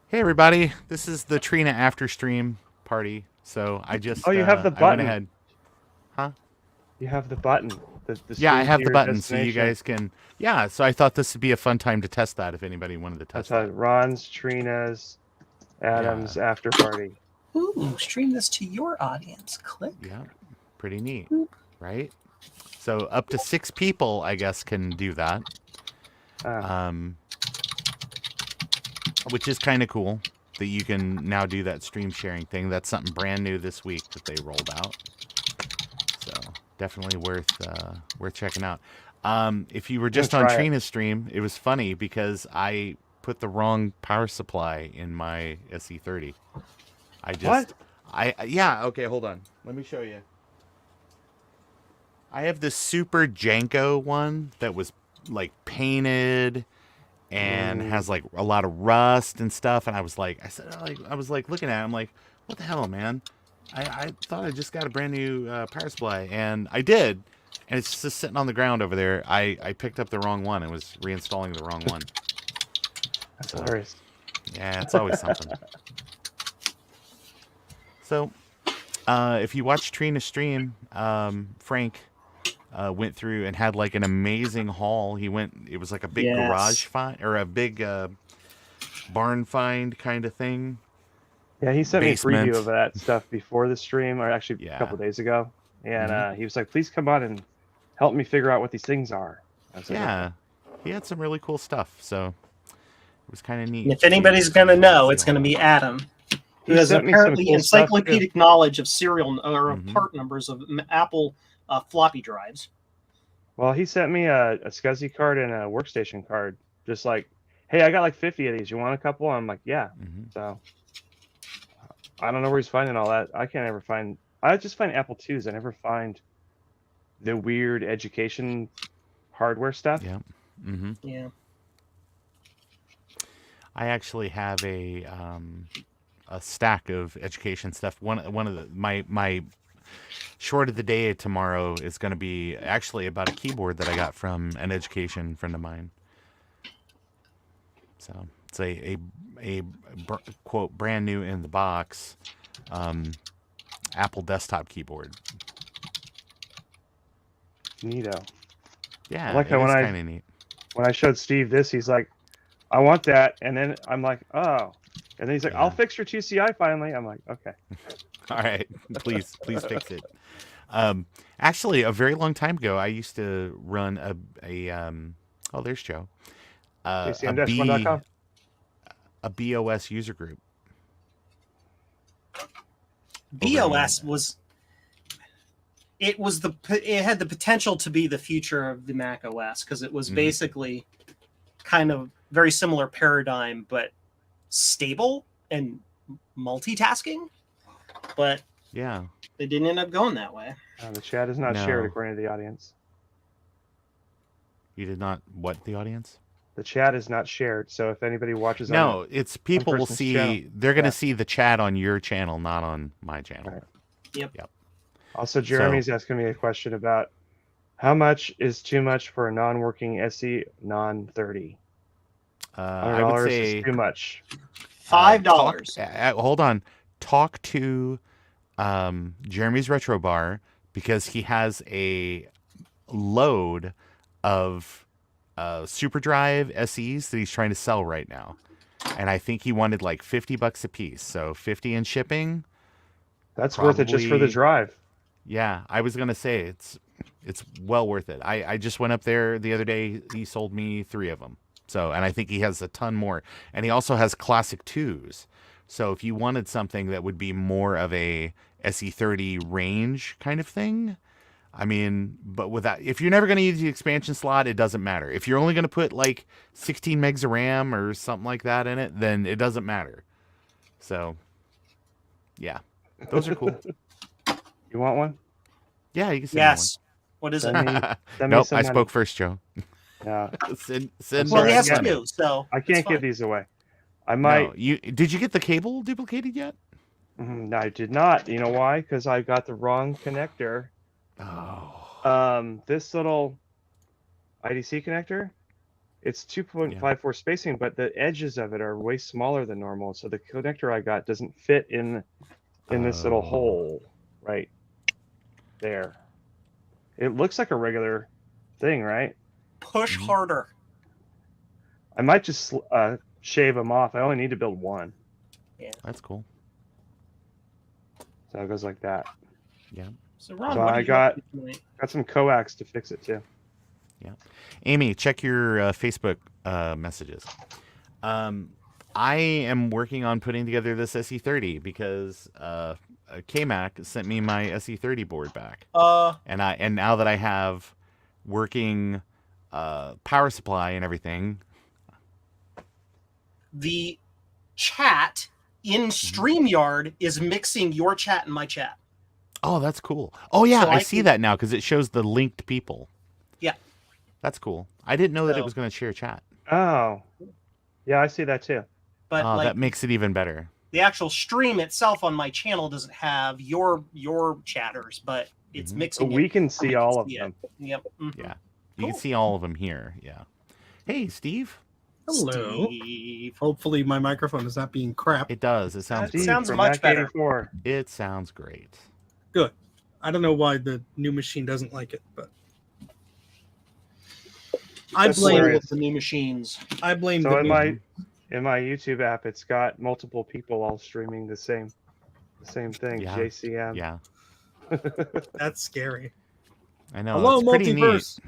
Hey everybody, this is the Trina after stream party. So I Oh, just you have the I went button. ahead, huh? You have the button. The Yeah, I stream to have the your button, so you destination. guys can. Yeah, so I thought this would be a fun time to test that if anybody wanted to That's test how that. Ron's, Trina's, Yeah, Adam's after party. Ooh, stream this to your audience. Click. yeah, pretty neat, Boop. right? So up to 6 people, I guess, can do that, Ah, um, which is kind of cool that you can now do that stream sharing thing. That's something brand new this week that they rolled out. So definitely worth checking out. If you were I'm gonna just on try it. Trina's stream, it was funny because I put the wrong power supply in my SE30. I What? just, I yeah. Okay, hold on. Let me show you. I have this super Janko one that was like painted and has like a lot of rust and stuff. And I was like looking at it, I'm like, what the hell, man? I thought I just got a brand new power supply, and I did, and it's just sitting on the ground over there. I picked up the wrong one and was reinstalling the wrong one. That's So hilarious. yeah, it's always something. So if you watch Trina stream, Frank went through and had like an amazing haul. He went. It was like a big garage Yes. find or a big barn find kind of thing. Yeah, he sent me a preview of Basement. that stuff before the stream, or actually a Yeah. couple days ago. And Hmm. he was like, "Please come on and help me figure out what these things are." I was like, "Okay." Yeah. He had some really cool stuff. So it was kind of neat. And if anybody's going to know, it's going to be Adam, who He has sent me some apparently cool stuff too. encyclopedic knowledge of serial or of Mhm. part numbers of Apple floppy drives. Well, he sent me a SCSI card and a workstation card. Just like, hey, I got like 50 of these. You want a couple? I'm like, yeah. Hmm. So I don't know where he's finding all that. I can't ever find. I just find Apple IIs. I never find the weird education hardware stuff. Yeah. Hmm. Yeah. I actually have a stack of education stuff. One of the my short of the day tomorrow is going to be actually about a keyboard that I got from an education friend of mine. So it's a quote brand new in the box Apple desktop keyboard. Neato. Yeah, I like it how is kind of neat. when I showed Steve this, he's like, I want that, and then I'm like, oh, and then he's like, Yeah. I'll fix your TCI finally. I'm like, okay. All right, please fix it. Actually, a very long time ago, I used to run oh, there's Joe. A ACM-1.com. BOS user group. BOS was it had the potential to be the future of the Mac OS because it was basically kind of very similar paradigm, but stable and multitasking. But Yeah. they didn't end up going that way. The chat is not No. shared according to the audience. You did not what the audience? The chat is not shared, so if anybody watches, No, it's people will person's see. channel. They're going to Yeah. see the chat on your channel, not on my channel. Right. Yep. Also, Jeremy's asking me a question about how much is too much for a non-working SE non-30. I would $100 say is too much. $5. Hold on. Talk to Jeremy's Retro Bar because he has a load of SuperDrive SEs that he's trying to sell right now, and I think he wanted like $50 a piece. So 50 in shipping. That's worth it just for the Probably- drive. Yeah, I was gonna say it's well worth it. I just went up there the other day. He sold me 3 of them. So, and I think he has a ton more. And he also has classic 2s. So if you wanted something that would be more of a SE30 range kind of thing, I mean, but without, if you're never going to use the expansion slot, it doesn't matter. If you're only going to put like 16 megs of RAM or something like that in it, then it doesn't matter. So, yeah, those are cool. You want one? Yeah, you can send Yes. What is Send it? me, me send one. me Nope, some I money. spoke first, Joe. No, Send Well, Sorry, he has yeah. two, so I it's can't fine. give these away. I might. No, did you get the cable duplicated yet? No, I did not. You know why? Because I got the wrong connector. Oh, This little IDC connector It's 2.54 spacing, but the edges of it are way smaller than normal. So the connector I got doesn't fit in this little hole right there. It looks like a regular thing, right? Push harder. I might just shave them off. I only need to build one. Yeah. That's cool. So it goes like that. Yeah. So Ron, So what I are you up to got tonight? some coax to fix it too. Yeah. Amy, check your Facebook messages. I am working on putting together this SE30 because KMac sent me my SE30 board back. And now that I have working power supply and everything. The chat in StreamYard is mixing your chat and my chat. Oh, that's cool. Oh yeah, So I see that now because it shows the linked people. Yeah. That's cool. I didn't know that it So- was going to share chat. Oh, yeah, I see that too. But Oh, like that makes it even better. the actual stream itself on my channel doesn't have your chatters, but it's Mhm. mixing. But we it. can see We all of see it. them. Yep. Mhm. Yeah. You Cool. can see all of them here. Yeah. Hey, Steve. Hello. Steve. Hopefully my microphone is not being crap. It does. It sounds. It Steve sounds from much Mac better. 84. It sounds great. Good. I don't know why the new machine doesn't like it, but I That's blame hilarious. The new machines. I blame So the in new- my YouTube app, it's got multiple people all streaming the same thing. Yeah. JCM. Yeah. That's scary. I know. Hello, it's pretty multiverse.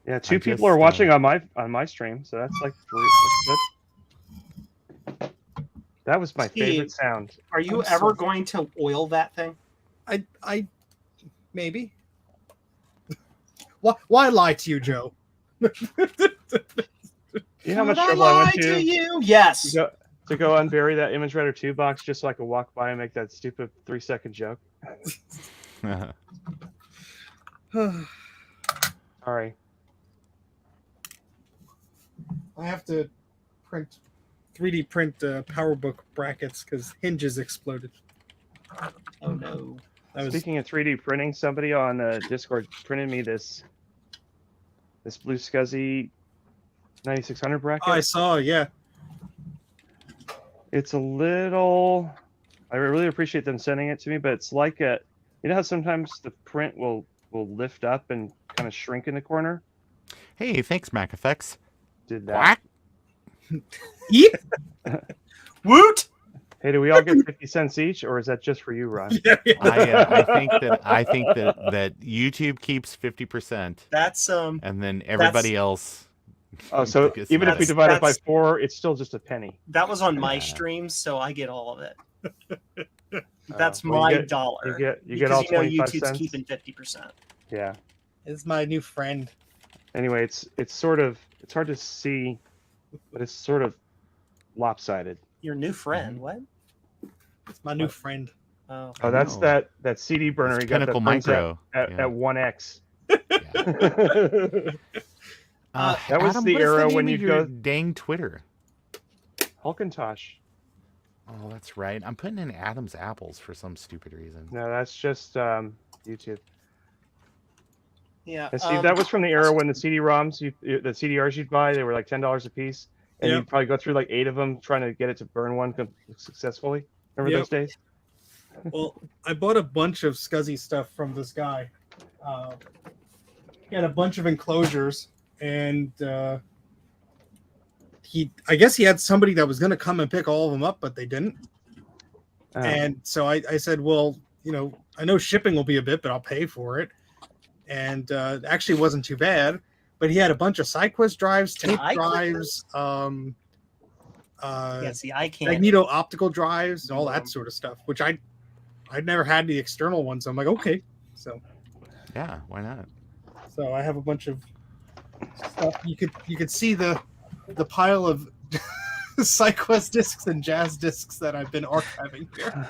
Yeah, two I people just, are watching on my stream, so that's like three. That was my favorite Steve. sound. Are you I'm ever so- going to oil that thing? I maybe. Why lie to you, Joe? You know how much Would trouble I lie went to you? Yes. to go unbury that Image Writer 2 box just so I could walk by and make that stupid 3-second joke? Sorry. I have to 3D print PowerBook brackets because hinges exploded. Oh no. That was Speaking of 3D printing, somebody on Discord printed me this Blue Scuzzy 9600 bracket. I saw, yeah. It's a little. I really appreciate them sending it to me, but it's like you know how sometimes the print will lift up and kind of shrink in the corner. Hey, thanks, Mac Effects. Did that. Quack. Yeet. Woot! Hey, do we all get 50 cents each, or is that just for you, Ron? Yeah, yeah. I think that YouTube keeps 50%, That's and then everybody else. Oh, so gets even if we nothing. divide it by That's- 4, it's still just a penny. that was on my Yeah. stream, so I get all of it. That's Well, my you get, dollar. You get because all you know 25 YouTube's cents. keeping 50%. Yeah. It's my new friend. Anyway, it's hard to see, but it's sort of lopsided. Your new friend? What? It's my new friend. Oh, Oh, that's know. that CD burner It's you got that Pinnacle burns Micro. at Yeah. 1x. Yeah. That was Adam, the what is era name when of you'd your go- dang Twitter. Hulkintosh. Oh, that's right. I'm putting in Adam's apples for some stupid reason. No, that's just YouTube. yeah. And Steve, that was from the era when the CD-ROMs, the CDRs you'd buy, they were like $10 a piece, and Yep. you'd probably go through like 8 of them trying to get it to burn one successfully. Remember Yep. those days? Well, I bought a bunch of Scuzzy stuff from this guy. He had a bunch of enclosures, and I guess he had somebody that was going to come and pick all of them up, but they didn't. Oh. And so I said, well, I know shipping will be a bit, but I'll pay for it. And actually, it wasn't too bad. But he had a bunch of SideQuest drives, tape SideQuest? drives, Yeah, see, I can't. magneto optical drives, and all that sort of stuff, which I'd never had the external ones. So I'm like, okay. Yeah, why not? So I have a bunch of stuff. You could see the pile of SideQuest discs and Jazz discs that I've been archiving here.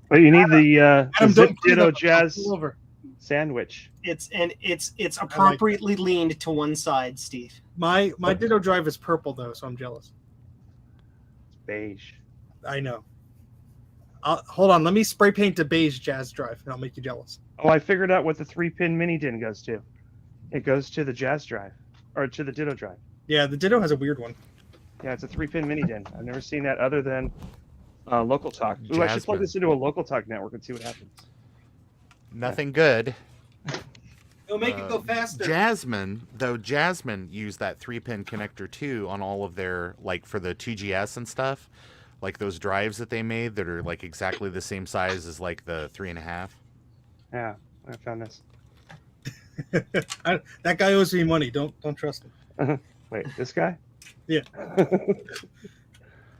But you need the Adam, Zip don't clean Ditto up, Jazz all over. sandwich. It's appropriately leaned to one side, Steve. My Ditto drive is purple though, so I'm jealous. It's beige. I know. Hold on, let me spray paint a beige Jazz drive, and I'll make you jealous. Oh, I figured out what the 3-pin mini DIN goes to. It goes to the Jazz drive. or to the Ditto drive. Yeah, the Ditto has a weird one. Yeah, it's a 3-pin mini DIN. I've never seen that other than Local Talk. Ooh, I should plug this into a Local Talk network and see what happens. Nothing good. It'll make it go faster. Jasmine used that 3-pin connector too on all of their, like, for the 2GS and stuff, like those drives that they made that are like exactly the same size as like the 3.5. Yeah, I found this. That guy owes me money. Don't trust him. Wait, this guy? Yeah.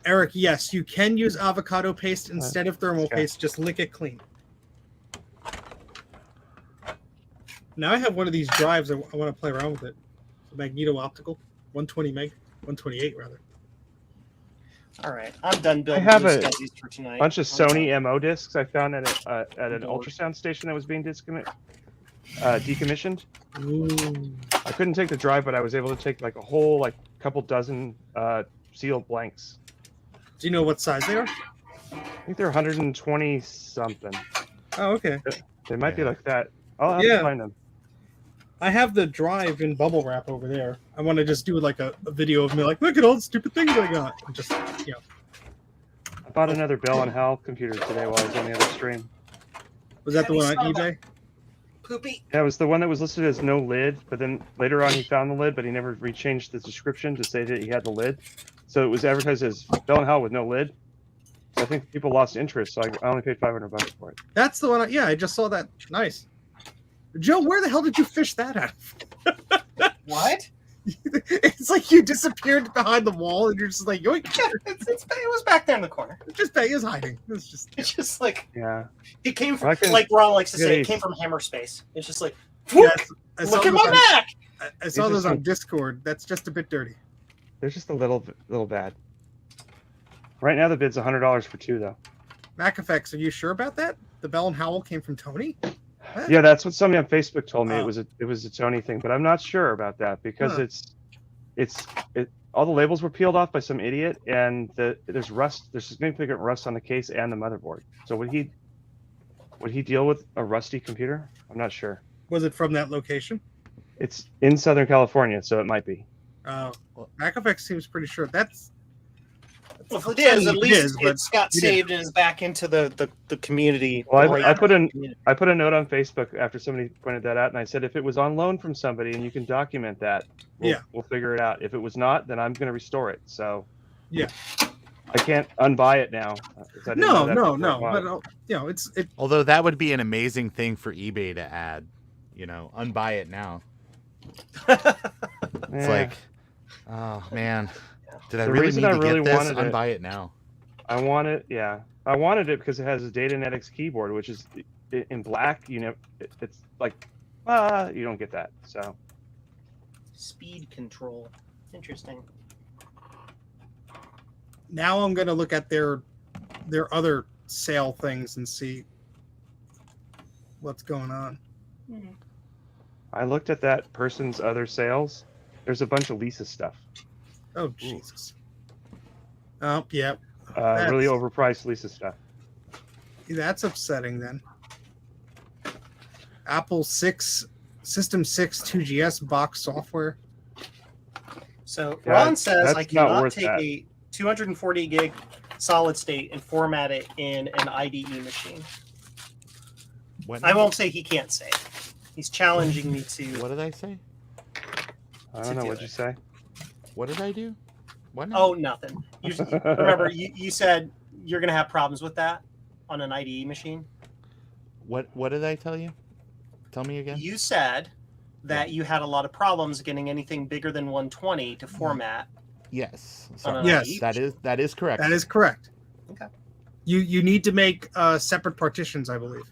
Eric, yes, you can use avocado paste instead of thermal paste. Just lick it clean. Now I have one of these drives. I want to play around with it. The Magneto Optical, 120 meg, 128 rather. All right, I'm done building. I have blue a scuzzies for tonight. bunch of Sony MO discs I found at an ultrasound station that was being decommissioned. Ooh. I couldn't take the drive, but I was able to take like a whole couple dozen sealed blanks. Do you know what size they are? I think they're 120 something. Oh, okay. They might be like that. I'll have to find them. I have the drive in bubble wrap over there. I want to just do like a video of me, like, look at all the stupid things I got. And just, you know. I bought another Bell and Hal computer today while I was on the other stream. Was that the one on eBay? Poopy. Yeah, it was the one that was listed as no lid, but then later on he found the lid, but he never rechanged the description to say that he had the lid. So it was advertised as Bell and Hal with no lid. So I think people lost interest, so I only paid $500 for it. That's the one. I just saw that. Nice. Joe, where the hell did you fish that out of? What? It's like you disappeared behind the wall and you're just like, yoink. It was back there in the corner. It was hiding. It's just like, Yeah. it came from, Well, like Ron likes to say, it these. came from Hammer Space. It's just like, Yeah, look at my back. I saw These are those on some- Discord. That's just a bit dirty. They're just a little bad. Right now the bid's $100 for 2 though. MacFX, are you sure about that? The Bell and Howell came from Tony? What? Yeah, that's what somebody on Facebook told me. Oh. It was a Tony thing, but I'm not sure about that because all the labels were peeled off by some idiot, and there's significant rust on the case and the motherboard. So would he deal with a rusty computer? I'm not sure. Was it from that location? It's in Southern California, so it might be. MacFX seems pretty sure. Well, if it is, at least but it's got saved and is back into the community. Well, I put a note on Facebook after somebody pointed that out, and I said if it was on loan from somebody and you can document that, we'll figure it out. If it was not, then I'm going to restore it. So yeah, I can't unbuy it now. No. But it's. Although that would be an amazing thing for eBay to add, unbuy it now. It's like, oh man, did I really need to get this? Unbuy it now. I want it. Yeah, I wanted it because it has a Datanetics keyboard, which is in black. It's like, you don't get that. So Speed control. Interesting. Now I'm going to look at their other sale things and see what's going on. I looked at that person's other sales. There's a bunch of Lisa stuff. Oh Jesus! Oh yeah, really overpriced Lisa stuff. That's upsetting. Then Apple 6 System 6 2GS box software. So Yeah, Ron says that's I not cannot worth take that. a 240 gig solid state and format it in an IDE machine. What? I won't say he can't say. He's challenging me to. What did I say? I don't know. What'd you say? What did I do? What? now? Oh, nothing. Remember, you said you're going to have problems with that on an IDE machine? What did I tell you? Tell me again. You said that you had a lot of problems getting anything bigger than 120 to format. Yes. On an Yes. IDE. That is correct. That is correct. Okay. You need to make separate partitions, I believe.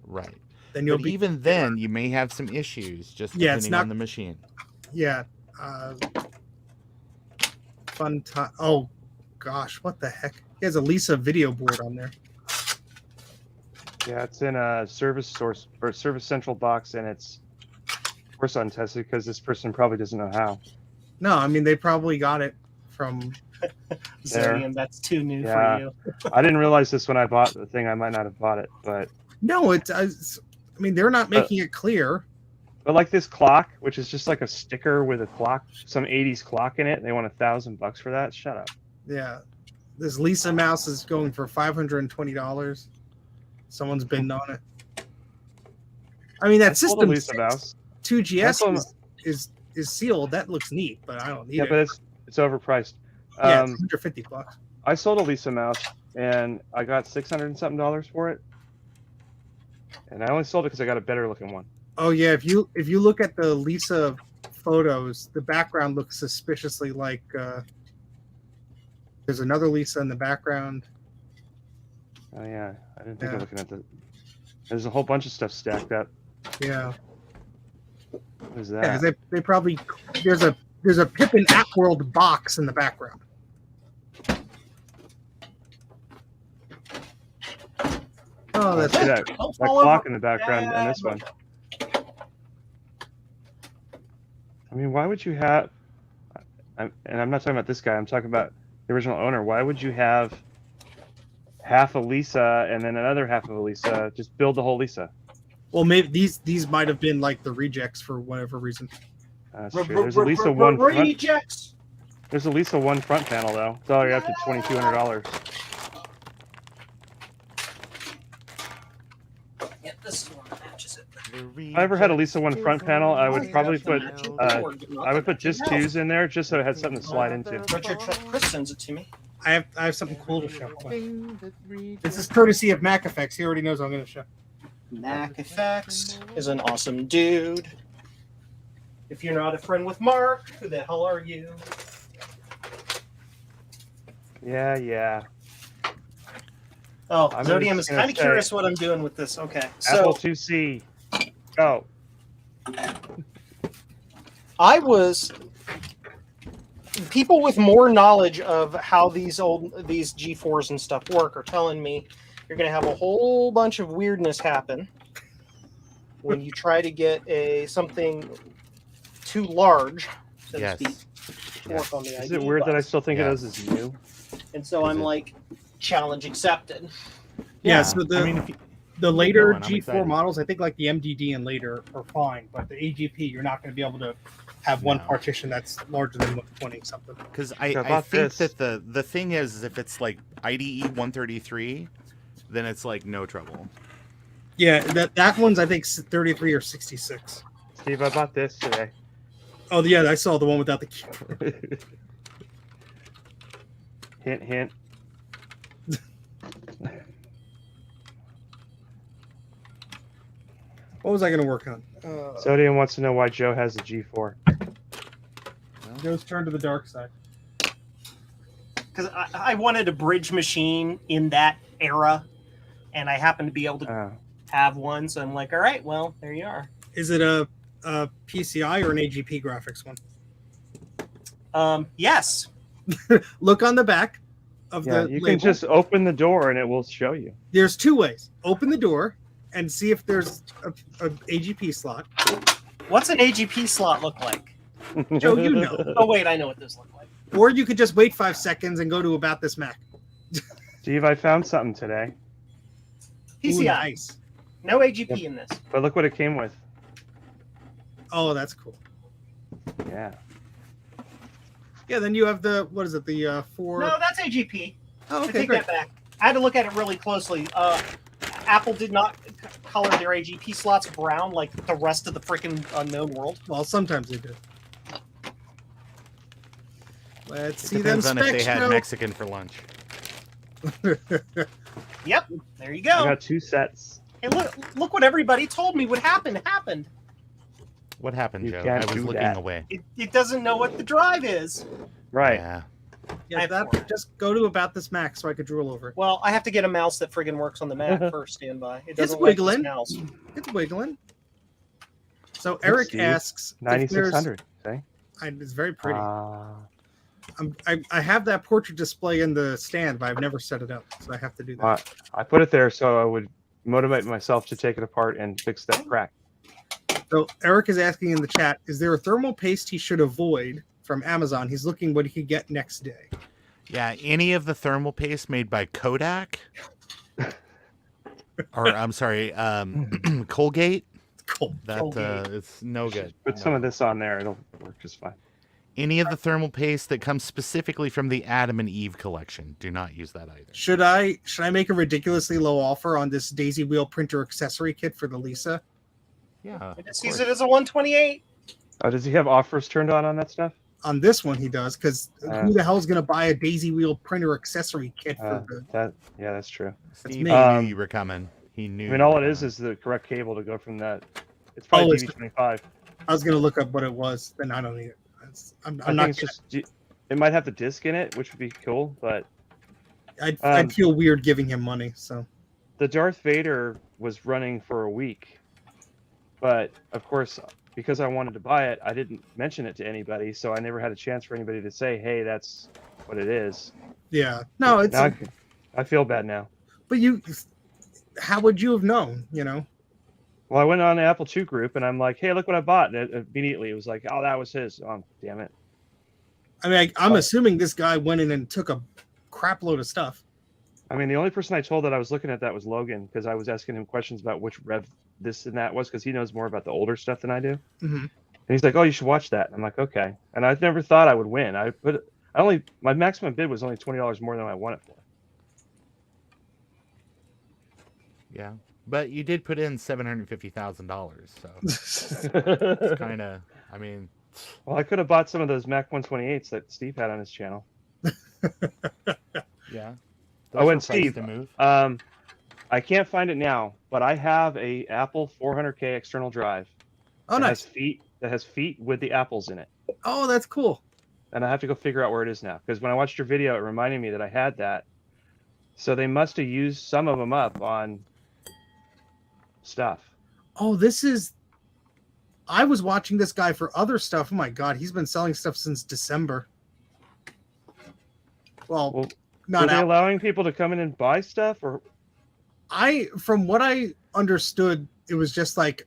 right. Then you'll But be even then, you may have some issues just Yeah, it's depending not- on the machine. yeah. Fun time. Oh gosh, what the heck? He has a Lisa video board on there. Yeah, it's in a service source or service central box, and it's of course untested because this person probably doesn't know how. No, I mean they probably got it from. Zonium, that's too new Yeah. for you. I didn't realize this when I bought the thing. I might not have bought it, but No, I mean they're not making it clear. But like this clock, which is just like a sticker with a clock, some 80s clock in it, they want $1,000 for that. Shut up. Yeah. This Lisa mouse is going for $520. Someone's bidding on it. I mean, I that sold a system Lisa mouse. 2GS is sealed. That looks neat, but I don't need Yeah, it. but it's overpriced. Yeah, it's $150. I sold a Lisa mouse and I got $600 and something for it. And I only sold it because I got a better looking one. Oh yeah, if you look at the Lisa photos, the background looks suspiciously like there's another Lisa in the background. Oh yeah, I didn't think of looking at the. There's a whole bunch of stuff stacked up. Yeah. What is that? Yeah, they probably there's a Pippin App World box in the background. Oh, that's See that clock in the background and this one. I mean, why would you have? And I'm not talking about this guy. I'm talking about the original owner. Why would you have half a Lisa and then another half of a Lisa? Just build the whole Lisa. Well, maybe these might have been like the rejects for whatever reason. That's true. There's a Lisa one. Rejects. There's a Lisa one front panel though. It's already up to $2,200. Yeah, this is one that matches it. If I ever had a Lisa one front panel, I would probably put just twos in there just so it had something to slide into. Richard Chris sends it to me. I have something cool to show. This is courtesy of Mac Effects. He already knows what I'm going to show. Mac Effects is an awesome dude. If you're not a friend with Mark, who the hell are you? Yeah. Oh, I'm Zodium just is gonna kind of say- curious what I'm doing with this. Okay, Apple so 2C. Go. I was people with more knowledge of how these G4s and stuff work are telling me you're going to have a whole bunch of weirdness happen when you try to get something too large, so to speak, to work on the Is ID it weird that I bus. still think of those as new? And so I'm like, challenge accepted. Yeah, so the later I'm G4 excited. models, I think like the MDD and later are fine, but the AGP, you're not going to be able to have one No. partition that's larger than 20 something. Because I I bought think this. that the thing is if it's like IDE 133, then it's like no trouble. Yeah, that one's I think 33 or 66. Steve, I bought this today. Oh yeah, I saw the one without the keyboard. Hint, hint. What was I going to work on? Sodium wants to know why Joe has a G4. Joe's turn to the dark side. Because I wanted a bridge machine in that era, and I happened to be able to have one, so I'm like, all right, well, there you are. Is it a PCI or an AGP graphics one? Yes. Look on the back of Yeah, the you label. can just open the door and it will show you. There's two ways. Open the door and see if there's a AGP slot. What's an AGP slot look like? Joe, you know. Oh, wait, I know what those look like. Or you could just wait 5 seconds and go to About This Mac. Steve, I found something today, PCI. Ooh, nice. No AGP in this. but look what it came with. Oh, that's cool. Yeah. Yeah, then you have the, what is it, the 4... No, that's AGP. Oh, I okay, take great. that back. I had to look at it really closely. Apple did not color their AGP slots brown like the rest of the freaking unknown world. Well, sometimes they do. Let's It see them depends on if they specs, had Joe. Mexican for lunch. Yep, there you I go. got 2 sets. Hey, look what everybody told me would happen. Happened. What happened, You Joe? can't I was do looking that. away. It doesn't know what the drive is. Right. Yeah. Yeah, I have that, 4. just go to About This Mac so I could drool over it. Well, I have to get a mouse that friggin' works on the Mac first. Stand by. It It's doesn't like this wiggling. mouse. It's wiggling. So Eric Steve. asks, if there's- 9600. See? It's very pretty. Ah. I have that portrait display in the stand, but I've never set it up, so I have to do that. I put it there so I would motivate myself to take it apart and fix that crack. So Eric is asking in the chat, is there a thermal paste he should avoid from Amazon? He's looking what he could get next day. Yeah, any of the thermal paste made by Kodak, or I'm sorry, Colgate. Cold. Colgate. it's no good. Put No some of good. this on there; it'll work just fine. Any of the thermal paste that comes specifically from the Adam and Eve collection, do not use that either. Should I make a ridiculously low offer on this daisy wheel printer accessory kit for the Lisa? Yeah, It just sees it as a 128. Oh, does he have offers turned on that stuff? On this one, he does, because who the hell's gonna buy a daisy wheel printer accessory kit for the? Yeah, that's true. Steve me. knew you were coming. He knew. I mean, you all were it is coming. is the correct cable to go from that. It's probably it's- TV25. I was gonna look up what it was, then I don't need it. I'm I not. think it's just it might have the disc in it, which would be cool. But I'd feel weird giving him money. So the Darth Vader was running for a week, but of course, because I wanted to buy it, I didn't mention it to anybody, so I never had a chance for anybody to say, "Hey, that's what it is." yeah, no, it's. Now I feel bad now. But how would you have known? You know. Well, I went on the Apple II group and I'm like, "Hey, look what I bought!" And immediately it was like, "Oh, that was his." Oh, damn it! I mean, I'm assuming this guy went in and took a crap load of stuff. I mean, the only person I told that I was looking at that was Logan, because I was asking him questions about which rev this and that was, because he knows more about the older stuff than I do. Mhm. And he's like, "Oh, you should watch that." And I'm like, "Okay." And I never thought I would win. My maximum bid was only $20 more than I won it for. Yeah, but you did put in $750,000, so it's kind of. I mean, Well, I could have bought some of those Mac 128s that Steve had on his channel. yeah. Oh, were and priced Steve, to move. I can't find it now, but I have a Apple 400K external drive. Oh, that nice. has feet with the apples in it. Oh, that's cool. And I have to go figure out where it is now, because when I watched your video, it reminded me that I had that. So they must have used some of them up on stuff. Oh, I was watching this guy for other stuff. Oh my god, he's been selling stuff since December. Well, Well, not Were they out. allowing people to come in and buy stuff, or From what I understood, it was just like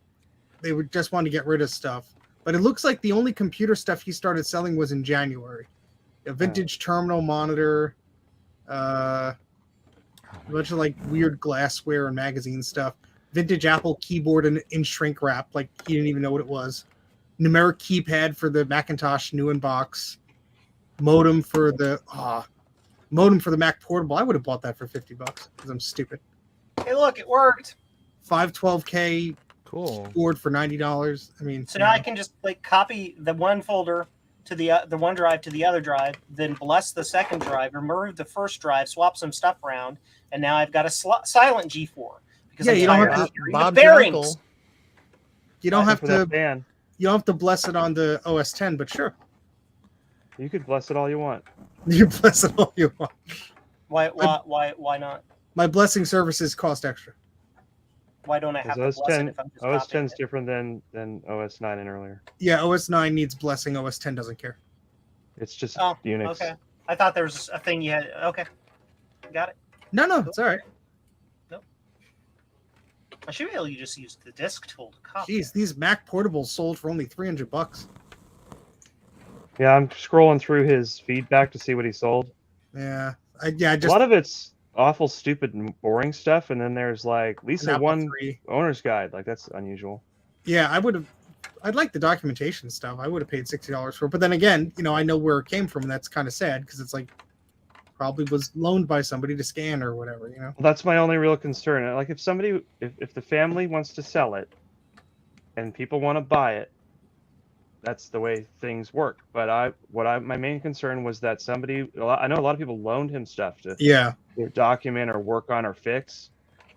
they would just want to get rid of stuff. But it looks like the only computer stuff he started selling was in January. A vintage terminal monitor, a bunch of like weird glassware and magazine stuff. Vintage Apple keyboard in shrink wrap, like he didn't even know what it was. Numeric keypad for the Macintosh new in box. Modem for the Mac Portable. I would have bought that for $50 because I'm stupid. Hey, look, it worked. 512K Cool. board for $90. I mean, So now I can just like copy the one folder to the one drive to the other drive, then bless the second drive, remove the first drive, swap some stuff around, and now I've got a silent G4. Because Yeah, I'm you don't tired have of to- hearing Bob's the your bearings. uncle. you don't have for that to ban? bless it on the OS 10, but sure, You could bless it all you want. you bless it all you want. Why not? My blessing services cost extra. Why don't I have to OS bless it 10 if I'm just OS copying 10 is it? different than OS 9 and earlier. Yeah, OS 9 needs blessing. OS 10 doesn't care. It's just Oh, Unix. okay. I thought there was a thing you had. Okay, got it. No, it's all right. I should be able to just use the disk tool to copy. Jeez, these Mac portables sold for only $300. Yeah, I'm scrolling through his feedback to see what he sold. Yeah, A just lot of it's awful, stupid, and boring stuff, and then there's like an Lisa Apple 1 III. owner's guide. Like that's unusual. Yeah, I'd like the documentation stuff. I would have paid $60 for it. But then again, I know where it came from, and that's kind of sad because it's like probably was loaned by somebody to scan or whatever, Well, that's my only real concern. Like if the family wants to sell it, and people want to buy it, that's the way things work. But my main concern was that I know a lot of people loaned him stuff to Yeah, either document or work on or fix,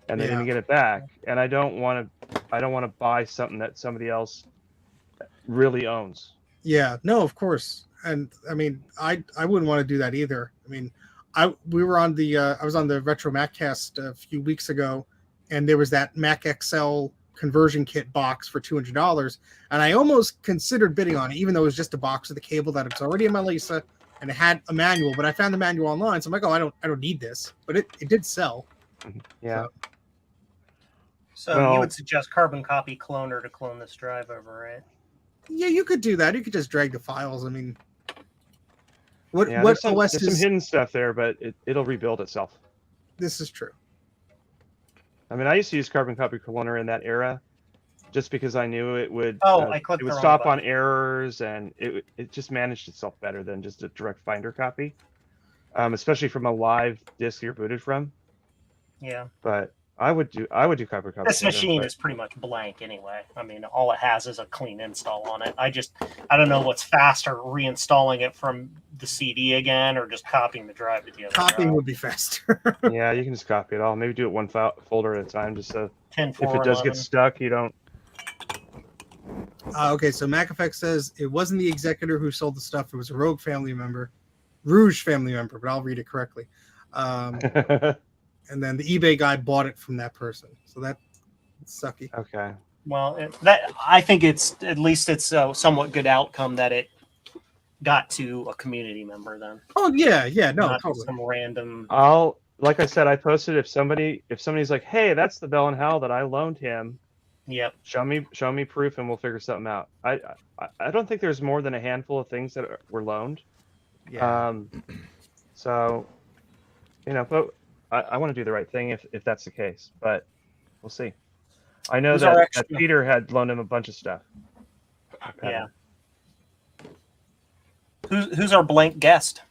and they Yeah. didn't get it back. And I don't want to buy something that somebody else really owns. yeah, no, of course. And I mean, I wouldn't want to do that either. I mean, I was on the Retro Maccast a few weeks ago, and there was that Mac XL conversion kit box for $200, and I almost considered bidding on it, even though it was just a box with a cable that was already in my Lisa, and it had a manual. But I found the manual online, so I'm like, oh, I don't need this. But it did sell. Yeah. So Well- you would suggest Carbon Copy Cloner to clone this drive over, right? Yeah, you could do that. You could just drag the files. I mean, what Yeah, what there's OS some is? hidden stuff there, but it'll rebuild itself. This is true. I mean, I used to use Carbon Copy Cloner in that era, just because I knew it would. I clicked it would the wrong stop on button. errors, and it just managed itself better than just a direct Finder copy, especially from a live disk you're booted from. Yeah. But I would do copy This Finder, machine but- is pretty much blank anyway. I mean, all it has is a clean install on it. I don't know what's faster, reinstalling it from the CD again or just copying the drive to the other Copying drive. would be faster. Yeah, you can just copy it all. Maybe do it one folder at a time, just so 10, if 4, it does 11. get stuck, you don't. Okay, so MacEffect says it wasn't the executor who sold the stuff. It was a Rouge family member, but I'll read it correctly. And then the eBay guy bought it from that person. So that's sucky. Okay. Well, I think it's at least it's a somewhat good outcome that it got to a community member then. Oh yeah, no, Not totally. some random. Like I said, I posted if somebody's like, hey, that's the Bell and Howell that I loaned him. Yep. Show me proof, and we'll figure something out. I don't think there's more than a handful of things that were loaned. Yeah. So, but I want to do the right thing if that's the case. But we'll see. I know Who's our that extra? Peter had loaned him a bunch of stuff. Yeah. Who's our blank guest?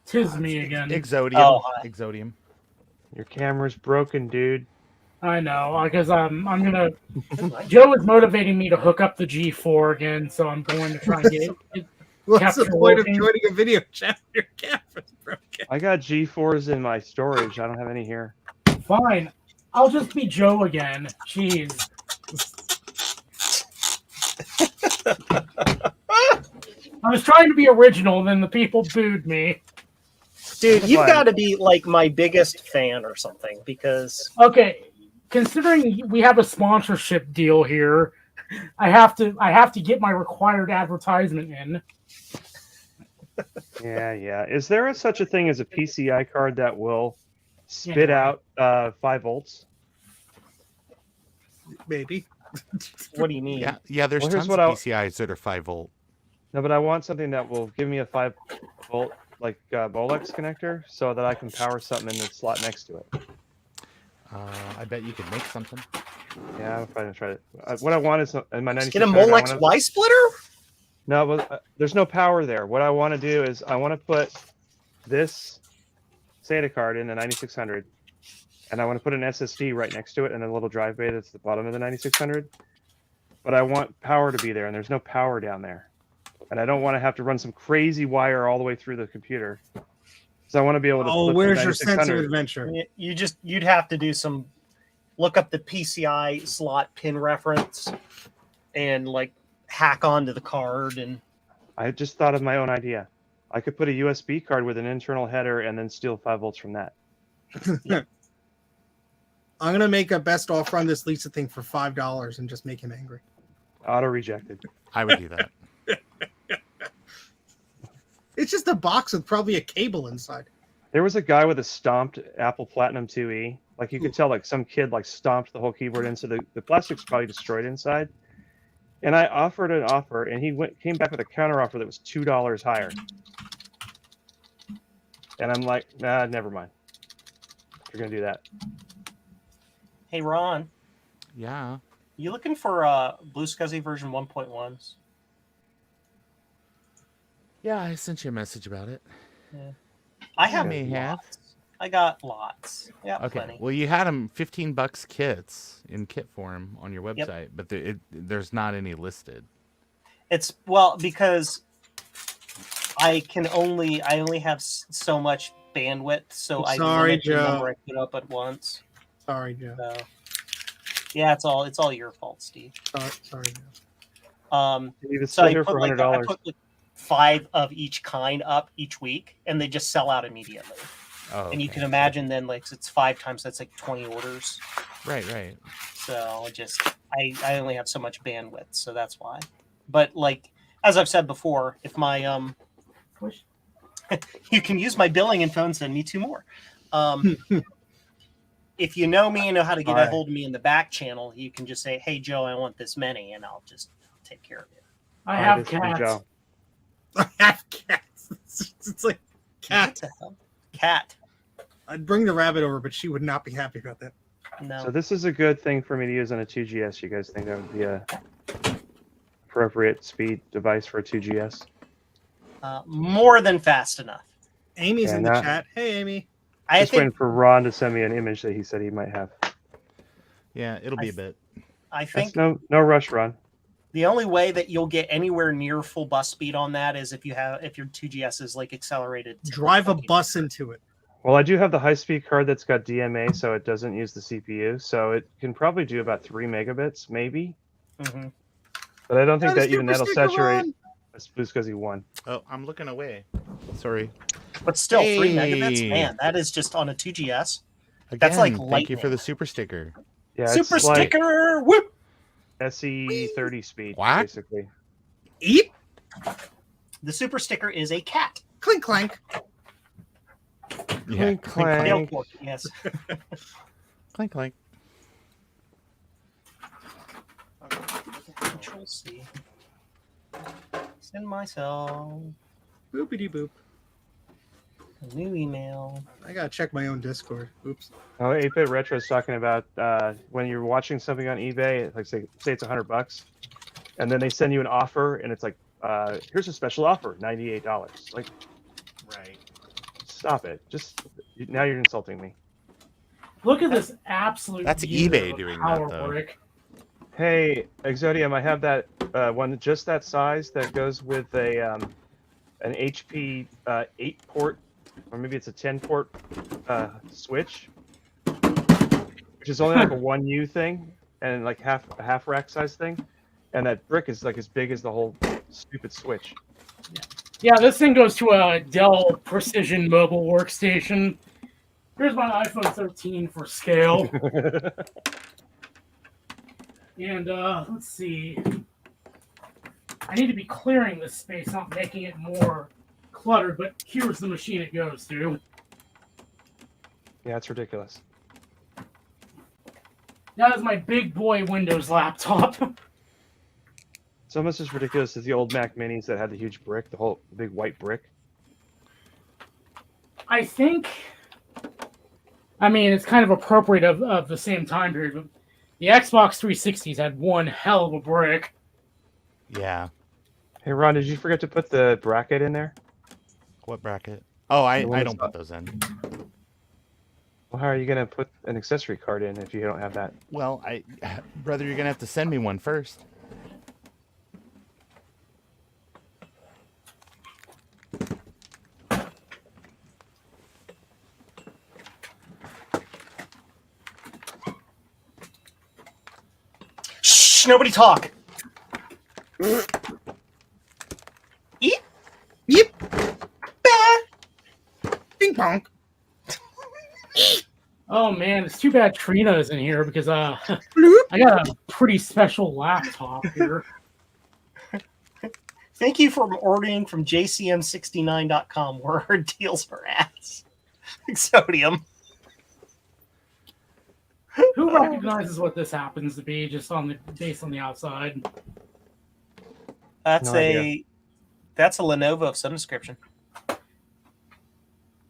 Tis me again. Exodium. Oh, hi. Exodium. Your camera's broken, dude. I know, because I'm gonna. Joe is motivating me to hook up the G4 again, so I'm going to try and get it. What's the Capture point of working. joining a video chat? Your camera's broken. I got G4s in my storage. I don't have any here. Fine, I'll just be Joe again. Jeez. I was trying to be original, and then the people booed me. Dude, That's you've fine. got to be like my biggest fan or something because Okay, considering we have a sponsorship deal here, I have to get my required advertisement in. Yeah. Is there such a thing as a PCI card that will spit Yeah. out 5 volts? Maybe. what do you mean? Yeah. There's Well, here's tons what of I'll- PCIs that are 5 volt. No, but I want something that will give me a 5 volt like Bolex connector so that I can power something in the slot next to it. I bet you could make something. Yeah, I'm probably gonna try it. What I want is in my 96. Get a Molex Y splitter? No, but there's no power there. What I want to do is I want to put this SATA card in the 9600, and I want to put an SSD right next to it and a little drive bay that's at the bottom of the 9600. But I want power to be there, and there's no power down there. And I don't want to have to run some crazy wire all the way through the computer. So I want to be able to. Oh, flip the where's your sense of 9600. adventure? You'd have to do some look up the PCI slot pin reference and like hack onto the card and I just thought of my own idea. I could put a USB card with an internal header and then steal 5 volts from that. I'm gonna make a best offer on this Lisa thing for $5 and just make him angry. Auto rejected. I would do that. It's just a box with probably a cable inside. There was a guy with a stomped Apple Platinum 2E. Like you could tell, like some kid like stomped the whole keyboard in, so the plastic's probably destroyed inside. And I offered an offer, and he came back with a counter offer that was $2 higher. And I'm like, nah, never mind. If you're gonna do that. hey Ron, Yeah. you looking for Blue SCSI version 1.1s? Yeah, I sent you a message about it. I have may have. lots. I got lots. Yeah, Okay. plenty. Well, you had them $15 kits in kit form on your website, but there's not any listed. It's because I only have so much bandwidth, so I Sorry, limit the Joe. number I put up at once. Sorry, Joe. So yeah, it's all your fault, Steve. Sorry, Joe. Steve is So still I here put for like $100. 5 of each kind up each week, and they just sell out immediately. Oh, And you okay. can imagine then, like it's 5 times that's like 20 orders. Right. So I only have so much bandwidth, so that's why. But like as I've said before, if my you can use my billing info and send me 2 more. If you know me and know how to get a hold of me in the back channel, you can just say, "Hey Joe, I want this many," and I'll just take care of it. I Alright, have this is cats. Joe. I have cats. It's like What cat. the hell? Cat. I'd bring the rabbit over, but she would not be happy about that. No. So this is a good thing for me to use on a 2GS. You guys think that would be a appropriate speed device for a 2GS? More than fast enough. Amy's Yeah, in the not- chat. Hey, Amy. I Just think. waiting for Ron to send me an image that he said he might have. Yeah, it'll be a bit. I think That's no rush, Ron. the only way that you'll get anywhere near full bus speed on that is if your 2GS is like accelerated. to Drive a 20. bus into it. Well, I do have the high-speed card that's got DMA, so it doesn't use the CPU. So it can probably do about 3 megabits, maybe. Mhm. But I don't think Got a that even super that'll sticker, saturate. Ron. That's because he won. Oh, I'm looking away. Sorry. But still, 3 megabits, Hey. man, that is just on a 2GS. Again, That's like thank you for lightning. the super sticker. Yeah, Super it's like sticker, whoop! SE30 speed, What? basically. Eep. The super sticker is a cat. Clink clank. Yeah. Clink, clank. Tail fork, yes. Clank, clank. Control C. Send myself Boopity boop. a new email. I gotta check my own Discord. Oops. Oh, 8-Bit Retro is talking about when you're watching something on eBay, like say it's $100, and then they send you an offer, and it's like, here's a special offer, $98. Like, Right. stop it! Now you're insulting me. Look at this absolute. That's beauty eBay of a doing power that, though. brick. Hey, Exodium, I have that one just that size that goes with an HP 8-port, or maybe it's a 10-port switch, which is only like a 1U thing and like a half rack size thing, and that brick is like as big as the whole stupid switch. Yeah, this thing goes to a Dell Precision mobile workstation. Here's my iPhone 13 for scale. And let's see. I need to be clearing this space, not making it more cluttered, but here's the machine it goes to. Yeah, it's ridiculous. That is my big boy Windows laptop. It's almost as ridiculous as the old Mac Minis that had the huge brick, the big white brick. I think, I mean, it's kind of appropriate of the same time period, but the Xbox 360s had one hell of a brick. Yeah. Hey, Ron, did you forget to put the bracket in there? What bracket? Oh, I The one don't that's put up. those in. Well, how are you going to put an accessory card in if you don't have that? Well, brother, you're gonna have to send me one first. Shh! Nobody talk. Eep. Yep. Bah. Ping pong. Oh man, it's too bad Trina isn't here because Bloop. I got a pretty special laptop here. Thank you for ordering from jcm69.com where our deals are ass. Exodium. Who recognizes what this happens to be just based on the outside? That's No a idea. that's a Lenovo of some description.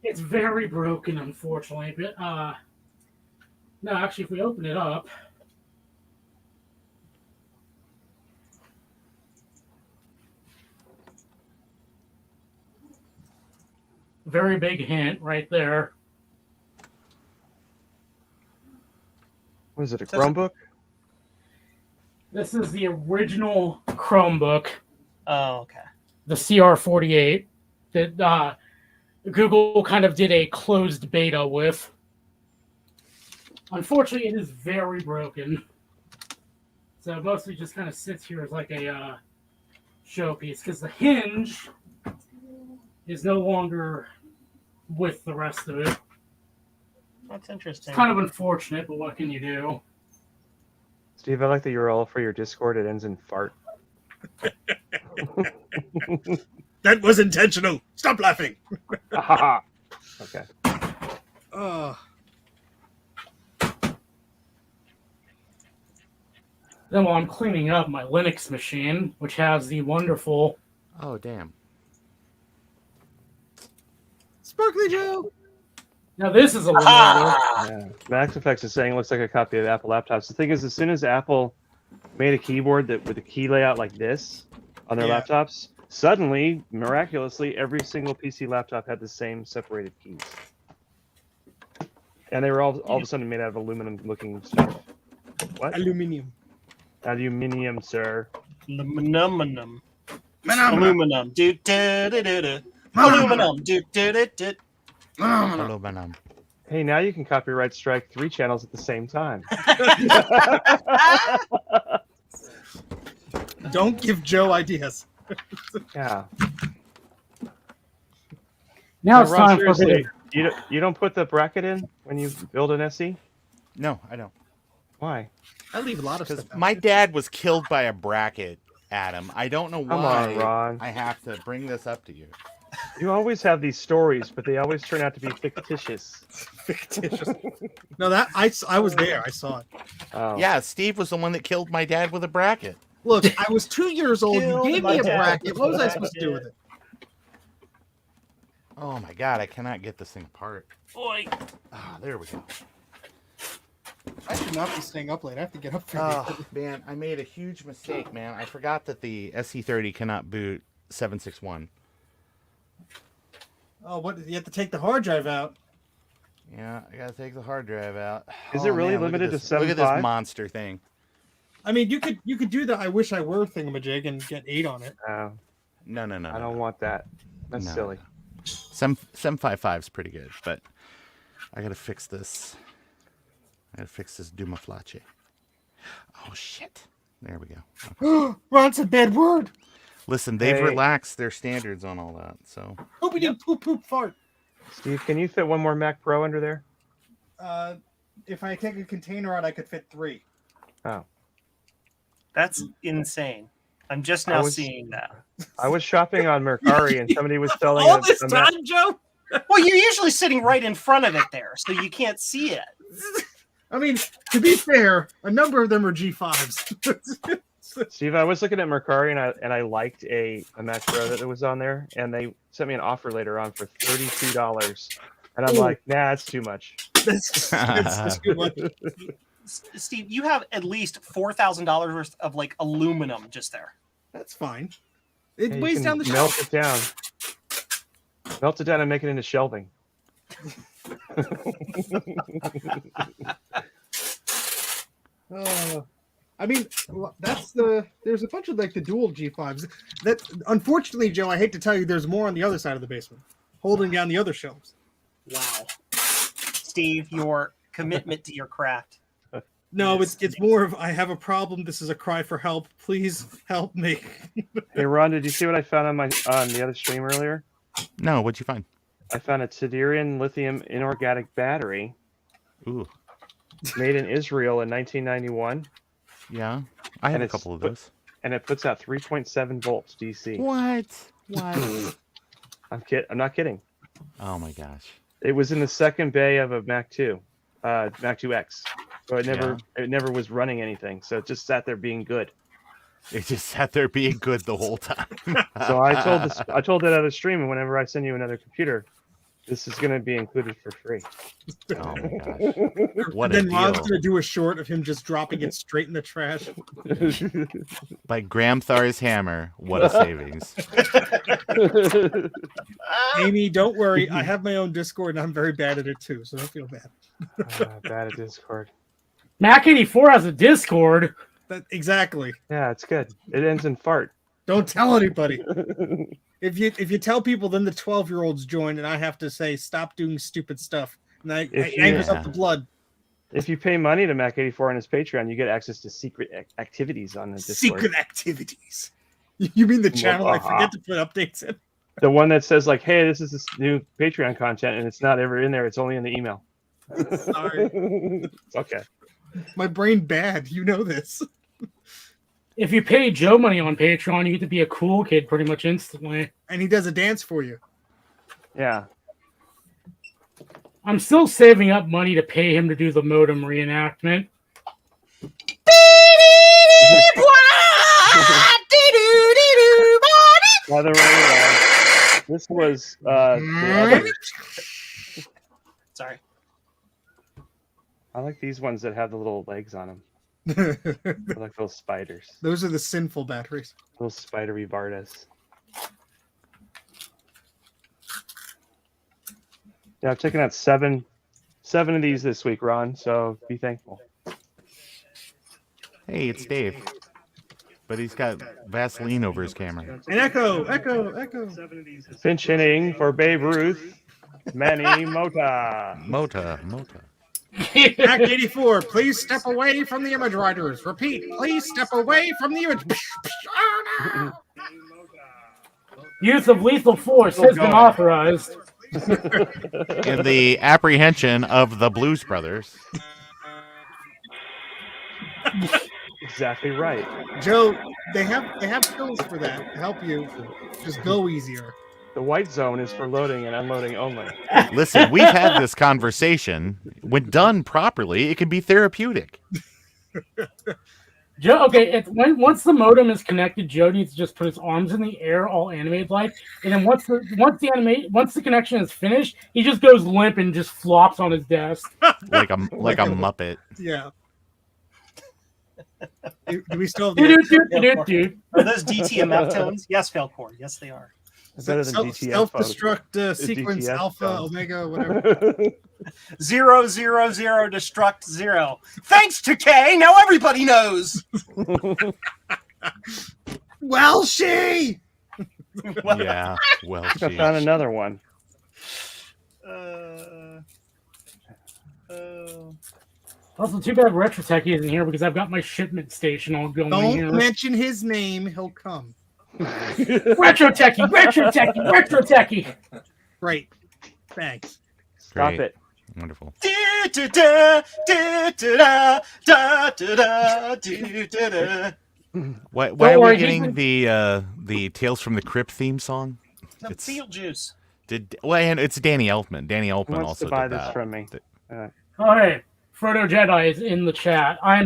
It's very broken, unfortunately. But no, actually, if we open it up, very big hint right there. What is it, a Says- Chromebook? This is the original Chromebook, Oh, okay. the CR48 that Google kind of did a closed beta with. Unfortunately, it is very broken. So it mostly just kind of sits here as like a showpiece because the hinge is no longer with the rest of it. That's interesting. It's kind of unfortunate, but what can you do? Steve, I like the URL for your Discord. It ends in fart. That was intentional. Stop laughing. Okay. Then while I'm cleaning up my Linux machine, which has the wonderful Oh, damn. Sparkly Joe. Now this is a little Ah! Yeah. Max Effects is saying it looks like a copy of Apple laptops. The thing is, as soon as Apple made a keyboard that with a key layout like this on their Yeah. laptops, suddenly, miraculously, every single PC laptop had the same separated keys. And they were all of a sudden made out of aluminum-looking stuff. What? Aluminium. Aluminium, sir. Aluminum. Aluminum. Aluminum. Aluminum. Aluminum. Hey, now you can copyright strike 3 channels at the same time. Don't give Joe ideas. Yeah. Now it's Ron, time for a seriously, bit. you don't put the bracket in when you build an SE? No, I don't. Why? I leave a lot of Because stuff. out. my dad was killed by a bracket, Adam. I don't know Come why on, Ron. I have to bring this up to you. You always have these stories, but they always turn out to be fictitious. Fictitious. No, that I was there. I saw it. Oh. Yeah, Steve was the one that killed my dad with a bracket. Look, I was 2 years old. You Killed gave my me a dad. bracket. What was I supposed to do with it? Oh my god, I cannot get this thing apart. Boy. Ah, there we go. I should not be staying up late. I have to get up for Oh man, I made a huge mistake, man. I forgot that the SC30 cannot boot 761. Oh, what? You have to take the hard drive out. Yeah, I gotta take the hard drive out. Is it really man, look at limited to this- Look at 7.5? this monster thing. I mean, you could do the I wish I were thingamajig and get 8 on it. No, No. I don't want that. That's No. silly. 755 is pretty good, but I gotta fix this. I gotta fix this Dumaflache. Oh shit! There we go. Ron's a bad word. Listen, they've Hey. relaxed their standards on all that, so Poopity poop fart. Steve, can you fit one more Mac Pro under there? If I take a container out, I could fit 3. Oh. That's insane. I'm just I now was- seeing that. I was shopping on Mercari and somebody was selling All a, this a Mac. time, Joe. Well, you're usually sitting right in front of it there, so you can't see it. I mean, to be fair, a number of them are G5s. Steve, I was looking at Mercari and I liked a Mac Pro that was on there, and they sent me an offer later on for $32, and I'm Ooh. like, nah, that's too much. That's too much. Steve, you have at least $4,000 worth of like aluminum just there. That's fine. It Yeah, you weighs can down the melt shelf. it down. Melt it down and make it into shelving. I mean, there's a bunch of like the dual G5s. That unfortunately, Joe, I hate to tell you, there's more on the other side of the basement, holding down the other shelves. Wow. Steve, your commitment to your craft. No, it's more of I have a problem. This is a cry for help. Please help me. Hey Ron, did you see what I found on the other stream earlier? no. What'd you find? I found a Tidirian lithium inorganic battery Ooh, made in Israel in 1991, yeah, I have And a it's couple of put- those. and it puts out 3.7 volts DC. What? What? I'm not kidding. Oh my gosh! It was in the second bay of a Mac 2, Mac 2X. So it never was running anything. So it just sat there being good. It just sat there being good the whole time. So I told that other stream, and whenever I send you another computer, this is going to be included for free. Oh my gosh! What a Then Ron's deal! gonna do a short of him just dropping it straight in the trash. By Graham Thar's hammer. What a savings! Amy, don't worry. I have my own Discord, and I'm very bad at it too, so don't feel bad. Bad at Discord. Mac 84 has a Discord. Exactly. Yeah, it's good. It ends in fart. Don't tell anybody. If you tell people, then the 12-year-olds join, and I have to say, stop doing stupid stuff. And I If you- angers up the blood. If you pay money to Mac84 on his Patreon, you get access to secret activities on the Discord. Secret activities. You mean the channel I forget to put updates in? The one that says like, "Hey, this is this new Patreon content," and it's not ever in there. It's only in the email. Sorry. It's okay. My brain bad. You know this. If you pay Joe money on Patreon, you get to be a cool kid pretty much instantly. And he does a dance for you. Yeah. I'm still saving up money to pay him to do the modem reenactment. By the way, this was the other, Sorry. I like these ones that have the little legs on them. They're like little spiders. Those are the sinful batteries. Little spidery Bardas. Yeah, I've taken out seven of these this week, Ron. So be thankful. Hey, it's Dave. But he's got Vaseline over his camera. And echo. Pinch hitting for Babe Ruth. Manny Mota. Mota. Act 84, please step away from the image writers. Repeat, please step away from the image. Oh, no. Use of lethal force has been authorized. In the apprehension of the Blues Brothers. Exactly right. Joe, they have pills for that to help you just go easier. The white zone is for loading and unloading only. Listen, we've had this conversation. When done properly, it can be therapeutic. Joe, okay, once the modem is connected, Joe needs to just put his arms in the air, all animated like, and then once the connection is finished, he just goes limp and just flops on his desk like a Muppet. Yeah. Do we still have the Dude. Are those DTMF tones? Yes, Falcor. Yes, they are. Better than DTF. Self-destruct sequence DTF alpha tones. omega whatever. 000 destruct 0. Thanks to K, now everybody knows. Well, she. Yeah, well, I found another one. Also, too bad Retro Techie isn't here because I've got my shipment station all going Don't here. mention his name; he'll come. Retro Techie. Great. Thanks. Stop Great. it. Wonderful. Why Don't are we worry, getting the Tales from the Crypt theme song? Some It's- Beetlejuice. And it's Danny Elfman. Danny Who Elfman wants also to buy did this that. from me? Oh, hey, Frodo Jedi is in the chat. I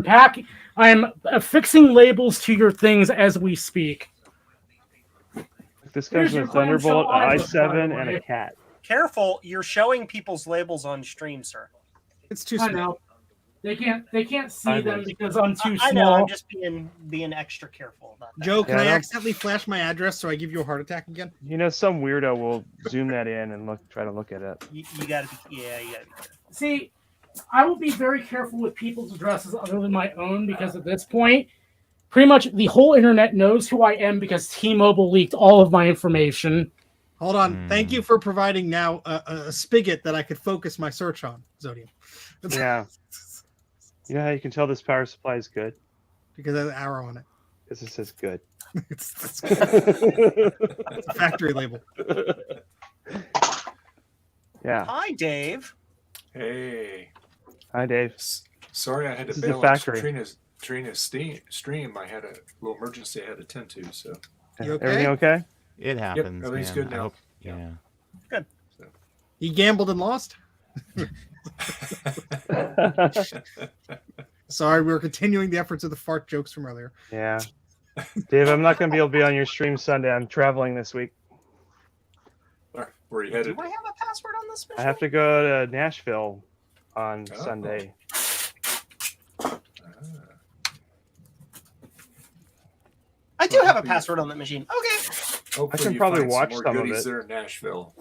am affixing labels to your things as we speak. This comes Here's your with Thunderbolt, clamshell i7, eyes, by the and way. a cat. Careful, you're showing people's labels on stream, sir. It's too I small. know. They can't see I them know. because I'm too I know, small. I'm just being extra careful about that. Joe, can Yeah, I no. accidentally flash my address so I give you a heart attack again? You know, some weirdo will zoom that in and try to look at it. You gotta be, you gotta be careful. See, I will be very careful with people's addresses other than my own because at this point, pretty much the whole internet knows who I am because T-Mobile leaked all of my information. Hold on. Thank you for providing now a spigot that I could focus my search on, Zodium. Yeah. You know how you can tell this power supply is good? Because I have an arrow on it. Because it says good. It's a factory label. Yeah. Hi, Dave. Hey, Hi, Dave. sorry I had This to is the bail on factory. Trina's stream. I had a little emergency I had to attend to. So You okay? Everything okay? It happens. everything's man. good I now. hope- yeah. You gambled and lost? Sorry, we were continuing the efforts of the fart jokes from earlier. Yeah. Dave, I'm not going to be able to be on your stream Sunday. I'm traveling this week. where are you Do headed? I have a password on this machine? I have to go to Nashville on Oh. Sunday. I do have a password on that machine. Okay. Hopefully I can you probably find watch more some of goodies it. there in Nashville.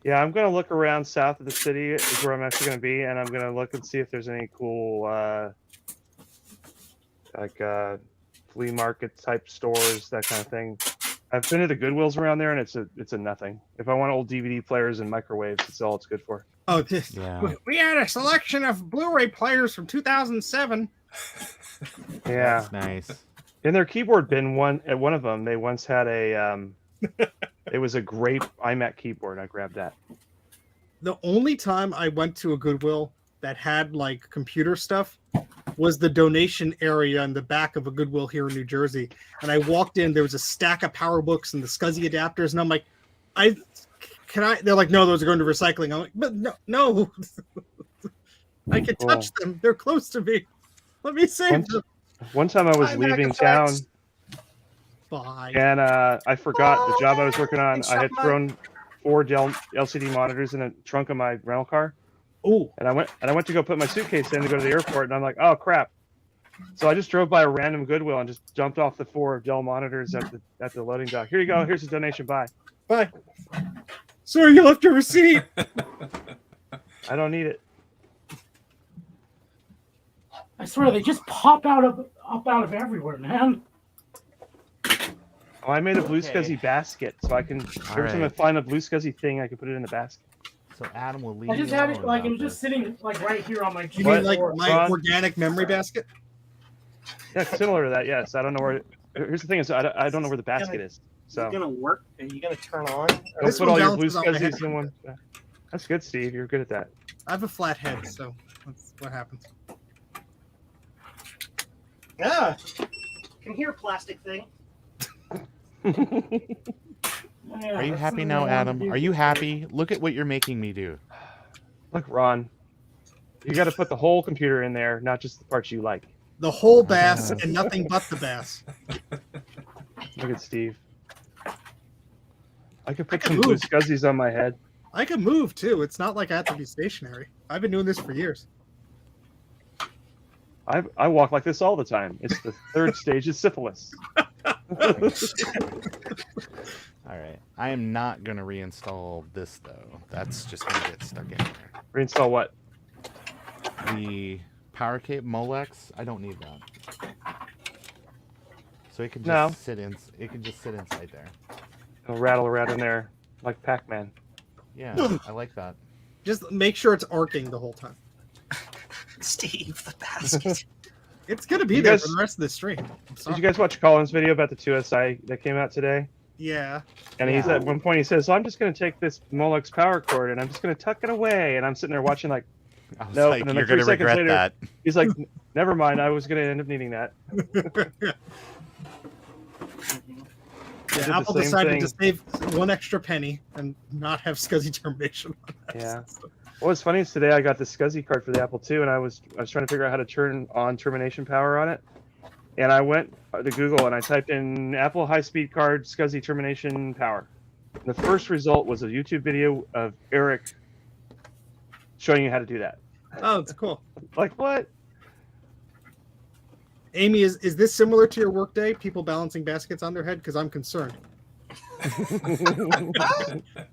Yeah, I'm going to look around south of the city is where I'm actually going to be, and I'm going to look and see if there's any cool, flea market type stores, that kind of thing. I've been to the Goodwills around there, and it's a nothing. If I want old DVD players and microwaves, it's all it's good for. Oh, Yeah. we had a selection of Blu-ray players from 2007. Yeah, That's nice. in their keyboard bin, at one of them, they once had a it was a grape iMac keyboard. I grabbed that. The only time I went to a Goodwill that had like computer stuff was the donation area in the back of a Goodwill here in New Jersey. And I walked in, there was a stack of power books and the SCSI adapters, and I'm like, they're like, no, those are going to recycling. I'm like, but no. I can touch them. They're close to me. Let me save them. One time I was I'm leaving back town, effects. Bye. and I forgot the job I was working on. I had thrown 4 Dell LCD monitors in the trunk of my rental car. Oh, And I went to go put my suitcase in to go to the airport, and I'm like, oh crap. So I just drove by a random Goodwill and just jumped off the 4 Dell monitors at the loading dock. Here you go. Here's a donation. Bye. bye. Sorry, you left your receipt. I don't need it. I swear they just pop out of everywhere, man. Oh, I made a blue Okay. scuzzy basket, so I can every time I right. find a blue scuzzy thing, I can put it in the basket. So Adam will leave. I just me had it alone like it about was just this. sitting like right here on my. You What? mean like my Ron? organic memory basket? Yeah, similar to that. Yes, I don't know where. Here's the thing: is I don't know where the basket is. So You're gonna work? Are you gonna turn on? don't This put one all your blue balances on my head. scuzzies in one. That's good, Steve. You're good at that. I have a flat head, so that's what happens. Yeah. Can hear plastic thing. Are you happy now, Adam? Are you happy? Look at what you're making me do. Look, Ron, you got to put the whole computer in there, not just the parts you like. The whole bass and nothing but the bass. Look at Steve. I could put can some blue move. scuzzies on my head. I can move too. It's not like I have to be stationary. I've been doing this for years. I walk like this all the time. It's the 3rd stage of syphilis. All right. I am not going to reinstall this, though. That's just going to get stuck in there. Reinstall what? The power cable Molex, I don't need that. So it can just No. sit in. It can just sit inside there. It'll rattle around in there like Pac-Man. Yeah, I like that. Just make sure it's arcing the whole time. Steve, the basket. It's gonna be You there guys- for the rest of the stream. I'm Did sorry. you guys watch Colin's video about the 2SI that came out today? Yeah. And he's at one point he says, "So I'm just going to take this Molex power cord and I'm just going to tuck it away." And I'm sitting there watching like, I was Nope, like, and then you're like going to 3 seconds regret later- that. he's like, "Never mind, I was going to end up needing that." I did the Apple same decided to thing. save 1 extra penny and not have SCSI termination on that. Yeah. What was funny is today I got the SCSI card for the Apple II, and I was trying to figure out how to turn on termination power on it. And I went to Google and I typed in Apple high-speed card SCSI termination power. And the first result was a YouTube video of Eric showing you how to do that. Oh, it's cool. Like what? Amy, is this similar to your workday? People balancing baskets on their head? Because I'm concerned.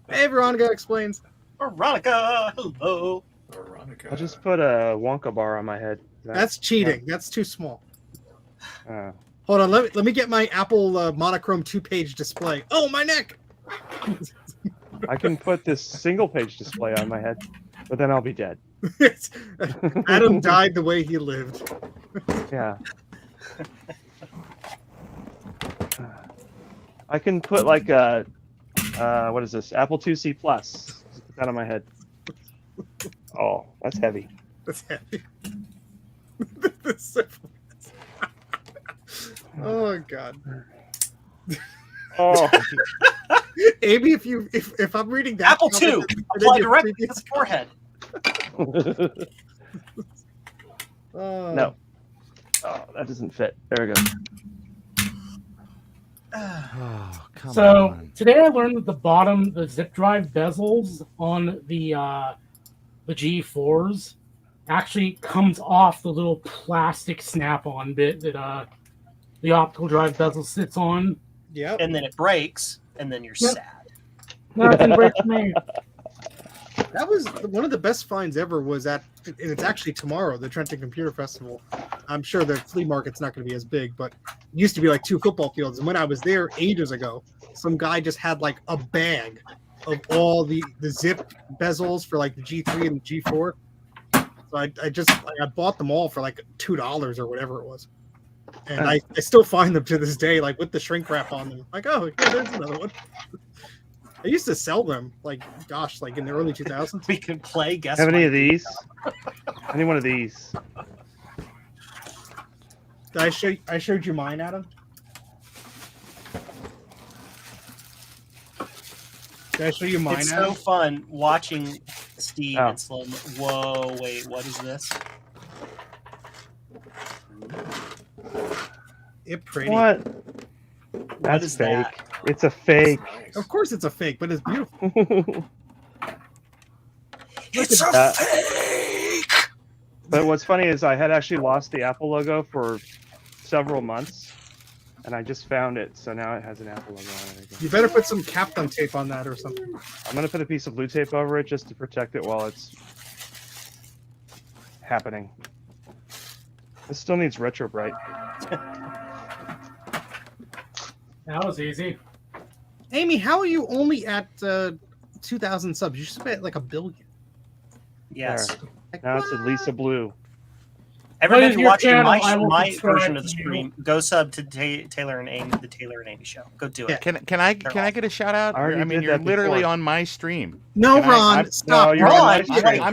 Hey, Veronica explains. Veronica, hello. Veronica. I'll just put a Wonka bar on my head. That's cheating. That's too small. Uh, Hold on. Let me get my Apple monochrome 2-page display. Oh, my neck. I can put this single-page display on my head, but then I'll be dead. Adam died the way he lived. Yeah. I can put like a what is this? Apple IIc Plus. Just put that on my head. Oh, that's heavy. That's heavy. Oh God. Oh, Amy, if I'm reading that Apple II, comment, and then apply your directly to previous- the forehead. no. Oh, that doesn't fit. There we go. Oh, come So on. today I learned that the zip drive bezels on the G4s actually comes off the little plastic snap-on bit that the optical drive bezel sits on. Yep. And then it breaks, and then you're Yep. sad. Nothing breaks me. That was one of the best finds ever. Was at, and it's actually tomorrow, the Trenton Computer Festival. I'm sure the flea market's not going to be as big, but it used to be like 2 football fields. And when I was there ages ago, some guy just had like a bag of all the zip bezels for like the G3 and the G4. So I bought them all for like $2 or whatever it was. And I still find them to this day, like with the shrink wrap on them. Like, oh, yeah, there's another one. I used to sell them, like in the early 2000s. We can play guess. Have any my- of these? Any one of these? Did I showed you mine, Adam? Did I show you mine, It's Adam? so fun watching Steve Oh. in slow. Whoa, wait, what is this? It pretty. What? What That's is fake. that? It's a fake. Nice. Of course, it's a fake, but it's beautiful. It's a that. fake. But what's funny is I had actually lost the Apple logo for several months, and I just found it, so now it has an Apple logo on it again. You better put some Kapton tape on that or something. I'm gonna put a piece of blue tape over it just to protect it while it's happening. This still needs retro bright. That was easy. Amy, how are you only at 2,000 subs? You should be at like 1 billion. Yes. There. Like, Now it's a Lisa Blue. Everybody your watching channel, I will my subscribe version of the to you. stream, go sub to Taylor and Amy, the Taylor and Amy show. Go do it. Can I get a shout out? I already I mean, did you're that literally before. on my stream. No, Can I- Ron, I'm- stop. No, you're Ron, on my you're stream.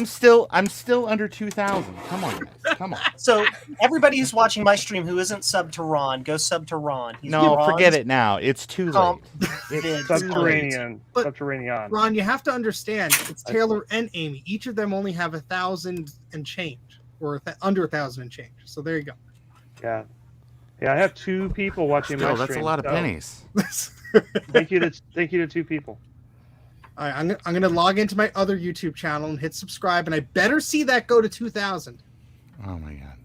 I'm still under 2,000. Come on, guys. Come on. So everybody who's watching my stream who isn't subbed to Ron, go sub to Ron. He's No, Ron's forget it now. It's too late. comp- It's bid. too late. Subterranean. But- Subterranean. Ron, you have to understand, it's Taylor and Amy. Each of them only have 1,000 and change, or under 1,000 and change. So there you go. Yeah. Yeah, I have 2 people watching Still, my that's a stream. lot of so pennies. Thank you to 2 people. All right, I'm gonna log into my other YouTube channel and hit subscribe, and I better see that go to 2,000. Oh my god.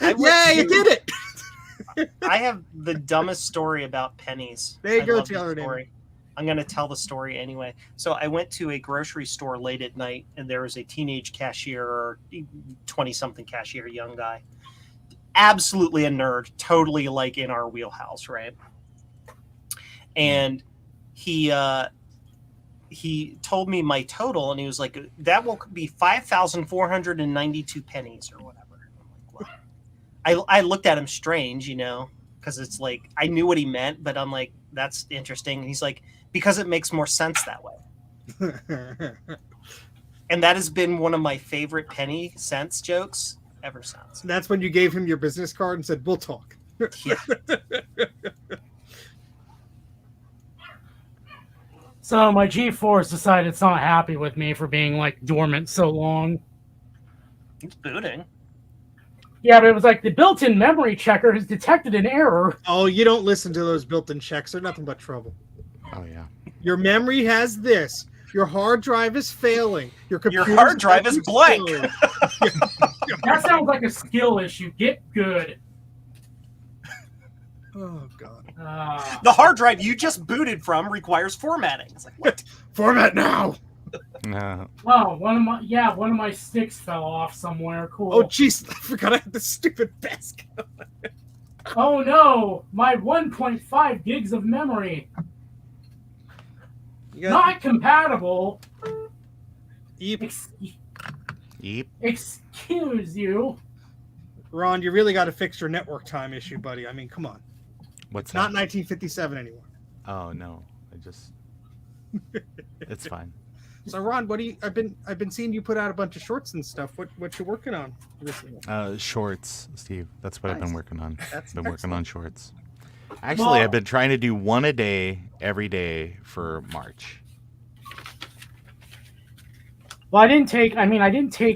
I went Yeah, you to- did it. I have the dumbest story about pennies. There you I go, love this Taylor and Amy. story. I'm going to tell the story anyway. So I went to a grocery store late at night, and there was a teenage cashier, or 20-something cashier, young guy. Absolutely a nerd, totally like in our wheelhouse, right? And he told me my total, and he was like, "That will be 5,492 pennies or whatever." I'm like, "What?" I looked at him strange, because it's like I knew what he meant, but I'm like, "That's interesting." And he's like, "Because it makes more sense that way." And that has been one of my favorite penny cents jokes ever since. That's when you gave him your business card and said, "We'll talk." Yeah. So my G4's decided it's not happy with me for being like dormant so long. It's booting. Yeah, but it was like the built-in memory checker has detected an error. Oh, you don't listen to those built-in checks. They're nothing but trouble. Oh yeah. Your memory has this. Your hard drive is failing. Your hard drive is blank. That sounds like a skill issue. Get good. Oh god. The hard drive you just booted from requires formatting. It's like, what? Format now. No. Oh, one of my sticks fell off somewhere. Cool. Oh jeez, I forgot I had the stupid basket. Oh no, my 1.5 gigs of memory You got not compatible. Eep. Eep. Excuse you. Ron, you really got to fix your network time issue, buddy. I mean, come on. What's It's not that? 1957 anymore. Oh no. It's fine. So Ron, what do you? I've been seeing you put out a bunch of shorts and stuff. What you working on recently? Shorts, Steve. That's what I've been Nice. working on. That's Been working on excellent. shorts. Actually, I've been trying to do one a day every day for March. Well, I didn't take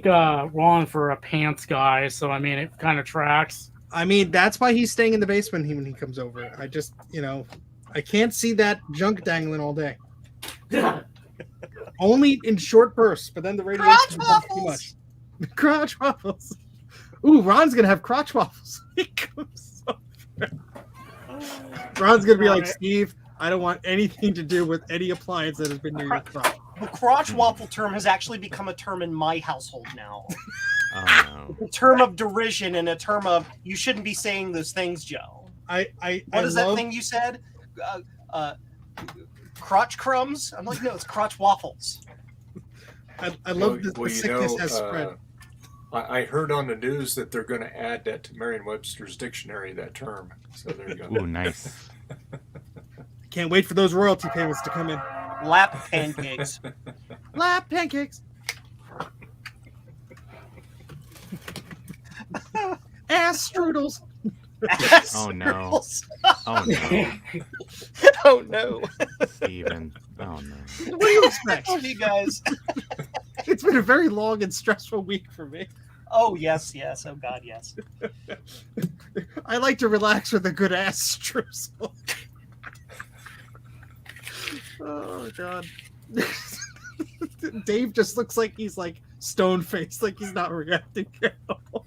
Ron for a pants guy, so I mean it kind of tracks. I mean, that's why he's staying in the basement when he comes over. I just, I can't see that junk dangling all day. Only in short bursts, but then the radiation Crotch becomes too waffles! much. Crotch waffles. Ooh, Ron's gonna have crotch waffles. He comes over. Ron's gonna be like, Steve, I don't want anything to do with any appliance that has been near your crotch. The crotch waffle term has actually become a term in my household now. Oh A term of derision and a term of you shouldn't be saying those things, Joe. What is that thing you said? Crotch crumbs? I'm like, no, it's crotch waffles. I love the sickness has spread. I heard on the news that they're going to add that to Merriam-Webster's dictionary, that term. So there you go. no. Ooh, nice. Can't wait for those royalty payments to come in. Lap pancakes. Lap pancakes. Ass strudels. Oh no. Oh no. Oh no. Steven. Oh no. What do you expect? Love you guys. It's been a very long and stressful week for me. Oh yes. Oh God, yes. I like to relax with a good ass streusel. Oh god. Dave just looks like he's like stone faced, like he's not reacting at all.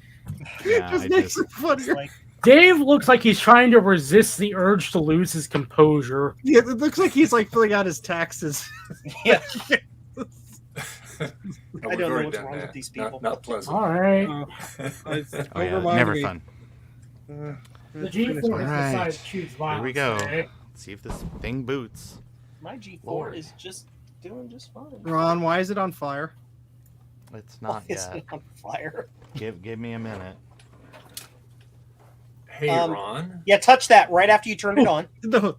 Yeah, just I makes just- it funnier. Like, Dave looks like he's trying to resist the urge to lose his composure. Yeah, it looks like he's like filling out his taxes. yeah, No, I we've don't know already what's done wrong that. with these people. Not pleasant. All right. Oh, Don't yeah, remind never me. fun. The G4 has Alright. decided to choose violence. Here we go. today. Let's see if this thing boots. my G4 Lord. is just doing just fine. Ron, why is it on fire? It's Why not is yet. it on fire? Give me a minute. Hey, Um, Ron. Yeah, touch that right after you turned it on. No,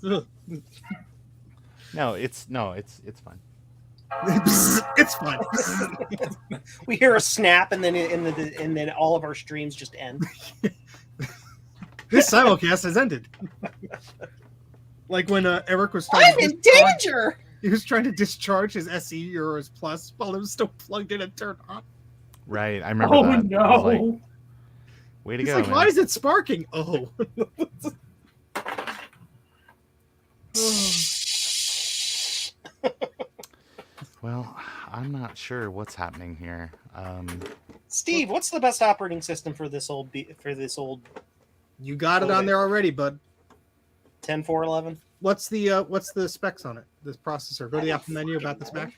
No, it's fine. it's fine. We hear a snap, and then all of our streams just end. This simulcast has ended. Like when Eric was trying I'm to in discharge- danger. He was trying to discharge his SE or his Plus while it was still plugged in and turned on. Right, I remember Oh that. I was no! like, way to He's go, like, man. why is it sparking? Oh. Well, I'm not sure what's happening here. Steve, what's the best operating system for this old You got it on there already, bud. 10.4.11? What's the specs on it? This processor. Go to the Apple menu about this Mac.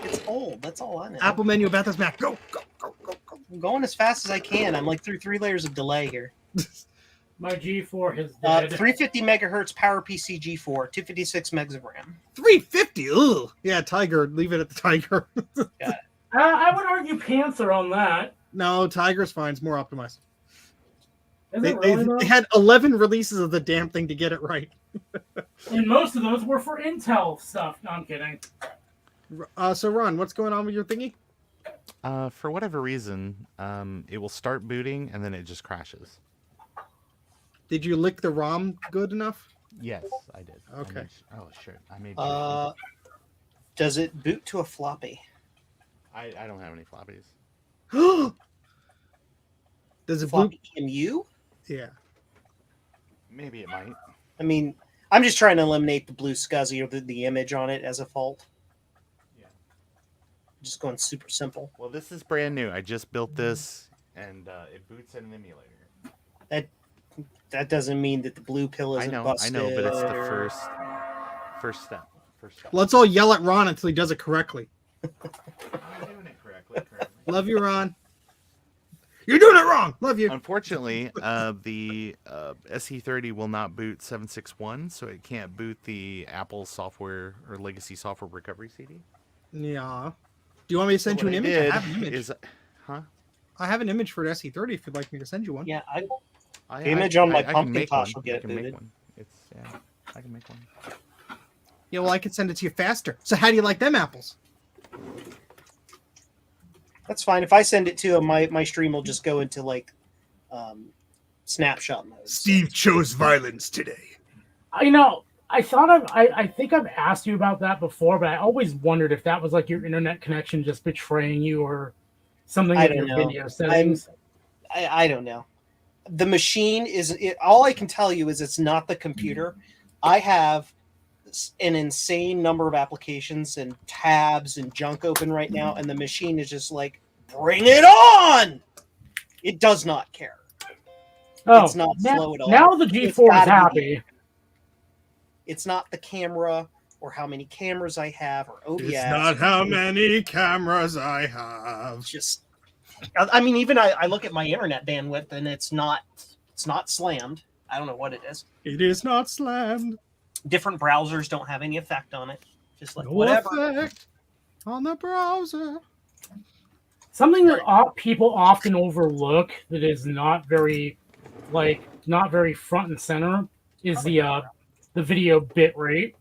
It's old. That's all I know. Apple menu about this Mac. Go, go, go, go, go. I'm going as fast as I can. I'm like through 3 layers of delay here. My G4 has dead. 350 megahertz PowerPC G4, 256 megs of RAM. 350. Ugh. Yeah, Tiger. Leave it at the Tiger. I would argue Panther on that. No, Tiger's fine. It's more optimized. Is They, it really, though? they had 11 releases of the damn thing to get it right. And most of those were for Intel stuff. No, I'm kidding. So Ron, what's going on with your thingy? For whatever reason, it will start booting and then it just crashes. Did you lick the ROM good enough? Yes, I did. I Okay. made oh shit, I made. Sure. Does it boot to a floppy? I don't have any floppies. Does it boot? Floppy EMU? Yeah. Maybe it might. I mean, I'm just trying to eliminate the blue SCSI or the image on it as a fault. Yeah. Just going super simple. Well, this is brand new. I just built this, and it boots in an emulator. That doesn't mean that the blue pill I isn't know, busted. but it's the or- first step. First step. Let's all yell at Ron until he does it correctly. I'm doing it correctly. Love you, Ron. You're doing it wrong. Love you. Unfortunately, the SE30 will not boot 761, so it can't boot the Apple software or legacy software recovery CD. Yeah. Do you want me to send So you an what I image? I did have an image. Is, huh? I have an image for an SE30 if you'd like me to send you one. Yeah, I, Image on my can pumpkin make tosh one. will get I it can make booted. one. I can make one. Yeah, well, I could send it to you faster. So how do you like them apples? that's fine. If I send it to him, my stream will just go into like snapshot mode. chose violence today. I think I've asked you about that before, but I always wondered if that was like your internet connection just betraying you or something I with don't your know. video settings. I don't know. The machine is all I can tell you is it's not the computer. I have an insane number of applications and tabs and junk open right now, and the machine is just like, bring it on. It does not care. Oh, it's not slow at all. Now the It's G4 is gotta be- happy. It's not the camera or how many cameras I have or OBS. It's not how many cameras I have. Just I mean, even I look at my internet bandwidth and it's not slammed. I don't know what it is. It is not slammed. Different browsers don't have any effect on it. Just like No whatever. effect on the browser. Something that people often overlook that is not very front and center is the video bit rate.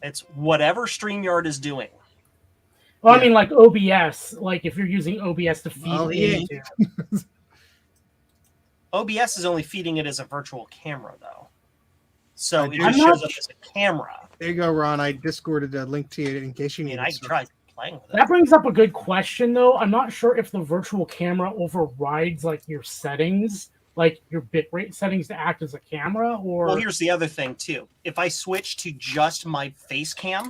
It's whatever StreamYard is doing. Well, Yeah. I mean, like OBS, like if you're using OBS to feed Well, yeah. into. OBS is only feeding it as a virtual camera though. So it I'm just not shows up as a camera. There you go, Ron. I discorded a link to you in case you I need mean, it. I can try playing with it. That brings up a good question, though. I'm not sure if the virtual camera overrides like your settings like your bitrate settings to act as a camera, or Well, here's the other thing too. If I switch to just my face cam,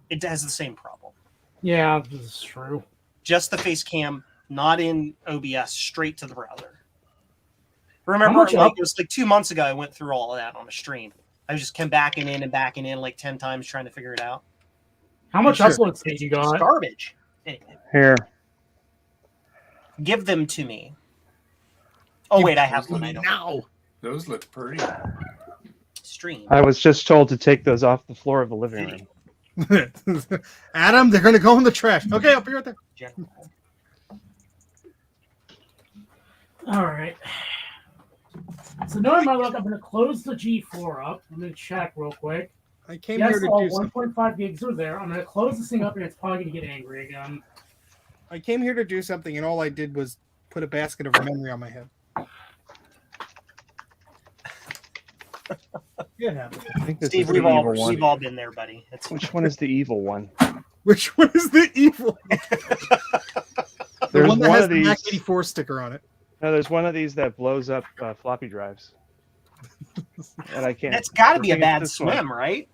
it has the same problem. yeah, this is true. Just the face cam, not in OBS, straight to the browser. Remember, much like up- it was like 2 months ago, I went through all of that on a stream. I just kept backing in like 10 times trying to figure it out. How much Sure. upload speed you It's got? garbage. Here. Give them to me. Oh wait, I have one. I don't Now. Those look pretty. stream. I was just told to take those off the floor of the living room. Adam, they're gonna go in the trash. Okay, I'll be right there. General. All right. So knowing my luck, I'm going to close the G4 up. I'm going to check real quick. I came Yes, here to all do something. 1.5 gigs are there. I'm going to close this thing up, and it's probably going to get angry again. I came here to do something, and all I did was put a basket of memory on my head. It happened. I think this Steve, is the we've all, evil one. we've all been there, buddy. It's Which one is the evil one? Which one is the evil? The There's one that one has of the Mac these. 84 sticker on it. No, there's one of these that blows up floppy drives. And I can't. that's got to I be a think it's bad this one. swim, right?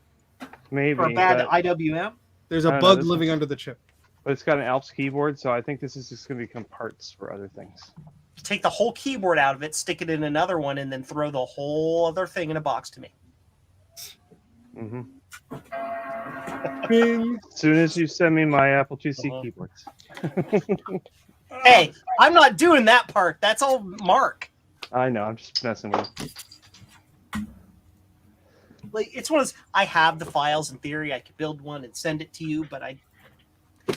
Maybe. Or a bad but, IWM. There's I a don't know, bug this living one- under the chip. but it's got an Alps keyboard, so I think this is just going to become parts for other things. Take the whole keyboard out of it, stick it in another one, and then throw the whole other thing in a box to me. hmm Bing. As soon as you send me my Apple IIc Uh-huh. keyboards. Hey, I'm not doing that part. That's all Mark. I know, I'm just messing with you. Like it's one of those, I have the files in theory. I could build one and send it to you, but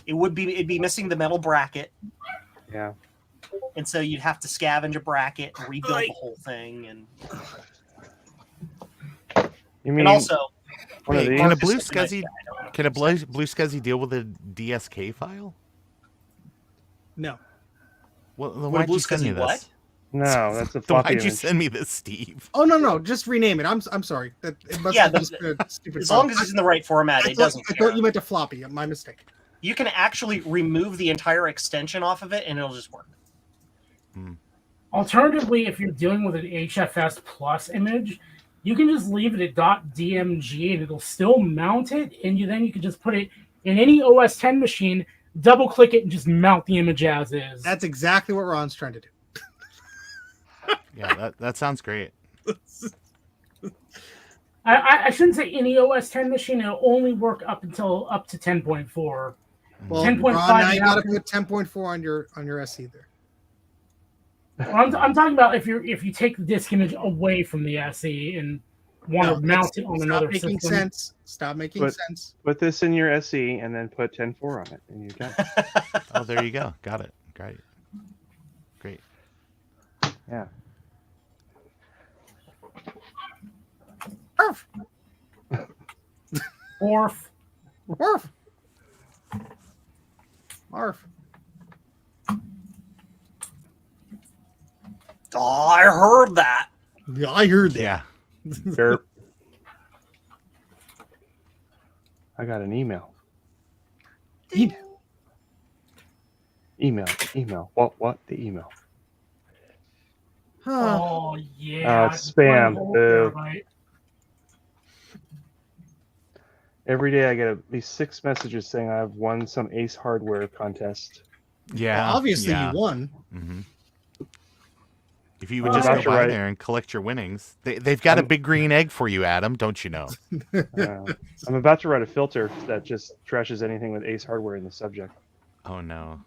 it'd be missing the metal bracket, Yeah. and so you'd have to scavenge a bracket and rebuild the whole thing. And You mean and also, one of Hey, these? can a Mark is blue such a nice SCSI guy, I don't know. can a blue SCSI deal with a DSK file? No. Well, then What, why'd blue you send me SCSI this? what? No, that's a Then floppy why'd you image. send me this, Steve? Oh no, just rename it. I'm sorry. That it must Yeah, have just been a stupid As long file. as it's in the right format, I it thought, doesn't I care. thought you meant a floppy. My mistake. You can actually remove the entire extension off of it, and it'll just work. Alternatively, if you're dealing with an HFS plus image, you can just leave it at .dmg and it'll still mount it, and then you can just put it in any OS 10 machine, double click it, and just mount the image as is. That's exactly what Ron's trying to do. Yeah, that sounds great. I shouldn't say any OS 10 machine. It'll only work up to 10.4. Well, 10.5 Ron, now you got to after- put 10.4 on your SE there. Well, I'm talking about if you take the disk image away from the SE and want No, to mount it on Stop another making system. sense. Stop making But- sense. Put this in your SE and then put 10.4 on it, and you're done. Oh, there you go. Got it. Great. Great. Yeah. Arf, Orf. arf, arf. Oh, I heard that. Yeah, I heard that. Yeah. Derp. I got an email. Email. What? The email. Huh. Oh yeah. it's spam. One whole Boo. terabyte. Every day I get at least 6 messages saying I've won some Ace Hardware contest. Yeah. Well, obviously, yeah. you won. hmm If you would I'm just about go to by write- there and collect your winnings, they've got a big green egg for you, Adam. Don't you know? I'm about to write a filter that just trashes anything with Ace Hardware in the subject. Oh no.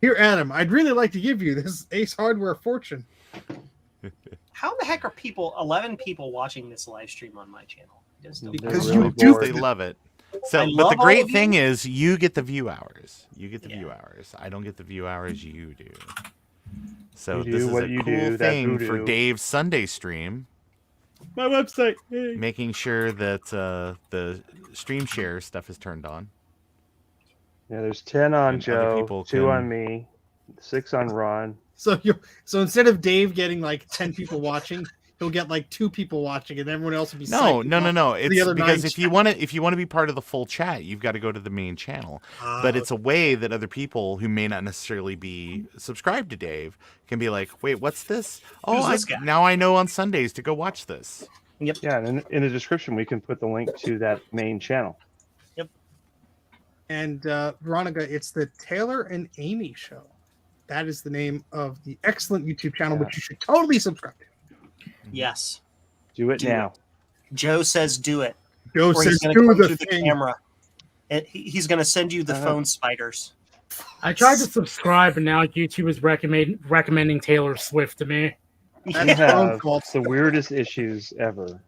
Here, Adam, I'd really like to give you this Ace Hardware fortune. How the heck are 11 people watching this live stream on my channel? I just don't They're Because really you do bored. They love it. So, I but love the all great of thing you. is you get the view hours. You get the Yeah. view hours. I don't get the view hours. You do. So You do this is what a you cool do, that thing for voodoo. Dave's Sunday stream, My website. Hey. making sure that the stream share stuff is turned on. Yeah, there's 10 on And other Joe, people 2 can- on me, 6 on Ron. So instead of Dave getting like 10 people watching, he'll get like 2 people watching, and everyone else will be No, psyched no, no, about no. the It's other because 9 if you want to be part of the full chat, you've got to go to the main channel. But it's a way that other people who may not necessarily be subscribed to Dave can be like, wait, what's this? Oh, Who's this guy? now I know on Sundays to go watch this. Yep. Yeah, and in the description we can put the link to that main channel. And Veronica, it's the Taylor and Amy Show. That is the name of the excellent YouTube channel, Yeah. which you should totally subscribe to. Yes. Do it Do now. Joe says do it. Joe Or says he's going do to come the through the thing. camera. And he's going to send you the Uh-huh. phone spiders. I tried to subscribe, and now YouTube is recommending Taylor Swift to me. You That's your own have fault. the weirdest issues ever.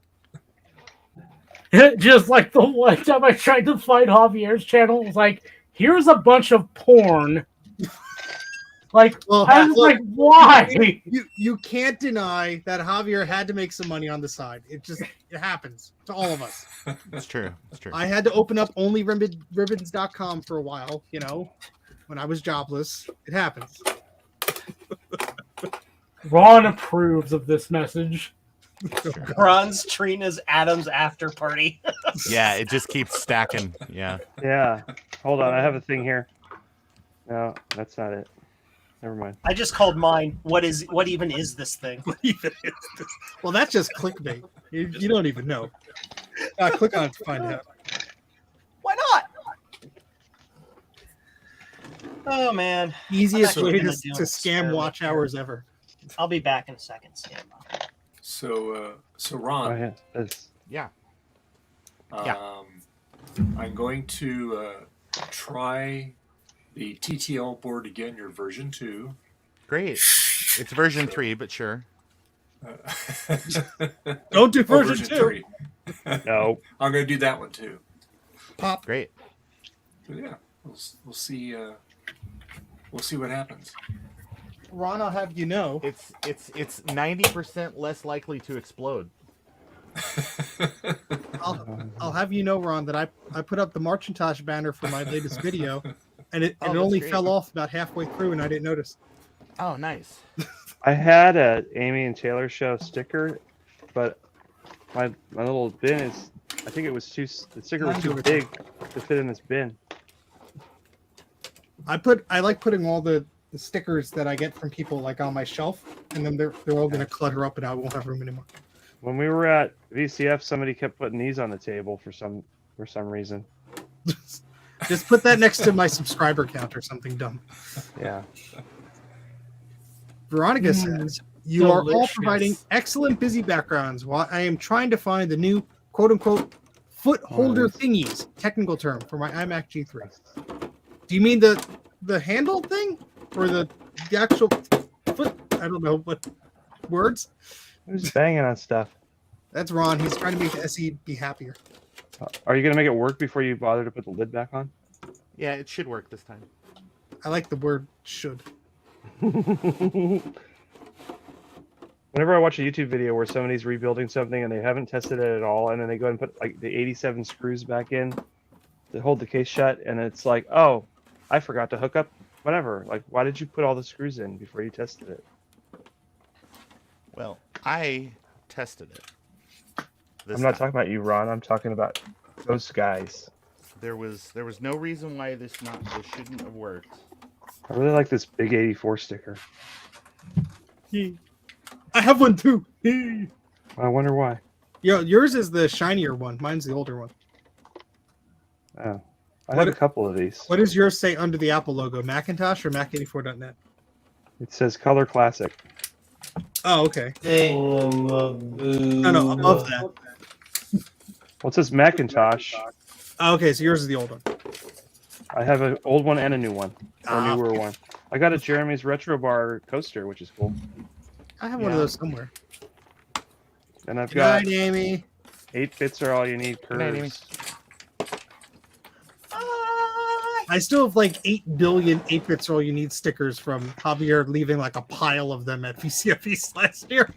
Just like the one time I tried to find Javier's channel, it was like, here's a bunch of porn. Like, Well, I was look, like, why? you can't deny that Javier had to make some money on the side. It happens to all of us. It's true. It's true. I had to open up onlyribbons.com for a while, when I was jobless. It happens. Ron approves of this message. Ron's, Trina's, Adam's after party. Yeah, it just keeps stacking. Yeah. Yeah. Hold on, I have a thing here. No, that's not it. Never mind. I just called mine. What even is this thing? Well, that's just clickbait. You don't even know. Click on it to find out. Why not? Oh man. Easiest I'm way actually to gonna do an scam experiment watch here. hours ever. I'll be back in a second. Stand by. So Oh, Ron, yeah. That's, Yeah. I'm going to try the TTL board again, your version 2. Great. It's version 3, but sure. Don't do Oh, version 2. 3. no. I'm going to do that one too. Pop. Great. So yeah, we'll see. We'll see what happens. Ron, I'll have you know. It's 90% less likely to explode. I'll have you know, Ron, that I put up the Marchintosh banner for my latest video, and it Oh, that's only great. fell off about halfway through, and I didn't notice. Oh, nice. I had a Amy and Taylor show sticker, but my little bin is, I think the sticker was too big to fit in this bin. I like putting all the stickers that I get from people like on my shelf, and then they're all gonna clutter up, and I won't have room anymore. When we were at VCF, somebody kept putting these on the table for some reason. Just put that next to my subscriber count or something dumb. Yeah. Veronica says, you are all delicious. providing excellent busy backgrounds while I am trying to find the new quote-unquote foot holder Nice. thingies, technical term, for my iMac G3. Do you mean the handle thing? Or the actual foot? I don't know what words. Who's banging on stuff? That's Ron. He's trying to make the SE be happier. Are you going to make it work before you bother to put the lid back on? Yeah, it should work this time. I like the word should. Whenever I watch a YouTube video where somebody's rebuilding something and they haven't tested it at all, and then they go and put like the 87 screws back in to hold the case shut, and it's like, oh, I forgot to hook up whatever. Like, why did you put all the screws in before you tested it? Well, I tested it. I'm not talking about you, Ron. I'm talking about those guys. There was no reason why this shouldn't have worked. I really like this big 84 sticker. I have one too. I wonder why. Yo, yours is the shinier one. Mine's the older one. Oh, I have a couple of these. What does yours say under the Apple logo? Macintosh or Mac84.net? It says Color Classic. Oh, okay. No, No, above that. Well, it says Macintosh. Oh, okay, so yours is the old one. I have an old one and a new one, or Ah. a newer one. I got a Jeremy's Retro Bar coaster, which is cool. I have one of Yeah. those somewhere. And I've Good got night, Amy. 8 bits are all you need Good night, Amy. curves. I still have like 8 billion 8-bits all you need stickers from Javier leaving like a pile of them at VCF East last year.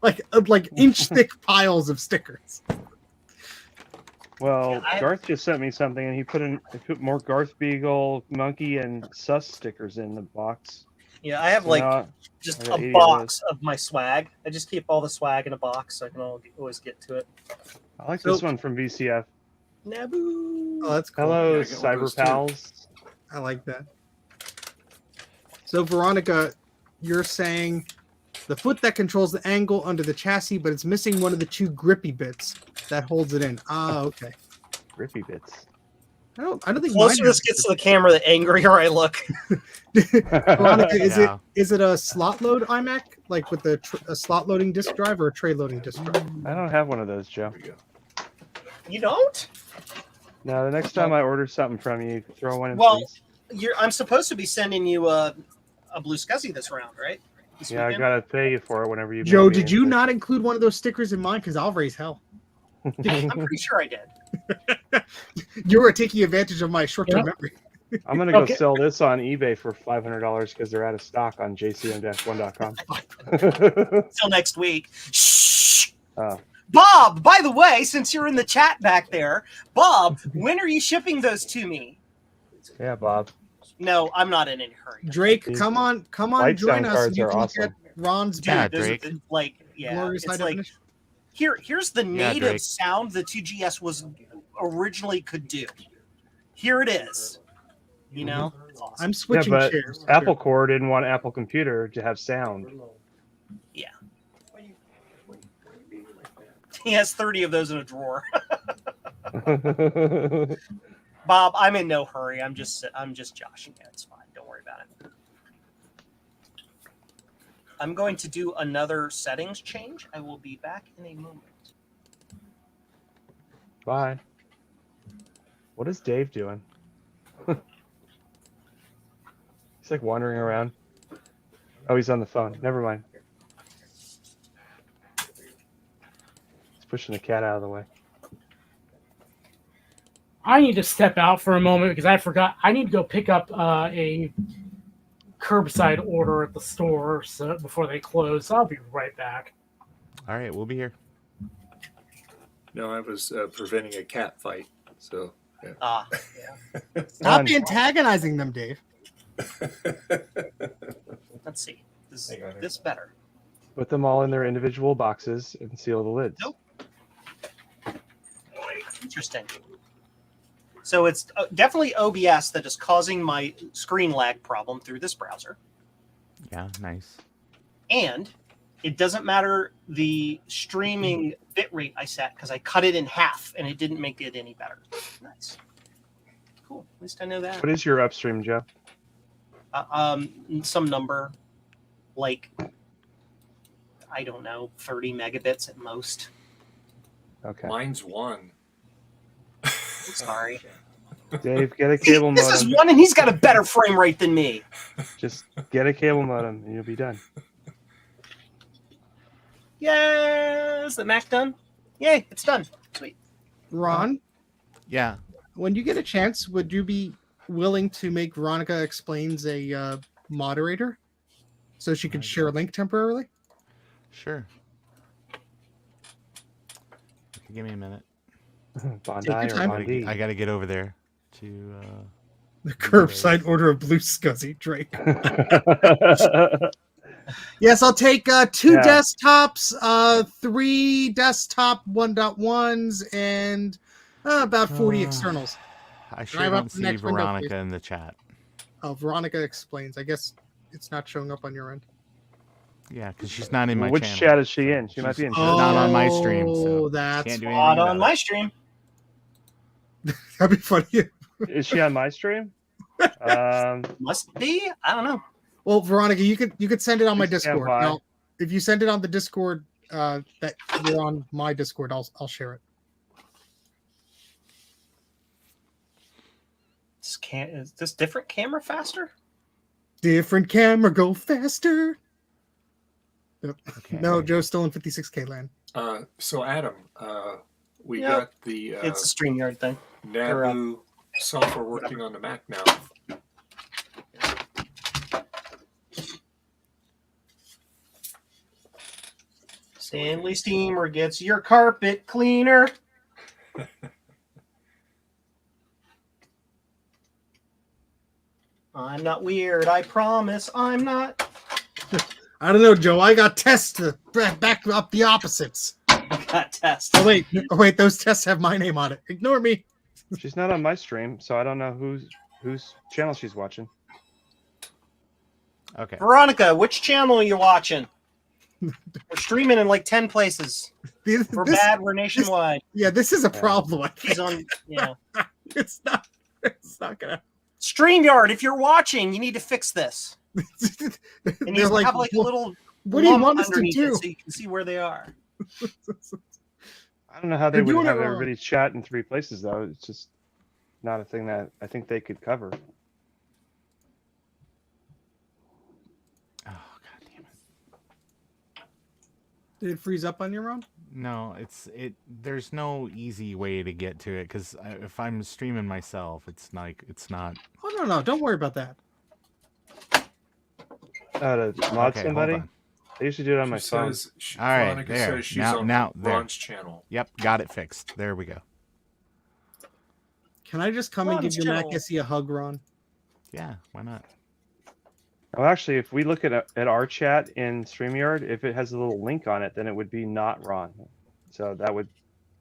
like inch thick piles of stickers. Well, Yeah, I- Garth just sent me something, and he put more Garth Beagle, Monkey, and Sus stickers in the box. Yeah, I have So like now just I got a 80 of box of my swag. I just keep all the swag in a box so I can always get to it. I like So- this one from VCF. Naboo. Oh, that's cool. Hello, Yeah, I got one of Cyber those too. Pals. I like that. So Veronica, you're saying the foot that controls the angle under the chassis, but it's missing one of the two grippy bits that holds it in. Ah, okay. Grippy bits. I don't think The mine closer has this gets to the camera, the angrier I look. Veronica, Yeah. is it a slot load iMac, like with a slot loading disk drive or a tray loading disk drive? I don't have one of those, Joe. There we go. You don't? Now, the next time I order something from you, throw one in, Well, please. I'm supposed to be sending you a Blue Scuzzy this round, right? This Yeah, I weekend? gotta pay you for it whenever you. Joe, make me did you anything. not include one of those stickers in mine? Because I'll raise hell. I'm pretty sure I did. You were taking advantage of my short-term Yep. memory. I'm gonna go Okay. sell this on eBay for $500 because they're out of stock on jcm-1.com. Till next week. Shh. Oh. Bob, by the way, since you're in the chat back there, Bob, when are you shipping those to me? Yeah, Bob. No, I'm not in any hurry. Drake, These come on, light join sound us. cards You are can look awesome. at Ron's Dude, Yeah, there's Drake. glorious high it's like definition. here's the Yeah, native Drake. sound the 2GS was originally could do. Here it is. You know? It's awesome. I'm switching but chairs. Apple Core didn't want Apple Computer to have sound. He has 30 of those in a drawer. Bob, I'm in no hurry. I'm just joshing you. It's fine. Don't worry about it. I'm going to do another settings change. I will be back in a moment. Bye. What is Dave doing? He's like wandering around. Oh, he's on the phone. Never mind. He's pushing the cat out of the way. I need to step out for a moment because I forgot. I need to go pick up a curbside order at the store before they close. So I'll be right back. All right, we'll be here. No, I was preventing a cat fight. So, yeah. Yeah. Stop Done. antagonizing them, Dave. Let's see. This better. Put them all in their individual boxes and seal the lids. Nope. Interesting. So it's definitely OBS that is causing my screen lag problem through this browser. Yeah, nice. And it doesn't matter the streaming bitrate I set because I cut it in half and it didn't make it any better. Nice. Cool. At least I know that. What is your upstream, Joe? Some number like, I don't know, 30 megabits at most. Okay. Mine's 1. Sorry. Dave, get a cable This is modem. one and he's got a better frame rate than me. Just get a cable modem and you'll be done. Yeah, is the Mac done? Yay, it's done. Sweet. Ron, Yeah. when you get a chance, would you be willing to make Veronica Explains a moderator so she could share a link temporarily? Sure. Give me a minute. Bondi Take your or time. Bondi? I got to get over there to. The curbside order of Blue Scuzzy, Drake. Yes, I'll take 2 Yeah. desktops, 3 desktop 1.1s, and about 40 externals. I sure Drive up don't the see next window, Veronica please. in the chat. Oh, Veronica Explains. I guess it's not showing up on your end. Yeah, because she's not in my Which channel. chat is she in? She might be in. She's chat. not on my stream, so Oh, that's can't do anything Not about on it. my stream. that'd be funny. Is she on my stream? Must be. I don't know. Well, Veronica, you could send it on my Just stand Discord. by. Now, if you send it on the Discord, that you're on my Discord, I'll share it. Is this different camera faster? Different camera, go faster. Okay. No, Joe's still in 56K land. So, Adam, we Yep. got the It's a StreamYard thing. Naboo software working on the Mac now. Stanley Steamer gets your carpet cleaner. I'm not weird. I promise I'm not. I don't know, Joe. I got tests to back up the opposites. Got test. Oh wait, those tests have my name on it. Ignore me. She's not on my stream, so I don't know whose channel she's watching. Okay. Veronica, which channel are you watching? We're streaming in like 10 places. We're bad. We're nationwide. This is a problem. I He's can't, on. Yeah. it's not gonna. StreamYard, if you're watching, you need to fix this. It They're needs to like, have like a little. what do you lump want us to underneath it do? so you can see where they are? I don't know how they They're would doing have it wrong. everybody chat in 3 places though. It's just not a thing that I think they could cover. Oh god damn it. Did it freeze up on your own? No, there's no easy way to get to it because if I'm streaming myself, it's not. Oh no, don't worry about that. To mod Okay, somebody? hold on. I usually do it on my phone. All right, Veronica there. says she's Now- on now, there. Ron's channel. Yep, got it fixed. There we go. Can I just come and Ron's give your Mac channel. SE a hug, Ron? Yeah, why not? Well, actually, if we look at our chat in StreamYard, if it has a little link on it, then it would be not Ron. So that would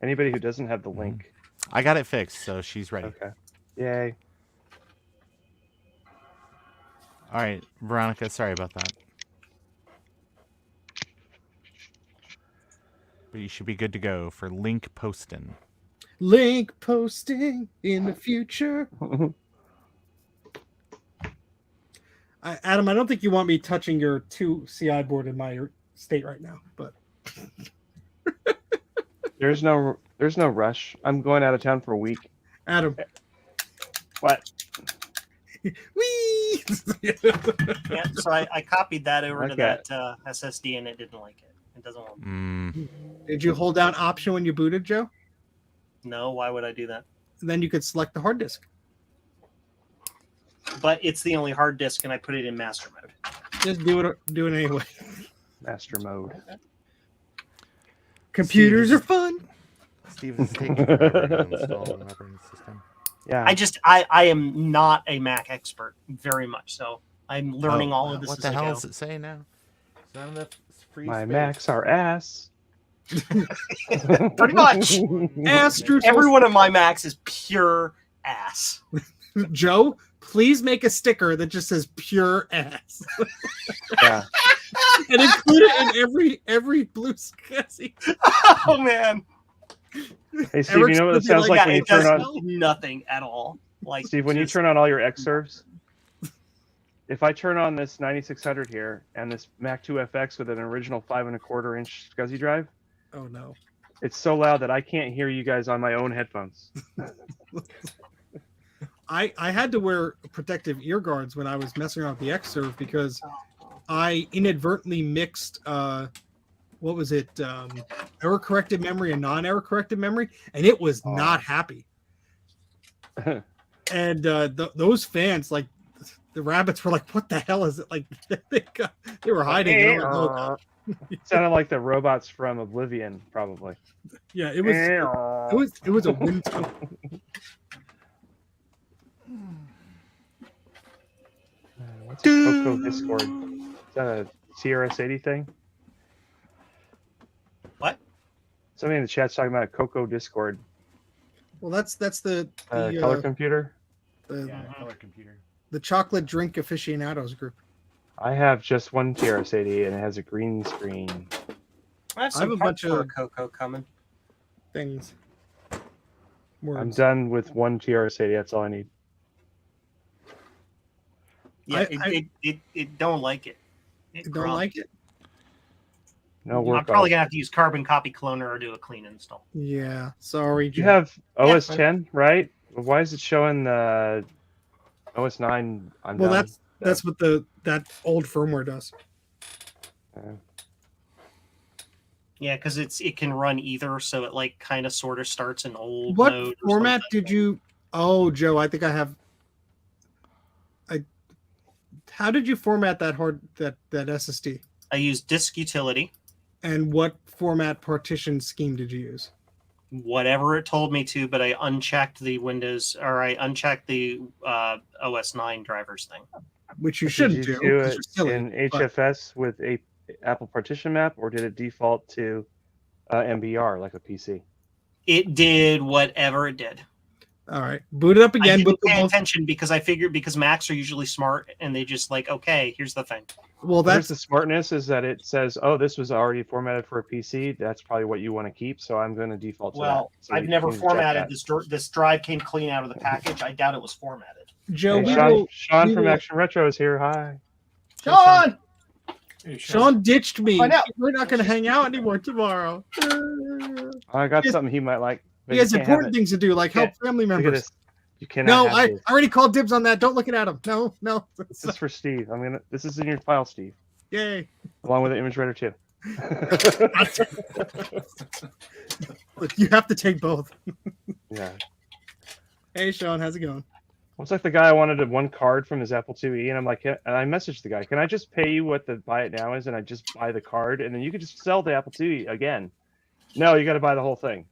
anybody who doesn't have the link. I got it fixed, so she's ready. Okay. Yay. All right, Veronica, sorry about that. But you should be good to go for link posting. Link posting in the future. Adam, I don't think you want me touching your 2 CI board in my state right now, but There's no rush. I'm going out of town for a week. Adam. What? Whee! Yeah, so I copied that over to Okay. that SSD and it didn't like it. It doesn't want. Did you hold down Option when you booted, Joe? No, why would I do that? Then you could select the hard disk. But it's the only hard disk, and I put it in master mode. Just do it anyway. Master mode. Computers are fun. Steven's taking forever to install an operating system. Yeah. I am not a Mac expert, very much so. I'm learning all of this What as the I hell go. does it say now? It's not enough free My space. Macs are ass. Pretty much. Astro Every one of my Macs is pure ass. Joe, please make a sticker that just says pure ass. Yeah. And include it in every blue SCSI. Oh man. Hey Steve, you know what it sounds like when you it turn does on nothing at all. Like Steve, when you just- turn on all your Xserves, if I turn on this 9600 here and this Mac 2 FX with an original 5¼ inch SCSI drive, Oh no. it's so loud that I can't hear you guys on my own headphones. I had to wear protective ear guards when I was messing around with the Xserve because I inadvertently mixed what was it, error corrected memory and non-error corrected memory, and it was not happy. And those fans, like the rabbits, were like, "What the hell is it?" Like they were hiding. And I'm like, "Oh, It sounded like the robots from Oblivion, probably. yeah, it was a wind tone. What's a Coco Discord? Is that a CRS-80 thing? What? Somebody in the chat's talking about a Coco Discord. Well, that's the Color computer? Yeah, color computer. the chocolate drink aficionados group. I have just one TRS-80 and it has a green screen. I have I have a bunch of of- Cocoa coming. Things. I'm Words. done with one TRS-80. That's all I need. Yeah, I- it don't like it. It Don't grumps. like it. No I'm work. probably gonna have to use Carbon Copy Cloner or do a clean install. Yeah, sorry. You Jim. have OS 10, right? Why is it showing the OS 9? Well, that's what that old firmware does. Yeah, because it can run either, so it like kind of sort of starts in old What mode. or format something. did you? Oh, Joe, I think I have. How did you format that that SSD? I use Disk Utility. And what format partition scheme did you use? whatever it told me to, but I unchecked the Windows or I unchecked the OS 9 drivers thing. which you Did shouldn't do do because it you're silly. in but- HFS with a Apple partition map, or did it default to MBR like a PC? It did whatever it did. All right, boot it up I again. didn't Boot them pay both. attention because I figured because Macs are usually smart and they just like, okay, here's the thing. Well, Here's that's the smartness is that it says, oh, this was already formatted for a PC. That's probably what you want to keep. So I'm going to default to Well, that. So I've you never can check formatted that. this drive came clean out of the package. I doubt it was formatted. Joe. Hey, we Sean we from will- Action Retro is here. Hi. Sean! Hey, Sean ditched me. I know. We're not going to hang out anymore tomorrow. I got Yes. something he might like. But He you has can't have important it. things to do, like help can't- family Look at members. this. You cannot No, have I this. already called dibs on that. Don't look at him. No, no. This is for Steve. This is in your file, Steve, Yay. along with the image writer too. Look, you have to take both. Yeah. Hey, Sean, how's it going? It's like the guy I wanted one card from his Apple IIe, and I'm like, and I messaged the guy, can I just pay you what the buy it now is, and I just buy the card, and then you can just sell the Apple IIe again. No, you got to buy the whole thing.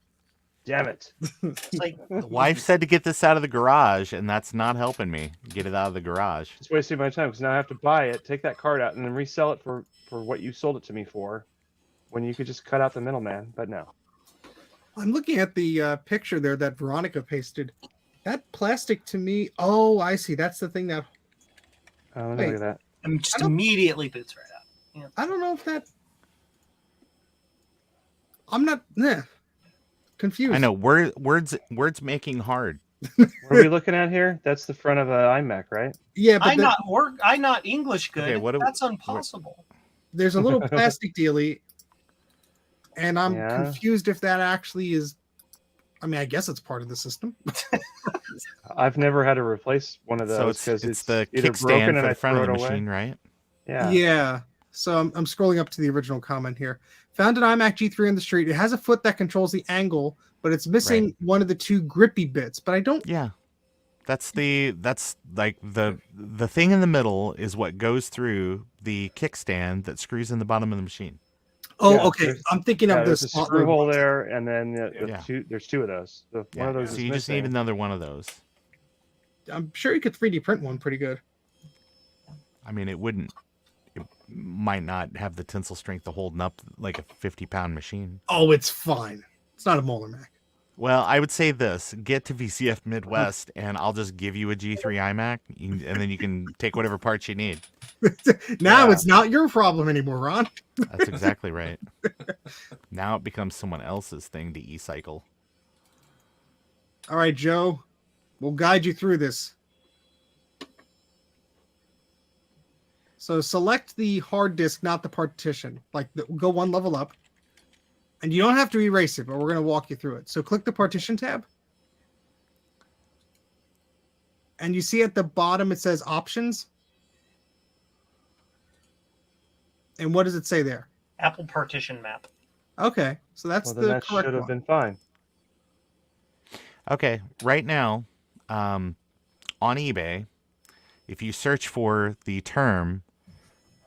Damn it! It's like, The wife said to get this out of the garage, and that's not helping me get it out of the garage. It's wasting my time because now I have to buy it, take that card out, and then resell it for what you sold it to me for, when you could just cut out the middleman. But no. I'm looking at the picture there that Veronica pasted. That plastic to me. Oh, I see. That's the thing that Let me look at that. I'm just I don't- immediately boots right out. I don't know if that. I'm not confused. I know words making hard. What are we looking at here? That's the front of an iMac, right? Yeah, but I'm not English good. Okay, what do we- That's impossible. there's a little plastic dealie, and I'm Yeah. confused if that actually is. I mean, I guess it's part of the system. I've never had to replace one of So those it's because it's the either kickstand broken for and I the front throw of the it away. machine, right? Yeah. Yeah. So I'm scrolling up to the original comment here. Found an iMac G3 on the street. It has a foot that controls the angle, but it's missing Right. one of the two grippy bits. But I don't. Yeah. That's like the thing in the middle is what goes through the kickstand that screws in the bottom of the machine. Oh, Yeah, okay. there's- I'm thinking Yeah, of the there's a slot screw load hole ones. there, and then Yeah. there's two of those. One Yeah. of those So is you just need missing. another one of those. I'm sure you could 3D print one pretty good. I mean, it might not have the tensile strength to holding up like a 50-pound machine. Oh, it's fine. It's not a molar Mac. Well, I would say this: get to VCF Midwest, and I'll just give you a G3 iMac, and then you can take whatever parts you need. Now Yeah. it's not your problem anymore, Ron. That's exactly right. Now it becomes someone else's thing to e-cycle. All right, Joe. We'll guide you through this. So select the hard disk, not the partition. Go one level up. And you don't have to erase it, but we're going to walk you through it. So click the partition tab. And you see at the bottom it says options. And what does it say there? Apple partition map. Okay, so that's Well, then the that correct should have one. been fine. Okay, right now, on eBay, if you search for the term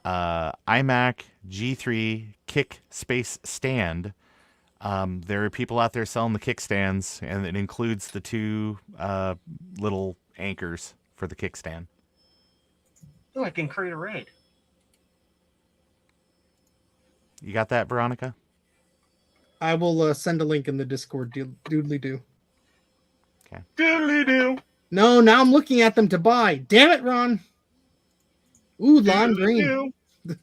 iMac G3 kick space stand, there are people out there selling the kickstands, and it includes the two little anchors for the kickstand. Oh, I can create a raid. You got that, Veronica? I will send a link in the Discord, doodly do. Doodly doo. No, now I'm looking at them to buy. Damn it, Ron. Ooh, lime green. Is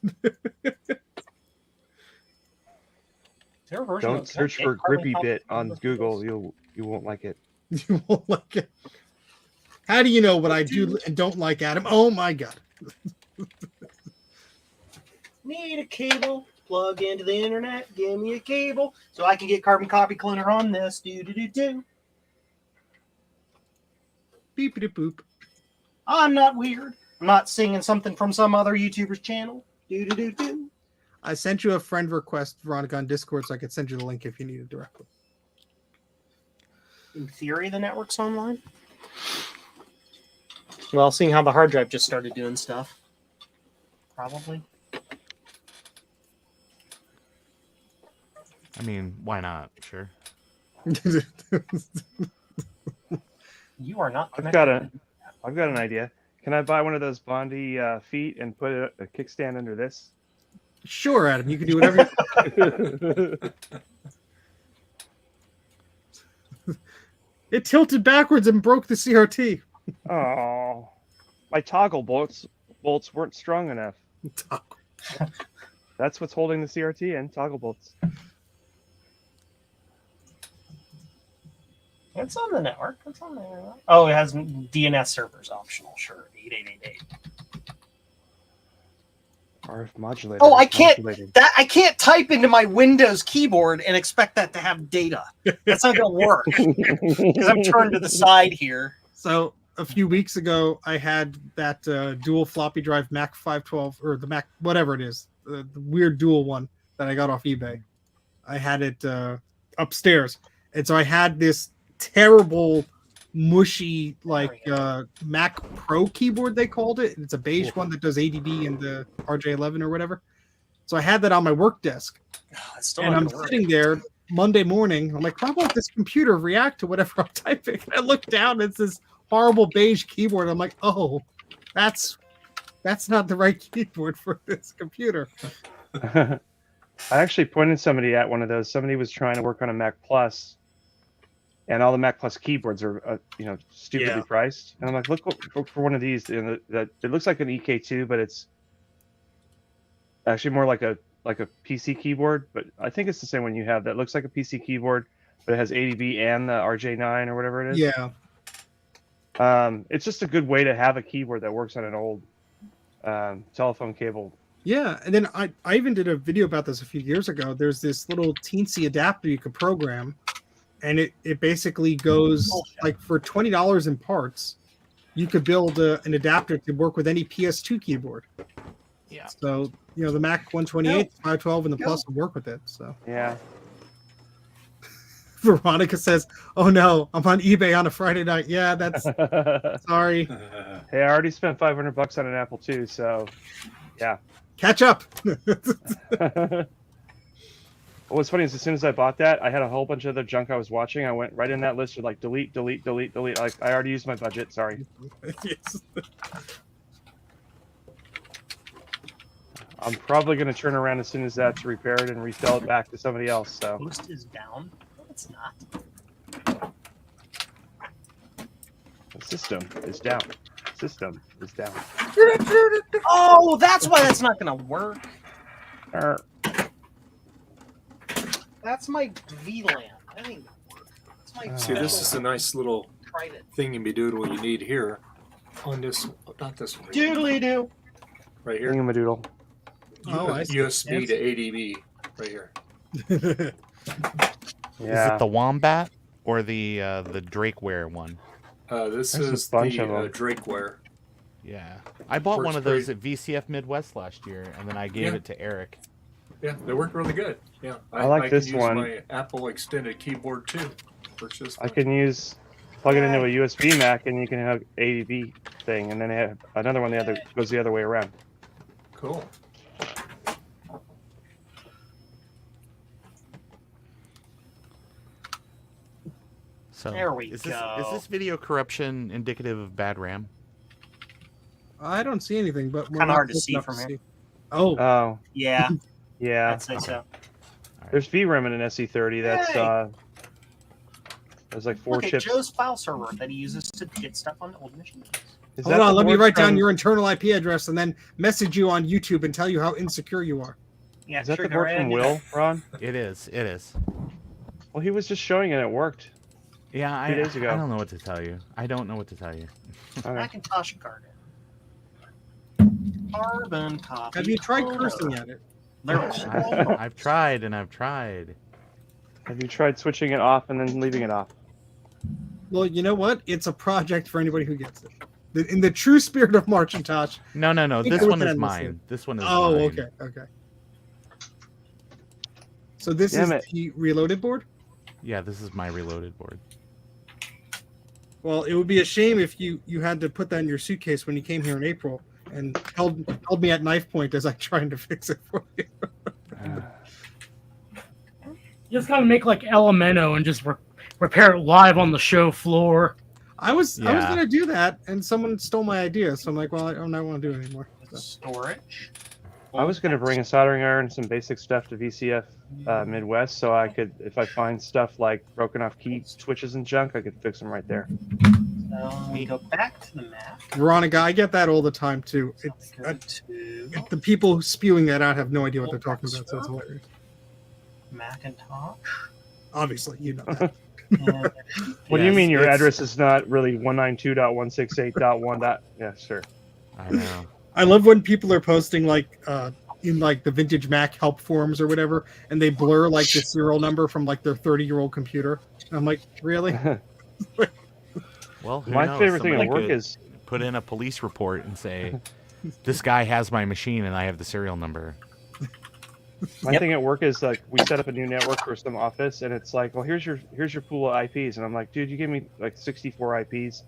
there a version Don't of search for grippy bit on Google. You won't like it. You won't like it. How do you know what I do and don't like, Adam? Oh my god. Need a cable. Plug into the internet. Give me a cable so I can get carbon copy cleaner on this. Do. Beepity boop. I'm not weird. I'm not singing something from some other YouTuber's channel. Do. I sent you a friend request, Veronica, on Discord, so I could send you the link if you need it directly. In theory, the network's online. Well, seeing how the hard drive just started doing stuff. Probably. I mean, why not? Sure. You are not. I've connected. got an idea. Can I buy one of those Bondi feet and put a kickstand under this? Sure, Adam. You can do whatever. It tilted backwards and broke the CRT. Oh, my toggle bolts weren't strong enough. That's what's holding the CRT in, toggle bolts. It's on the network. It's on there. Oh, it has DNS servers optional. Sure, 8888. RF modulator. Oh, I can't. modulated. I can't type into my Windows keyboard and expect that to have data. That's not going to work because I'm turned to the side here. So a few weeks ago, I had that dual floppy drive Mac 512 or the Mac whatever it is, the weird dual one that I got off eBay. I had it upstairs, and so I had this terrible, mushy Mac Pro keyboard they called it. It's a beige one that does ADB and the RJ11 or whatever. So I had that on my work desk, It's still and not I'm gonna work. sitting there Monday morning. I'm like, how about this computer react to whatever I'm typing? I look down, it's this horrible beige keyboard. I'm like, oh, that's not the right keyboard for this computer. I actually pointed somebody at one of those. Somebody was trying to work on a Mac Plus, and all the Mac Plus keyboards are, stupidly Yeah. priced. And I'm like, look for one of these. And that it looks like an EK2, but it's actually more like a PC keyboard. But I think it's the same one you have. That looks like a PC keyboard, but it has ADB and the RJ9 or whatever it is. Yeah. It's just a good way to have a keyboard that works on an old telephone cable. Yeah, and then I even did a video about this a few years ago. There's this little teensy adapter you could program, and it basically goes like for $20 in parts, you could build an adapter to work with any PS2 keyboard. Yeah. So the Mac 128, 512, and the Plus will work with it. So Yeah. Veronica says, "Oh no, I'm on eBay on a Friday night." Yeah, that's sorry. Hey, I already spent $500 on an Apple II, so yeah. Catch up. What's funny is as soon as I bought that, I had a whole bunch of other junk I was watching. I went right in that list of like delete. Like I already used my budget. Sorry. Yes. I'm probably going to turn around as soon as that's repaired and resell it back to somebody else. So Host is down. No, it's not. the system is down. System is down. Oh, that's why that's not going to work. That's my VLAN. That ain't gonna work. That's my See, this is a nice little private. thingy-be-doodle you need here on this, not this one, Doodly doo. right here. Thingamadoodle. Oh, I see. USB to ADB right here. Yeah. Is it the Wombat or the Drakeware one? This There's a is bunch of the 'em. Drakeware. Yeah. I bought Works one of those great. at VCF Midwest last year, and then I gave Yeah. it to Eric. Yeah, they work really good. Yeah, I like can this use one. my Apple extended keyboard too. Works just I fine. can plug it into a USB Mac, and you can have ADB thing, and then they have another one goes the other way around. Cool. So There we is go. Is this video corruption indicative of bad RAM? I don't see anything, but we're Kinda not hard to close see enough from here. Oh, Oh, Yeah, yeah. I'd say so. There's VRAM in an SE30. That's Hey! there's like 4 Look at chips. Joe's file server that he uses to get stuff on old machines. Is hold that on. the Let me board write down from- your internal IP address and then message you on YouTube and tell you how insecure you are. Yeah, Is that sure, the board go from ahead. Will, Ron? It is. It is. Well, he was just showing it. It worked. Yeah, I 2 days ago. I don't know what to tell you. I don't know what to tell you. Okay. Macintosh garden. Carbon copy. Have you tried color. cursing at it? They're I've tried and I've tried. Have you tried switching it off and then leaving it off? Well, you know what? It's a project for anybody who gets it. In the true spirit of Marcintosh. No. think This I one would is end this mine. here. This one is Oh, mine. okay. So this Damn is it. the reloaded board? Yeah, this is my reloaded board. Well, it would be a shame if you had to put that in your suitcase when you came here in April and held me at knife point as I tried to fix it for you. You just gotta make like Elemento and just repair it live on the show floor. I was Yeah. gonna do that, and someone stole my idea. So I'm like, well, I don't want to do it anymore. So. Storage. I was going to bring a soldering iron and some basic stuff to VCF Midwest, so I could, if I find stuff like broken off key switches and junk, I could fix them right there. So we go back to the map. Veronica, I get that all the time too. It's Go to the people spewing that out have no idea what they're talking about, so it's hilarious. Macintosh. Obviously, you know that. And What do you Yes, mean your it's- address is not really 192.168.1. Yeah, sure. I know. I love when people are posting like in like the vintage Mac help forums or whatever, and they blur like the serial number from like their 30-year-old computer. And I'm like, really? Well, who My knows? favorite thing at Somebody work could is put in a police report and say, "This guy has my machine and I have the serial number." my thing at work is like we set up a new network for some office, and it's like, well, here's your pool of IPs, and I'm like, dude, you gave me like 64 IPs.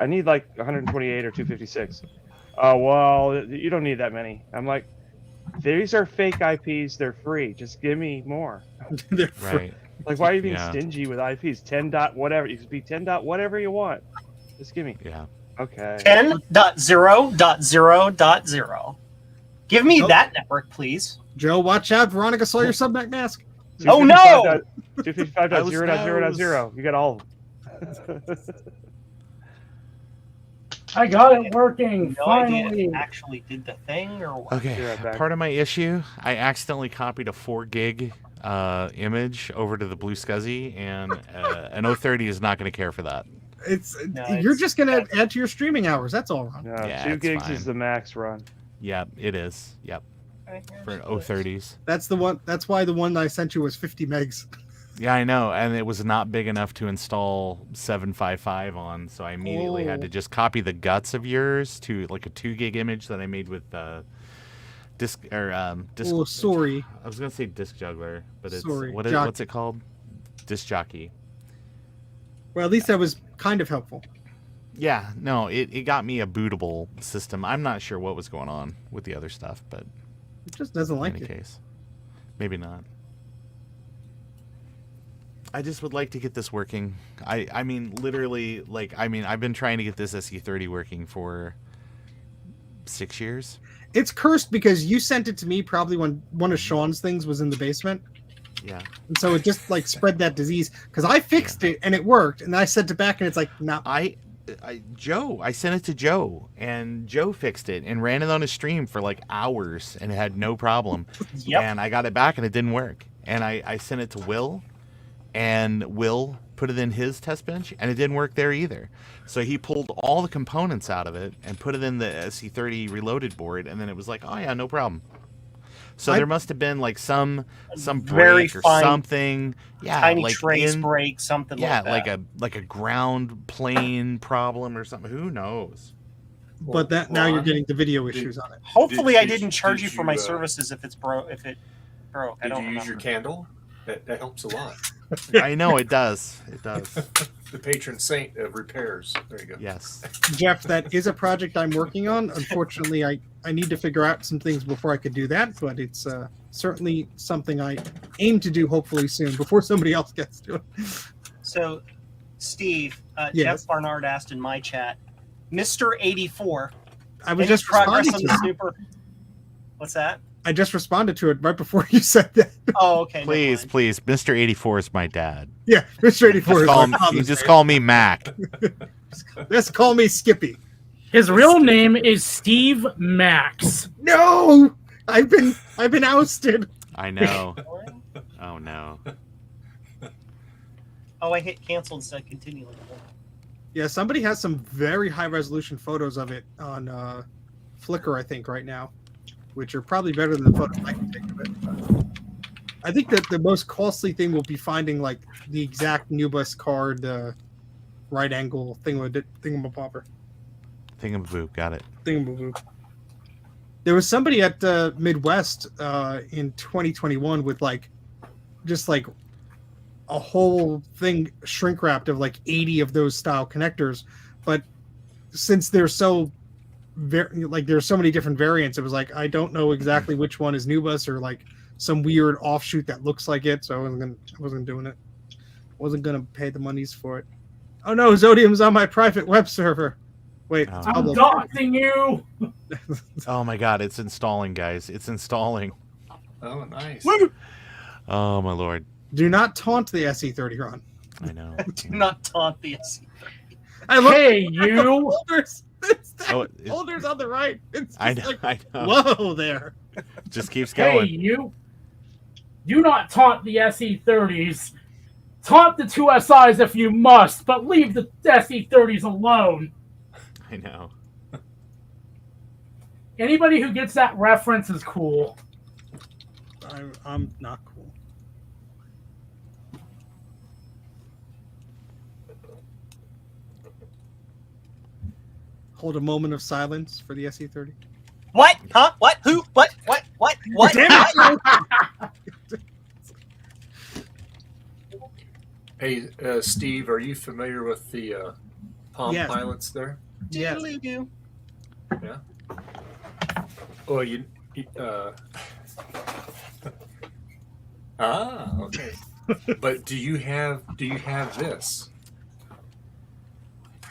I need like 128 or 256. Oh well, you don't need that many. I'm like, these are fake IPs. They're free. Just give me more. They're free. Right. Like, why are you being Yeah. stingy with IPs? 10 dot whatever. You can be 10 dot whatever you want. Just give me. Yeah. Okay. 10.0.0.0. Give me Oh. that network, please. Joe, watch out! Veronica saw your subnet mask. Oh, no! 255.0.0.0. You got all of them. I got it working. No idea Finally. if it actually did the thing or what. Be Okay. right back. Part of my issue, I accidentally copied a 4 gig image over to the Blue SCSI, and an 030 is not going to care for that. It's No, you're it's- just gonna add to your streaming hours. That's all, Ron. No, Yeah, 2 it's gigs fine. is the max run. Yep, it is. Yep, Okay, for here's 030s. That's the one. That's why the one I sent you was 50 megs. Yeah, I know, and it was not big enough to install 755 on, so I immediately had to Oh. just copy the guts of yours to like a 2 gig image that I made with disk. Oh, sorry. I was gonna say disk juggler, but it's Sorry, what's it called? Disk jockey. Well, at least that was kind of helpful. Yeah, no, it got me a bootable system. I'm not sure what was going on with the other stuff, but It just doesn't like in any it. case, maybe not. I just would like to get this working. I mean, literally, I've been trying to get this SE30 working for 6 years. It's cursed because you sent it to me probably when one of Sean's things was in the basement, Yeah. and so it just like spread that disease. Because I fixed it and it worked, and I sent it back and it's like, nah. I sent it to Joe, and Joe fixed it and ran it on his stream for like hours, and it had no problem. Yep. And I got it back, and it didn't work. And I sent it to Will, and Will put it in his test bench, and it didn't work there either. So he pulled all the components out of it and put it in the SE30 reloaded board, and then it was like, oh yeah, no problem. So there must have been like some Very break or fine, something. Yeah, Tiny like trace in- break, something yeah, like that. like a ground plane problem or something. Who knows? But that now you're Ron, getting the video issues on it. Hopefully, I did- didn't charge did you for my you, services if it broke. I Did don't you use your remember. candle? That helps a lot. I know it does. It does. The patron saint of repairs. There you go. Yes. Jeff, that is a project I'm working on. Unfortunately, I need to figure out some things before I could do that, but it's certainly something I aim to do hopefully soon before somebody else gets to it. So, Steve, Yes. Jeff Barnard asked in my chat, Mr. 84, I was any just progress responding on to the it. super? What's that? I just responded to it right before you said that. Oh, okay. never Please, mind. please. Mr. 84 is my dad. Yeah, Mr. 84 Just is call, my you father's just name. call me Mac. Just call me Skippy. His real name is Steve Max. No, I've been ousted. I know. Oh no. Oh, I hit cancel instead of continue. Yeah, somebody has some very high resolution photos of it on Flickr, I think, right now, which are probably better than the photos I can take of it. I think that the most costly thing will be finding like the exact Nubus card, right angle thingamabobber. Thingamaboo. Got it. Thingamaboo. There was somebody at Midwest in 2021 with like just like a whole thing shrink wrapped of like 80 of those style connectors, but since they're so there's so many different variants, it was like I don't know exactly which one is Nubus or like some weird offshoot that looks like it, so I wasn't doing it. Wasn't gonna pay the monies for it. Oh no, Zodium's on my private web server. Wait, Oh. it's I'm public. doxing you. Oh my god, it's installing, guys. It's installing. Oh, nice. Woo! Oh my lord. Do not taunt the SE30, Ron. I know. Do not taunt the SE. I look Hey, at the you. folders. It's that Oh, folders on the right. It's I just know. like, I know. whoa there. Just keeps Hey, going. you. Do not taunt the SE30s. Taunt the 2SIs if you must, but leave the SE30s alone. I know. Anybody who gets that reference is cool. I'm not cool. Hold a moment of silence for the SE30. What? Huh? What? Who? What? What? What? What? Damn What? it! Hey, Steve, are you familiar with the Palm Yes. Pilots there? Yes. Doodly-doo. Yeah. Oh, okay. But do you have this?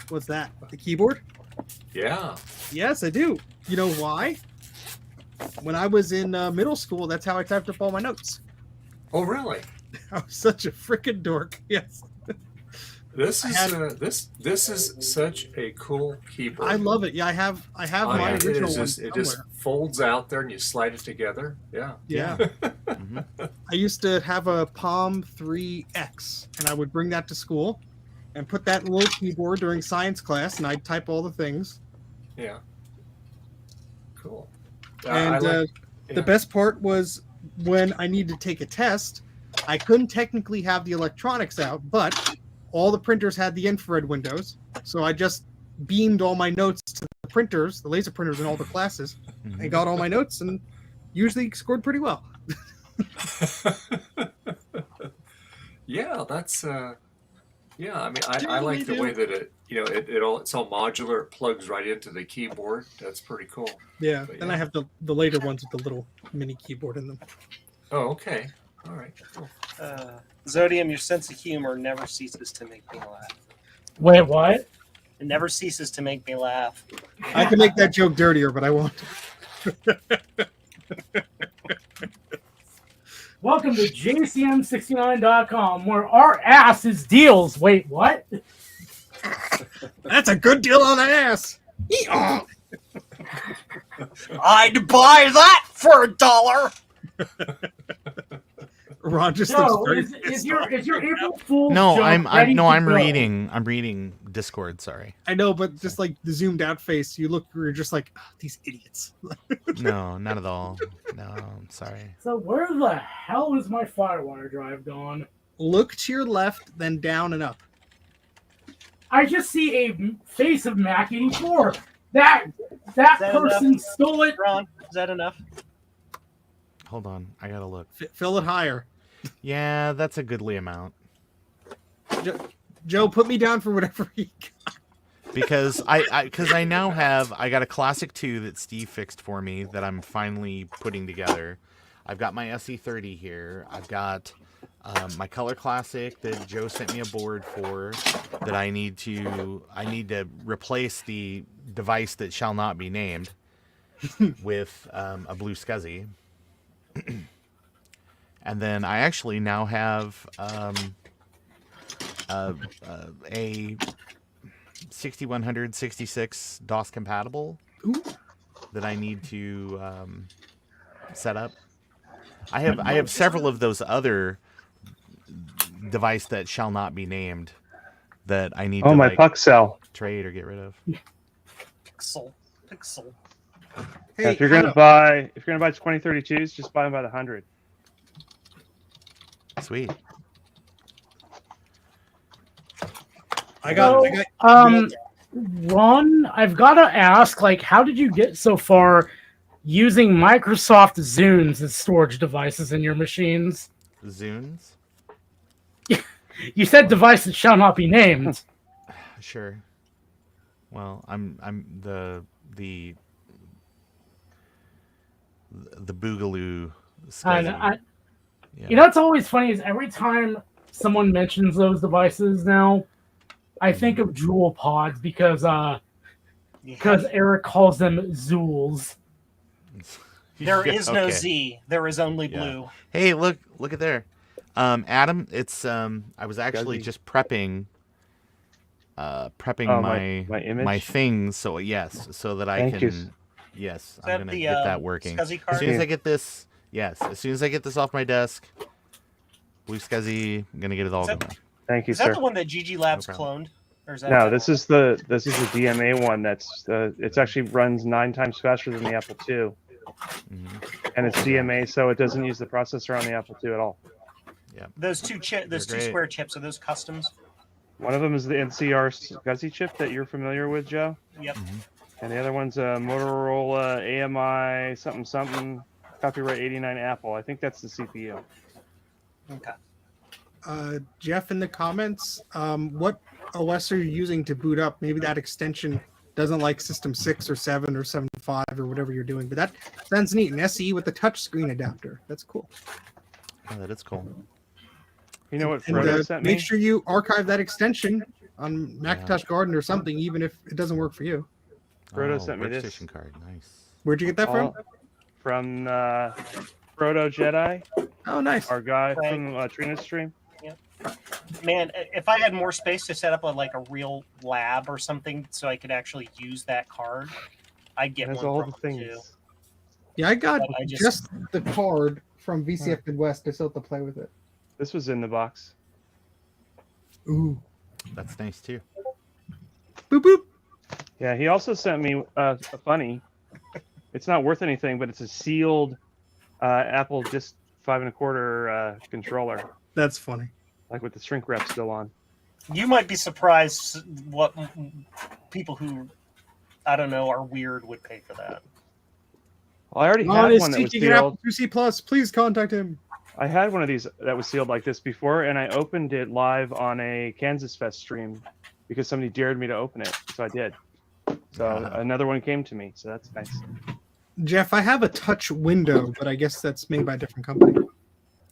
What's that? The keyboard? Yeah. Yes, I do. You know why? When I was in middle school, that's how I typed up all my notes. Oh, really? I was such a freaking dork. Yes. This is had- this is such a cool keyboard. I love it. Yeah, I have Oh, my yeah, original it one just, it somewhere. just folds out there and you slide it together. Yeah. Yeah. Mhm. I used to have a Palm 3X, and I would bring that to school and put that in a little keyboard during science class, and I'd type all the things. Yeah. Cool. And yeah. the best part was when I needed to take a test, I couldn't technically have the electronics out, but all the printers had the infrared windows, so I just beamed all my notes to the printers, the laser printers in all the classes, Mhm. and got all my notes, and usually scored pretty well. Yeah, that's yeah. I mean, I like the way that it's all modular. It plugs right into the keyboard. That's pretty cool. Yeah, But then yeah. I have the later ones with the little mini keyboard in them. Oh, okay. All right. Cool. Zodium, your sense of humor never ceases to make me laugh. Wait, what? It never ceases to make me laugh. I can make that joke dirtier, but I won't. Welcome to JCM69.com, where our ass is deals. Wait, what? That's a good deal on the ass. Yeehaw! I'd buy that for $1. Ron just No, looks very is your April Fool's No, joke I'm ready no, to I'm go? reading Discord. Sorry. I know, but just like the zoomed out face, you're just like, "Ah, these idiots." No, not at all. No, I'm sorry. So where the hell is my Firewire drive gone? Look to your left, then down and up. I just see a face of Mac 84. That that person stole it. Ron, is that enough? Hold on, I gotta look. Fill it higher. Yeah, that's a goodly amount. Joe, put me down for whatever you got. Because I now have I got a Classic 2 that Steve fixed for me that I'm finally putting together. I've got my SE30 here. I've got my Color Classic that Joe sent me a board for that I need to replace the device that shall not be named with a blue SCSI. And then I actually now have a 6166 DOS compatible Ooh. that I need to set up. I have several of those other device that shall not be named that I need Oh, to my like puck cell. trade or get rid of. Pixel. Yeah, if you're I gonna know. buy 2032s, just buy them by the 100. Sweet. I got Ron, I've got to ask, like, how did you get so far using Microsoft Zunes as storage devices in your machines? Zunes? You said devices shall not be named. Sure. Well, I'm the Boogaloo SCSI. I, Yeah. You know what's always funny is every time someone mentions those devices now, I think of Jewel Pods because Eric calls them Zools. There is no Okay. Z. There is only Yeah. blue. Hey, look at there. Adam, it's I was actually Scuzzy. just prepping Oh, my image. things, so yes, so that I Thank you. can yes, that I'm gonna the, get that working. Scuzzy As card? soon as I get this, yes, as soon as I get this off my desk, Blue Scuzzy, I'm gonna get it all Is that- going. Thank you, Is that sir. the one that GG Labs No problem. cloned? Or is that No, a this different is the DMA one. That's it's actually runs 9 times faster than the Apple II, Mhm. and it's DMA, so it doesn't use the processor on the Apple II at all. one? Those two They're great. square chips, are those customs? One of them is the NCR SCSI chip that you're familiar with, Joe, Yep. and the other one's a Motorola AMI something copyright 89 Apple. I think that's the CPU. Okay. Jeff in the comments, what OS are you using to boot up? Maybe that extension doesn't like System 6 or 7 or 7.5 or whatever you're doing, but that sounds neat. An SE with a touchscreen adapter. That's cool. Oh, that is cool. You know what And Frodo sent me? make sure you archive that extension on Macintosh Garden or something, even if it doesn't work for you. Frodo sent me this. Workstation card, nice. Where'd you get that from? From Frodo Jedi, Oh, nice. our guy Right. from Trina's stream. Man, if I had more space to set up a real lab or something so I could actually use that card, I'd get It has one all from the him, things. too. Yeah, I got But I just the card from VCF Midwest. I still have to play with it. This was in the box. Ooh. That's nice too. Boop, boop. Yeah, he also sent me a funny. It's not worth anything, but it's a sealed Apple Disc 5 1/4 controller, That's funny. like with the shrink wrap still on. You might be surprised what people who, I don't know, are weird would pay for that. Well, I already Ron had is one that was teaching an Apple sealed. IIc Plus. Please contact him. I had one of these that was sealed like this before, and I opened it live on a Kansas Fest stream because somebody dared me to open it, so I did. So another one came to me, so that's nice. Jeff, I have a touch window, but I guess that's made by a different company.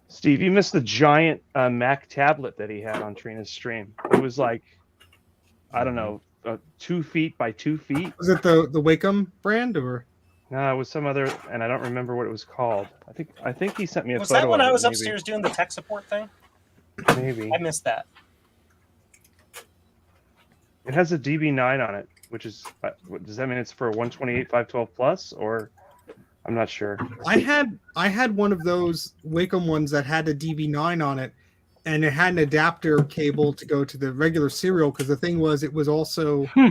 Steve, you missed the giant Mac tablet that he had on Trina's stream. It was like, I don't know, 2 feet by 2 feet. Was it the Wacom brand or? No, it was some other, and I don't remember what it was called. I think he sent me a Was photo. that when of I it, was maybe. upstairs doing the tech support thing? Maybe I missed that. it has a DB9 on it, which is does that mean it's for 128 512 plus, or I'm not sure. I had one of those Wacom ones that had a DB9 on it, and it had an adapter cable to go to the regular serial. Because the thing was, it was also for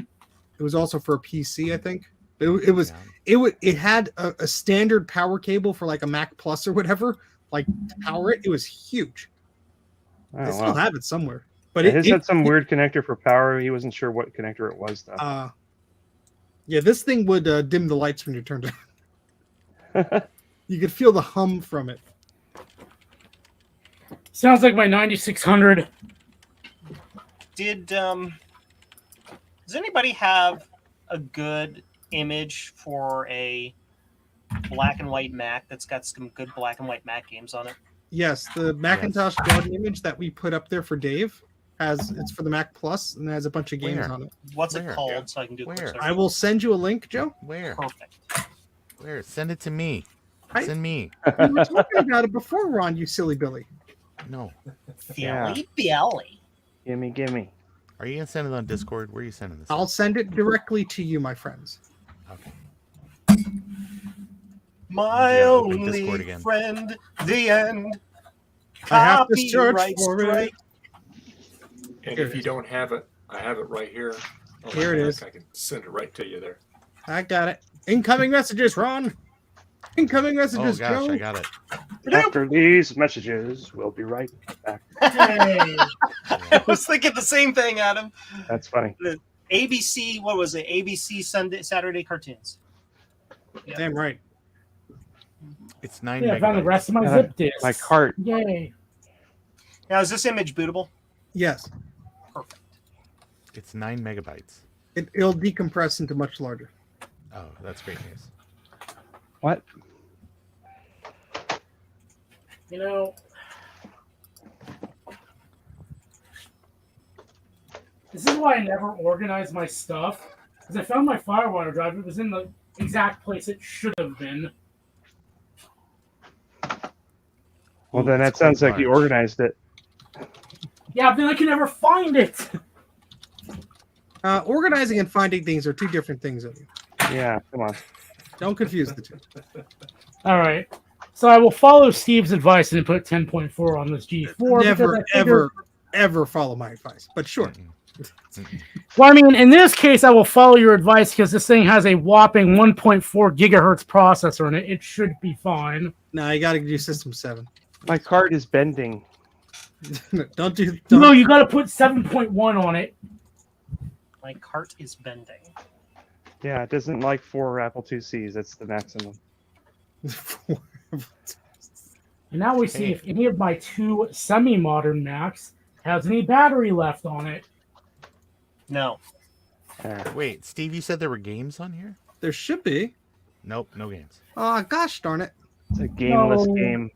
a PC, I think. It had a standard power cable for like a Mac Plus or whatever, like to power it. It was huge. Oh, I still wow. have it somewhere, but His had some weird connector for power. He wasn't sure what connector it was though. Yeah, this thing would dim the lights when you turned it. You could feel the hum from it. Sounds like my 9600. Does anybody have a good image for a black and white Mac that's got some good black and white Mac games on it? Yes, the Macintosh Garden image that we put up there for Dave it's for the Mac Plus and it has a bunch of games Where? on it. What's it Where? called so I can do a quick Where? search? I will send you a link, Joe. Where? Perfect. Where? Send it to me. I- Send me. We were talking about it before, Ron, you silly Billy. No. Yeah. Billy. Gimme. Are you gonna send it on Discord? Where are you sending this? I'll send it directly to you, my friends. Okay. My Yeah, open Discord only again. friend, the end. I have to search Copyright for it. strike. And Here if it you is. don't have it, I have it right here. on my Here it Mac. is. I can send it right to you there. I got it. Incoming messages, Ron. Incoming Oh messages, gosh, Joe. I got it. After these messages, we'll be right back. Hey. I was thinking the same thing, Adam. That's funny. ABC, what was it? ABC Saturday cartoons. Yeah. Damn right. It's 9 Yeah, I found the megabytes. rest of my zip disk. My cart. Yay. Now, is this image bootable? Yes. Perfect. It's 9 megabytes. It'll decompress into much larger. Oh, that's great news. What? You know, This is why I never organize my stuff. Because I found my Firewire drive. It was in the exact place it should have been. Well, Ooh, then it's that sounds quite like you large. organized it. Yeah, then I can never find it. Organizing and finding things are two different things. Of you. Yeah, come on. Don't confuse the two. All right. So I will follow Steve's advice and put 10.4 on this G4. Never, ever follow my advice. But sure. Well, I mean, in this case, I will follow your advice because this thing has a whopping 1.4 gigahertz processor in it. It should be fine. No, you got to do System 7. My card is bending. Don't. No, you got to put 7.1 on it. My cart is bending. Yeah, it doesn't like 4 Apple IIcs. That's the maximum. And now we see if any of my 2 semi-modern Macs has any battery left on it. No. Wait, Steve, you said there were games on here? There should be. Nope, no games. Oh, gosh darn it. It's a gameless No. game.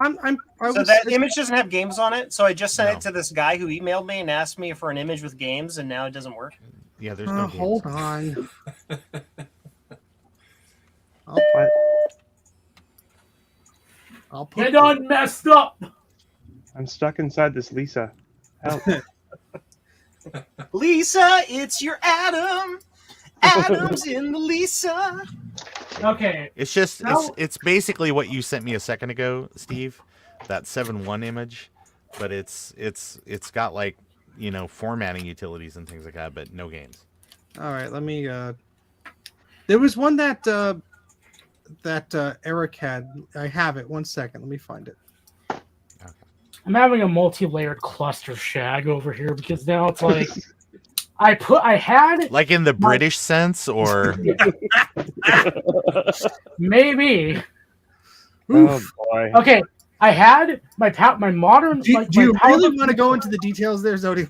So that image doesn't have games on it. So I just sent it to this guy who emailed me and asked me for an image with games, and now it doesn't work. Yeah, there's no games. Hold on. I'll put You done messed up. I'm stuck inside this Lisa. Help. Lisa, it's your Adam. Adam's in the Lisa. Okay. It's just No. it's basically what you sent me a second ago, Steve. That 7.1 image, but it's got like, you know, formatting utilities and things like that, but no games. All right, let me. There was one that Eric had. I have it. 1 second. Let me find it. I'm having a multi-layered cluster shag over here because now it's like I had Like in the British sense, or maybe. Oh boy. Okay, I had my modern. Do my you power really book- want to go into the details there, Zodi?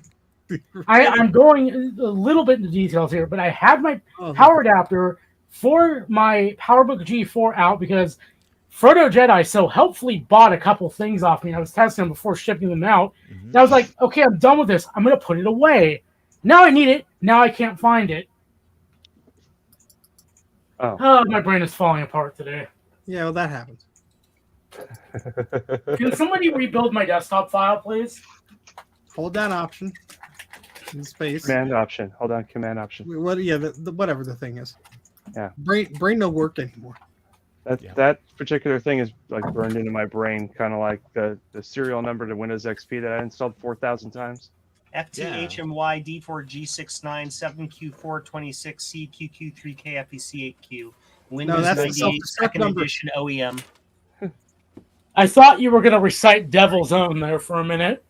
I'm going a little bit into details here, but I had my Oh, power adapter for my PowerBook G4 out because Frodo Jedi so helpfully bought a couple things off me. I was testing them before shipping them out. And I was like, okay, I'm done with this. I'm going to put it away. Now I need it. Now I can't find it. Oh. My brain is falling apart today. Yeah, well, that happens. Can somebody rebuild my desktop file, please? Hold that option. In space. Command option. Hold on. Command option. What? Yeah, whatever the thing is. Yeah. Brain no work anymore. That particular thing is like burned into my brain, kind of like the serial number to Windows XP that I installed 4,000 times. FTHMY D4G69 7Q426C QQ3K FEC8Q. Windows that's the 98 self-destruct second number. edition OEM. I thought you were going to recite Devil's Own there for a minute.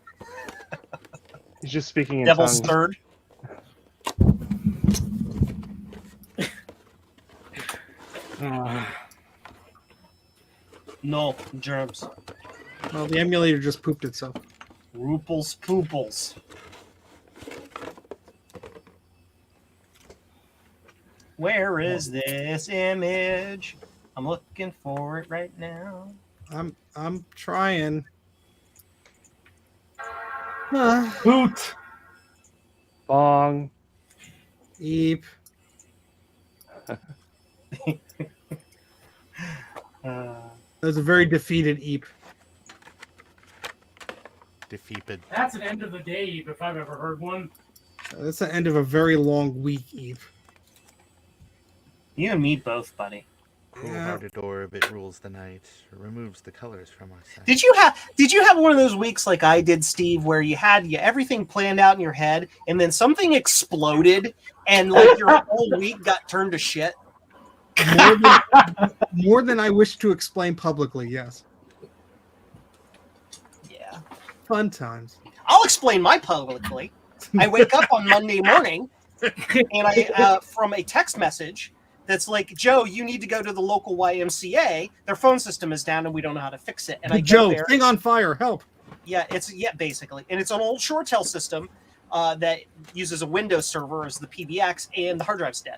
He's just speaking in Devil's tongues. Third. No, germs. Well, the emulator just pooped itself. Rooples pooples. Where is this image? I'm looking for it right now. I'm trying. Hoot. Bong. Eep. That was a very defeated Eep. defeated. That's an end of the day if I've ever heard one. That's the end of a very long week, Eep. You and me both, buddy. Cool-hearted orb, it rules the night, removes the colors from our sight. Did you have one of those weeks like I did, Steve, where you had everything planned out in your head and then something exploded and like your whole week got turned to shit? More than I wish to explain publicly, yes. Yeah. Fun times. I'll explain my publicly. I wake up on Monday morning and I from a text message that's like, Joe, you need to go to the local YMCA. Their phone system is down and we don't know how to fix it. And I go Joe, there. thing on fire, help. Yeah, basically. And it's an old ShoreTel system that uses a Windows server as the PBX and the hard drive's dead.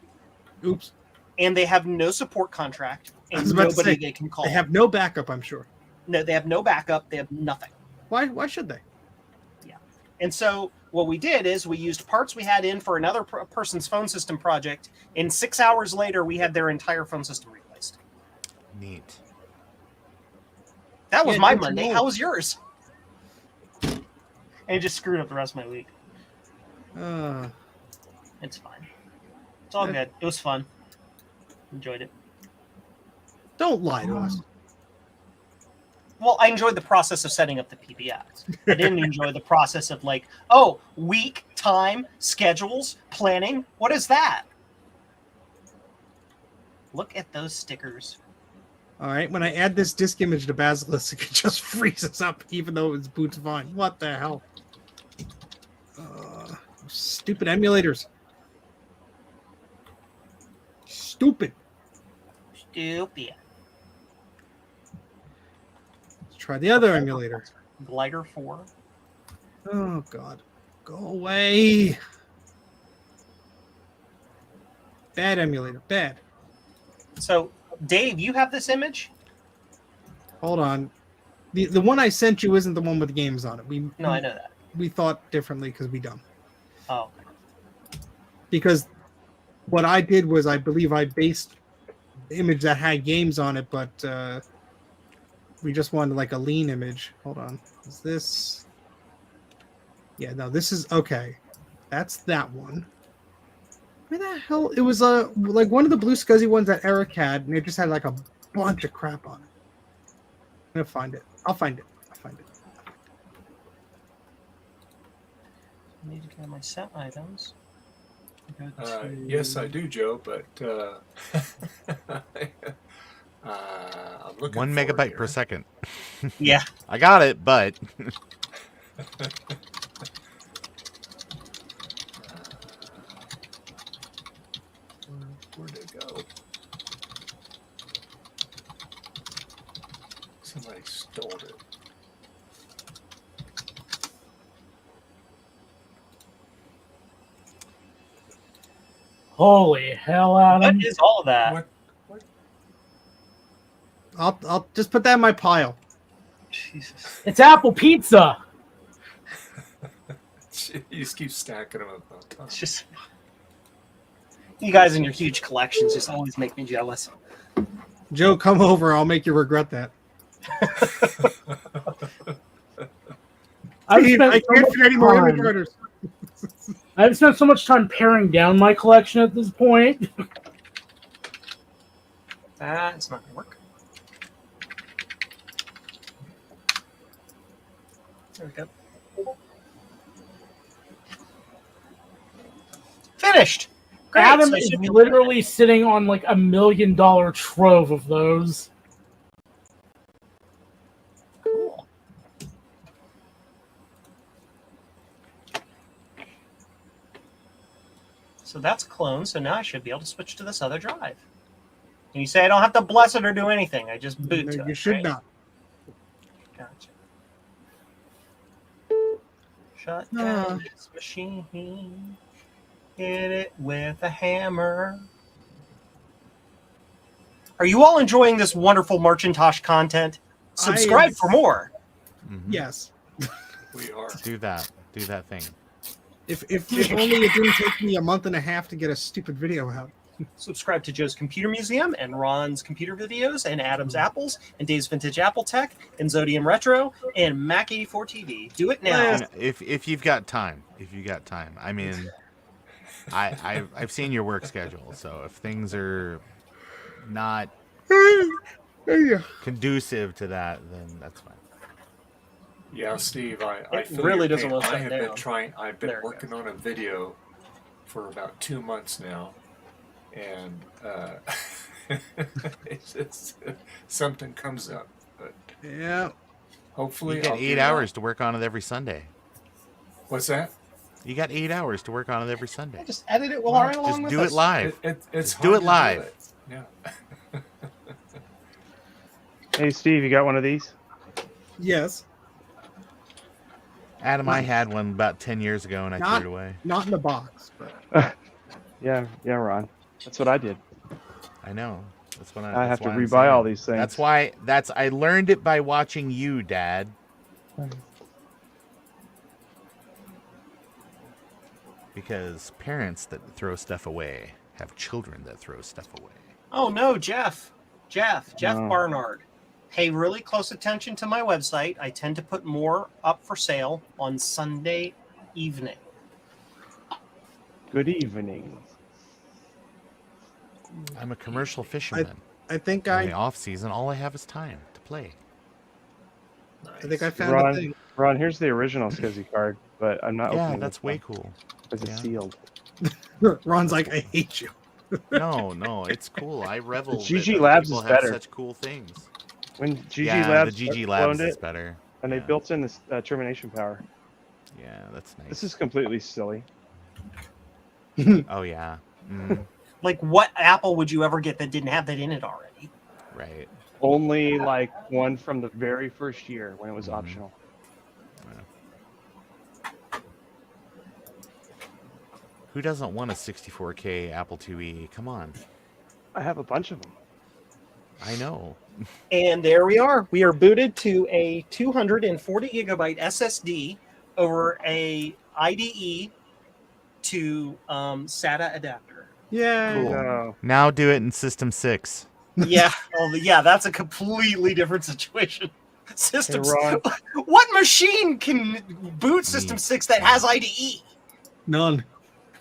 Oops. And they have no support contract I was and about to nobody say, they can call. They have no backup, I'm sure. No, they have no backup. They have nothing. Why should they? And so what we did is we used parts we had in for another person's phone system project, and 6 hours later we had their entire phone system replaced. Neat. That was Yeah, my good to Monday. know. How was yours? And it just screwed up the rest of my week. It's fine. It's all good. It was fun. Enjoyed it. Don't lie to us. Well, I enjoyed the process of setting up the PBS. I didn't enjoy the process of week, time, schedules, planning. What is that? Look at those stickers. All right, when I add this disk image to Basilisk, it just freezes up, even though it's boots fine. What the hell? Stupid emulators. Stupid. Stupid. Let's try the other emulator. Glider 4. Oh, God. Go away. Bad emulator. Bad. So, Dave, you have this image? Hold on. The one I sent you isn't the one with the games on it. No, I know that. We thought differently because we dumb. Oh. Because what I did was I believe I based the image that had games on it, but we just wanted like a lean image. Hold on. Is this? Yeah, no, this is okay. That's that one. Where the hell? It was like one of the blue scuzzy ones that Eric had, and it just had like a bunch of crap on it. I'm gonna find it. I'll find it. I need to get my set items. Yes, I do, Joe, but I'm looking 1 for it megabyte here. per second. Yeah. I got it, but Where'd it go? Somebody stole it. Holy hell, Adam! What is all of that? What? I'll just put that in my pile. Jesus. It's Apple Pizza. You just keep stacking them up on top. It's just you guys and your huge collections just always make me jealous. Joe, come over. I'll make you regret that. I've Steve, spent I so can't much fit any more time- image writers. I've spent so much time paring down my collection at this point. That's not gonna work. There we go. Finished. Great. Adam So I is should be literally sitting on like $1 million trove of those. cool. So that's cloned. So now I should be able to switch to this other drive. And you say I don't have to bless it or do anything. I just boot No, to you it, should right? not. Gotcha. Shut Ah. down this machine. Hit it with a hammer. Are you all enjoying this wonderful Marcintosh content? Subscribe for more. Mhm. Yes. We are. do that thing. If only it didn't take me a month and a half to get a stupid video out. Subscribe to Joe's Computer Museum and Ron's Computer Videos and Adam's Apples and Dave's Vintage Apple Tech and Zodium Retro and Mac 84 TV. Do it now. You know, if you've got time, I mean, I've seen your work schedule, so if things are not conducive to that, then that's fine. Yeah, Steve, I It feel really your doesn't pain. want to I shut have been down. trying. I've been There it working on a video for about 2 months now, and it's just, something comes up. But Yeah. hopefully, You got I'll 8 get it hours out. to work on it every Sunday. What's that? You got 8 hours to work on it every Sunday. Just edit it while Well, I'm along Just with do us. it live. It's Just do hard it to live. it. Yeah. Hey, Steve, you got one of these? Yes. Adam, I had one about 10 years ago, and I Not- threw it away. Not in the box, but Yeah, Ron. That's what I did. I know. That's when I have to that's why I'm rebuy saying all it. these things. That's why. I learned it by watching you, Dad. Because parents that throw stuff away have children that throw stuff away. Oh no, Jeff No. Barnard. Pay really close attention to my website. I tend to put more up for sale on Sunday evening. Good evening. I'm a commercial fisherman. I think In the I off season, all I have is time to play. think I found a Ron, thing. Ron, here's the original Skizzy card, but I'm not Yeah, opening that's this way one cool. because it's Yeah. sealed. Ron's like, I hate you. No, it's cool. I revel. GG that other Labs people is have better. such cool things. When GG Yeah, Labs the GG cloned Labs is it, better. and they Yeah. built in this termination power. Yeah, that's nice. This is completely silly. Oh yeah. Mm, Like, what Apple would you ever get that didn't have that in it already? right. Only like one from the very first year when it was Mhm. optional. Who doesn't want a 64K Apple IIe? Come on. I have a bunch of them. I know. And there we are. We are booted to a 240 gigabyte SSD over a IDE to SATA adapter. Yeah. Cool. No. Now do it in System 6. Yeah, yeah, that's a completely different situation. System. Ron. What machine can boot System 6 that has IDE? None.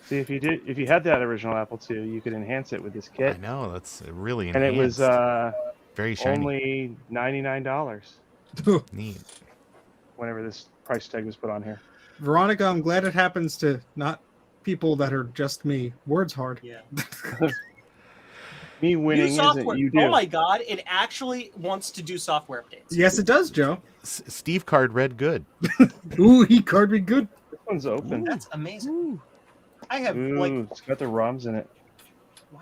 See, if you had that original Apple II, you could enhance it with this I kit, know, that's really and enhanced. it was very shiny. only $99 Neat. whenever this price tag was put on here. Veronica, I'm glad it happens to not people that are just me. Words hard. Yeah. Me winning New software. isn't you do. Oh my god, it actually wants to do software updates. Yes, it does, Joe. Steve Card read good. Ooh, he card me good. This one's open. That's amazing. I have Ooh, it's got the ROMs in it. wow.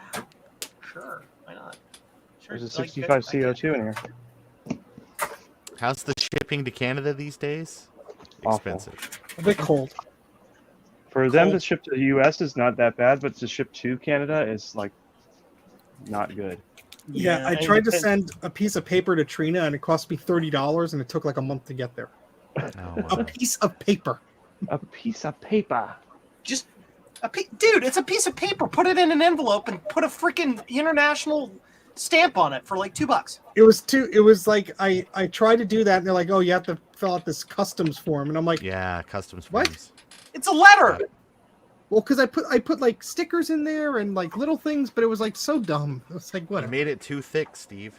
Sure, why not? Sure, There's a like, 65 I get it. CO2 in here. How's the shipping to Canada these days? Awful. Expensive. A bit cold. For them to ship to the US is not that bad, but to ship to Canada is like not good. Yeah, I and tried to it- send a piece of paper to Trina, and it cost me $30, and it took like a month to get there. Oh, A wow. piece of paper. A piece of paper. Just dude, it's a piece of paper. Put it in an envelope and put a freaking international stamp on it for like $2. It was like I tried to do that, and they're like, "Oh, you have to fill out this customs form," and I'm like, Yeah, customs What? forms. It's a letter. "Well, because I put like stickers in there and like little things, but it was like so dumb." It was like, You what? made it too thick, Steve.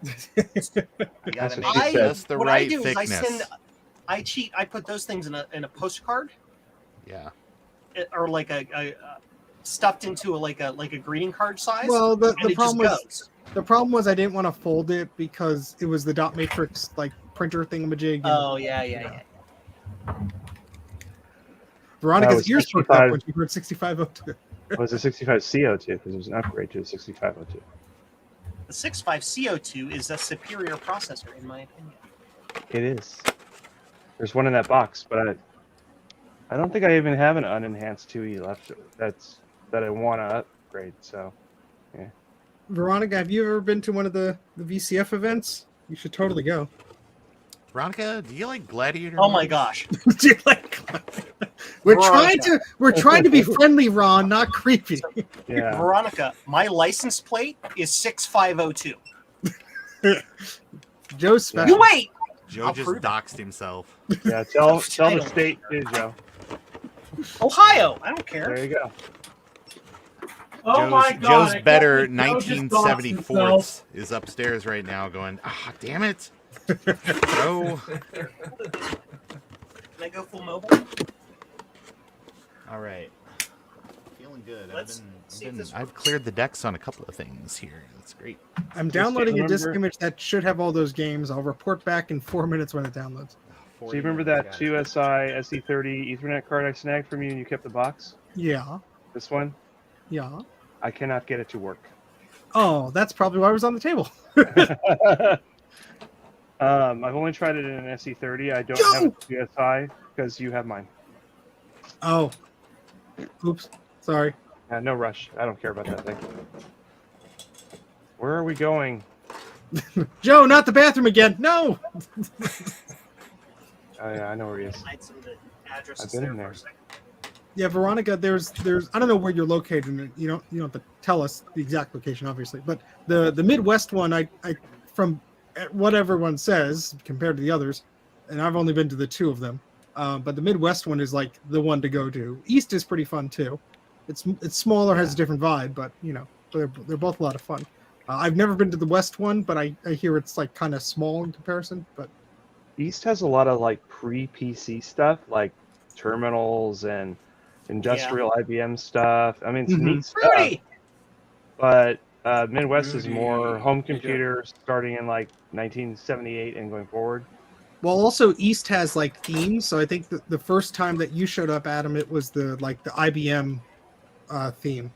You That's gotta what make she it said. just the what right I do thickness. is I cheat. I put those things in a postcard Yeah. or like a stuffed into like a greeting card size. Well, the and it problem just was goes. the problem was I didn't want to fold it because it was the dot matrix like printer thingamajig. And Oh yeah. Veronica's was ears perked 65. up when she heard 6502. It was a 65 CO2 because it was an upgrade to a 6502. The 6.5 CO2 is a superior processor in my opinion. It is. There's one in that box, but I don't think I even have an unenhanced 2E left that I want to upgrade. So Veronica, have you ever been to one of the VCF events? You should totally go. Veronica, do you like gladiator? Oh my movies? gosh. Do you like- we're Veronica. trying to be friendly, Ron, not creepy. yeah, Veronica, my license plate is 6502. Joe's special. You wait. Joe I'll just prove it. doxed himself. yeah. Tell I the don't state too, Joe. Ohio. I don't care. There you go. Oh my Joe's god. I better can't believe Joe just doxed himself. 1974 is upstairs right now going, ah, damn it. Joe. Can I go full mobile? All right. Feeling good. Let's see if this I've cleared the decks on a couple of things here. That's great. I'm downloading a disk remember- image that should have all those games. I'll report back in 4 minutes when it downloads. So you remember that 2SI SE30 Ethernet card I snagged from you and you kept the box? Yeah, This one? yeah. I cannot get it to work. Oh, that's probably why it was on the table. I've only tried it in an SE30. I don't have a 2SI because you have mine. Oh, oops. Sorry. No rush. I don't care about that thing. Where are we going? Joe, not the bathroom again. No. Oh yeah, I know where he is. Hide some of the addresses I've been in for there. a second. Yeah, Veronica, there's I don't know where you're located, and you don't have to tell us the exact location, obviously. But the Midwest one, I from what everyone says compared to the others, and I've only been to the 2 of them. But the Midwest one is like the one to go to. East is pretty fun too. It's smaller, has a different vibe, but they're both a lot of fun. I've never been to the West one, but I hear it's like kind of small in comparison. But East has a lot of like pre-PC stuff, like terminals and industrial IBM stuff. I mean, it's neat stuff. Rudy! But Midwest is Rudy, more home you got- computers starting in like 1978 and going forward. well, also East has like themes. So I think the first time that you showed up, Adam, it was the IBM theme.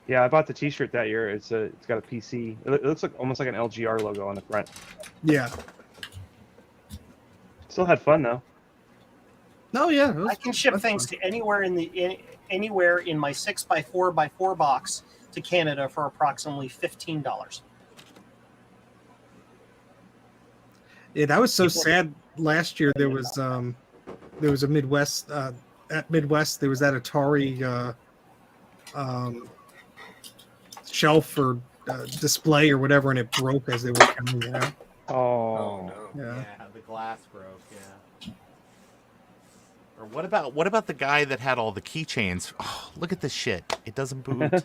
Yeah, I bought the T-shirt that year. It's got a PC. It looks like almost like an LGR logo on the front. Yeah. Still had fun though. No, yeah. I can ship things to anywhere anywhere in my 6x4x4 box to Canada for approximately $15. Yeah, that was so sad. Last year there was a Midwest at Midwest there was that Atari shelf or display or whatever, and it broke as they were coming. Oh, Oh no. Yeah. The glass broke. Yeah. Or what about the guy that had all the keychains? Oh, look at this shit. It doesn't boot.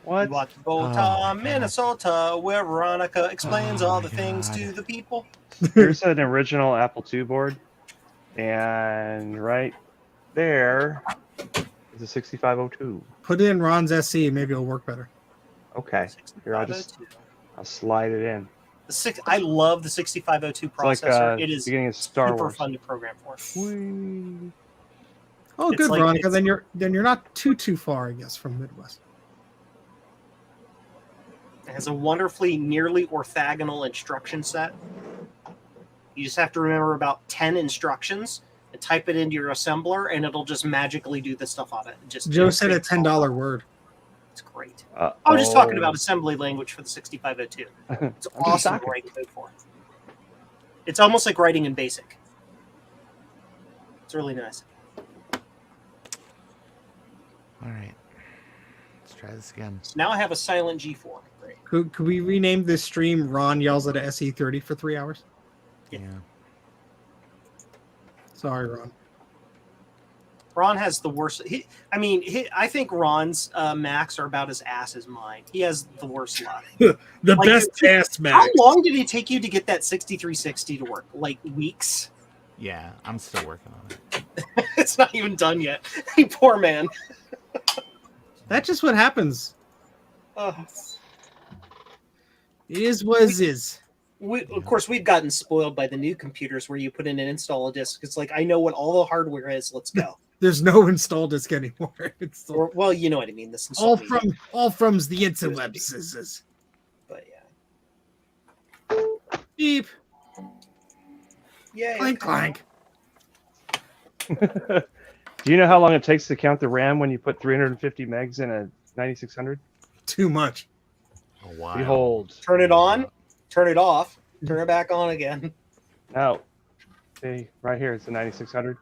what? Bogota, Oh, my Minnesota, where Veronica explains Oh, all my the things God. to the people. Here's an original Apple II board, and right there is a 6502. Put in Ron's SE, and maybe it'll work better. Okay, here I'll slide it in. I love the 6502 It's like processor. It is beginning of Star super Wars. fun to program for. Whee. Oh, It's good, like- Veronica. it's- Then you're not too far, I guess, from Midwest. It has a wonderfully nearly orthogonal instruction set. You just have to remember about 10 instructions and type it into your assembler, and it'll just magically do the stuff on it. Joe said a $10 word. It's great. Uh-oh. I'm just talking about assembly language for the 6502. It's I'm just awesome to talking. write code for. It's almost like writing in BASIC. It's really nice. All right. Let's try this again. So now I have a silent G4. Great. Could we rename this stream Ron Yells at a SE30 for 3 hours? Yeah. Sorry, Ron. Ron has the worst. I think Ron's Macs are about as ass as mine. He has the worst luck. The Like, best ass How Mac. long did it take you to get that 6360 to work? Like weeks? Yeah, I'm still working on it. It's not even done yet. Poor man. That's just what happens. Uh, It is what it is. of course, we've gotten spoiled by the new computers where you put in and install a disk. It's like, I know what all the hardware is. Let's go. There's no install disk anymore. It's Or, well, you know what I mean. This all install media. from's the interwebs. But yeah. Beep. Yay. Clank clank. Do you know how long it takes to count the RAM when you put 350 megs in a 9600? Too much. Oh, wow. Behold. Turn it on, turn it off, turn it back on again. Now, see, right here, it's a 9600.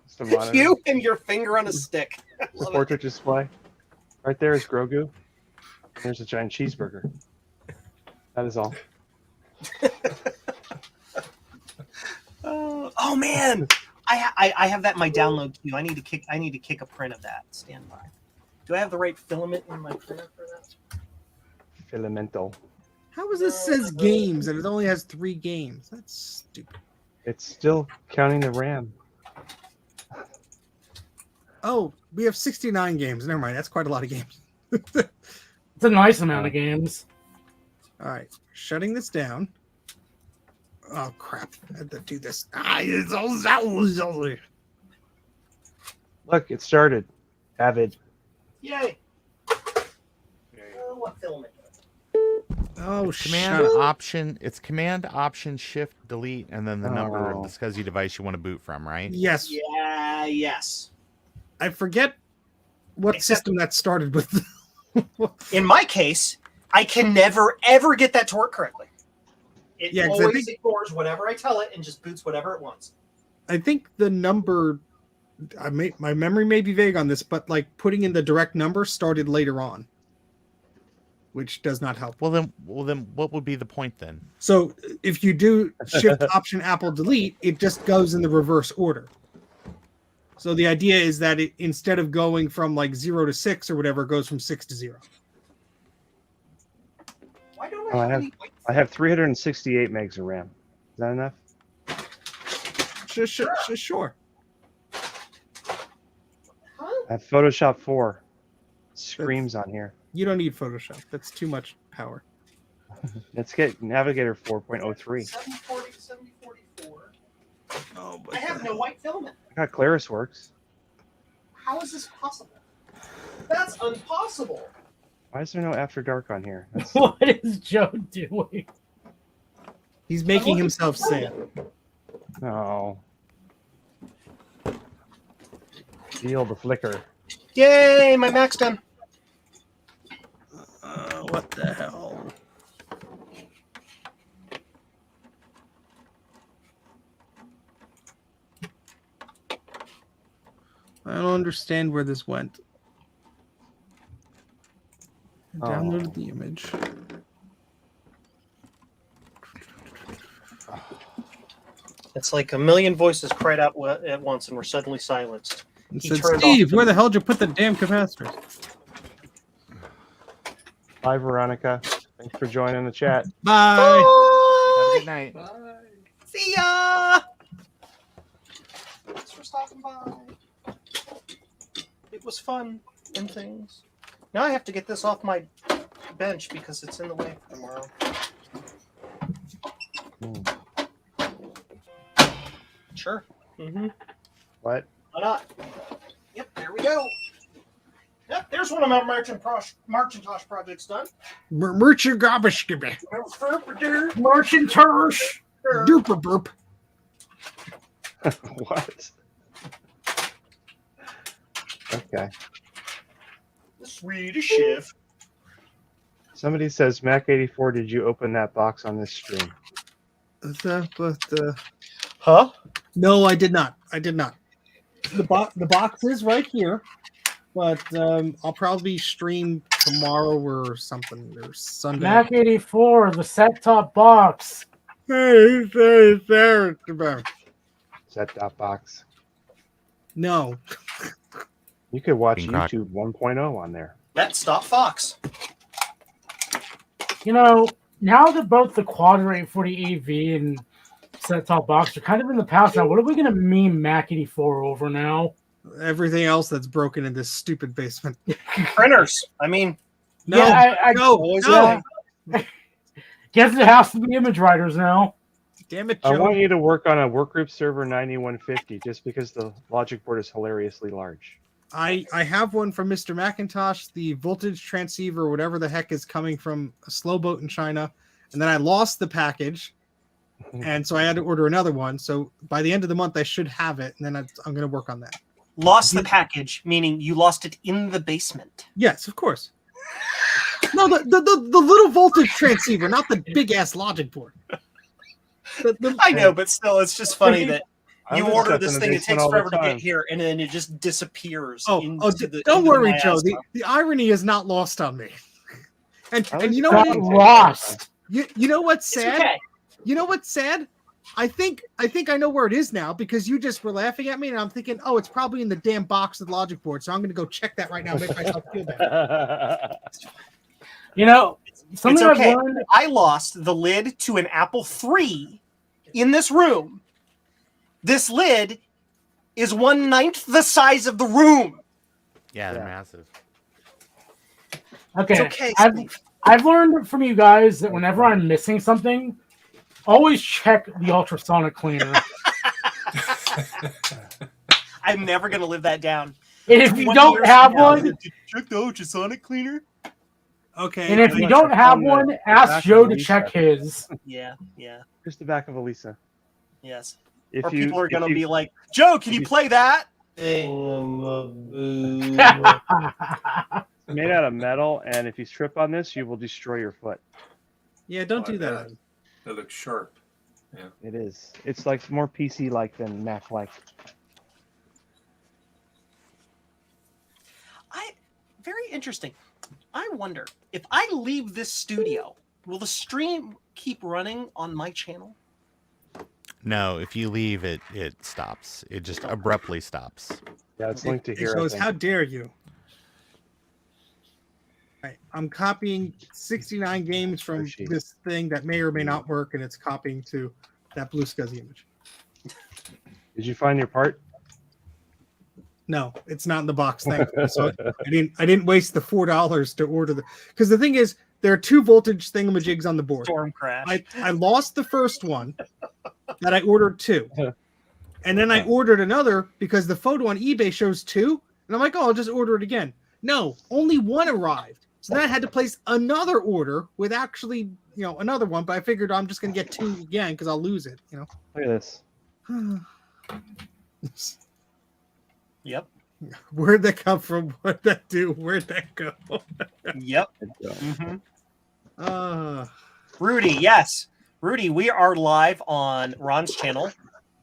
It's the monitor. You and your finger on a stick. I The love it. portrait display. Right there is Grogu. There's a giant cheeseburger. That is all. Oh man, I have that in my download queue. I need to kick a print of that. Stand by. Do I have the right filament in my printer for that? Filamental. How is this says games and it only has 3 games? That's stupid. It's still counting the RAM. Oh, we have 69 games. Never mind. That's quite a lot of games. It's a nice amount of games. All right. Shutting this down. Oh, crap. I had to do this. Look, it started. Avid. Yay! What filament? Oh, Command shut up. Option. It's Command Option Shift Delete, and then the number of Oh. the SCSI device you want to boot from, right? Yes. Yeah. Yes. I forget what Except- system that started with. In my case, I can never ever get that to work correctly. It Yeah, 'cause I always think- ignores whatever I tell it and just boots whatever it wants. I think the number my memory may be vague on this, but like putting in the direct number started later on, which does not help. Well then, what would be the point then? So if you do Shift Option Apple Delete, it just goes in the reverse order. So the idea is that it, instead of going from like 0 to 6 or whatever, it goes from 6 to 0. Why don't Oh, I have any white I have 368 megs of RAM. Is that enough? Sure. I have Photoshop 4. Screams on here. You don't need Photoshop. That's too much power. Let's get Navigator 4.03. 740 to 7044. Oh, I have no white filament. I got ClarisWorks. How is this possible? That's impossible. Why is there no After Dark on here? That's, What is Joe doing? He's making himself sad. no. Feel the flicker. Yay, my Mac's done. What the hell? I don't understand where this went. I downloaded the image. It's like a million voices cried out at once and were suddenly silenced. It He said, turned Steve, off the- where the hell did you put the damn capacitors? Bye, Veronica. Thanks for joining the chat. Bye. Have a good night. Bye. See ya! Thanks for stopping by. It was fun and things. Now I have to get this off my bench because it's in the way for tomorrow. Sure. Mm-hmm. What? Why not? Yep, there we go. Yep, there's one of my Marchintosh projects done. Merchant garbage skibby. Merchant Tursh. Duper burp. What? Okay. The Swedish Chef. Somebody says, Mac 84, did you open that box on this stream? Huh? No, I did not. I did not. The box is right here, but I'll probably stream tomorrow or something or Sunday. Mac 84, the set-top box. There. Set-top box. No. You could watch Incognito. YouTube 1.0 on there. That's Stop Fox. You know, now that both the Quadro 840 AV and set-top box are kind of in the past now, what are we going to meme Mac 84 over now? Everything else that's broken in this stupid basement. Printers. I mean, No, Yeah, I no. guess it has to be image writers now. Damn it, I Joe. want you to work on a workgroup server 9150 just because the logic board is hilariously large. I have one from Mr. Macintosh, the voltage transceiver, whatever the heck is coming from a slow boat in China. And then I lost the package. And so I had to order another one. So by the end of the month, I should have it. And then I'm going to work on that. lost the package, meaning you lost it in the basement. Yes, of course. No, the little voltage transceiver, not the big ass logic board. I know, but still, it's just funny that you I'm order stuck this in the thing, it basement takes all the forever to time. get here, and then it just disappears. Don't into worry, the Joe. miasma. The irony is not lost on me. And was you know Got what? lost. You know what's It's sad? okay. You know what's sad? I think I know where it is now because you just were laughing at me, and I'm thinking, oh, it's probably in the damn box of the logic board. So I'm going to go check that right now, and make myself feel better. You know, something It's okay. I've learned. I lost the lid to an Apple III in this room. This lid is 1/9 the size of the room. Yeah, they're Yeah. massive. Okay, It's okay, I've, Steve. I've learned from you guys that whenever I'm missing something, always check the ultrasonic cleaner. I'm never going to live that down. And if you 20 don't years have from now, one, check the ultrasonic cleaner. Okay. and if you don't have one, ask Joe to check his. Yeah. Here's the back of Elisa. Yes. If Or you, people are if going to you- be like, Joe, can you play that? made out of metal, and if you trip on this, you will destroy your foot. Yeah, don't do that. bad. It looks sharp. It is. It's like more PC-like than Mac-like. Very interesting. I wonder if I leave this studio, will the stream keep running on my channel? No, if you leave, it stops. It just abruptly stops. Yeah, it's linked to It here. I shows, think. how dare you? Right, I'm copying 69 games from Spreadsheet. this thing that may or may not work, and it's copying to that blue SCSI image. Did you find your part? No, it's not in the box. Thank you. So I didn't waste the $4 to order the, because the thing is, there are 2 voltage thingamajigs on the board. Storm crash. I lost the first one that I ordered 2. And then I ordered another because the photo on eBay shows 2. And I'm like, oh, I'll just order it again. No, only 1 arrived. So then I had to place another order with actually, another one. But I figured I'm just going to get 2 again because I'll lose it, Look at this. Yep. Where'd that come from? What'd that do? Where'd that go? Yep. Uh, Rudy, yes. Rudy, we are live on Ron's channel,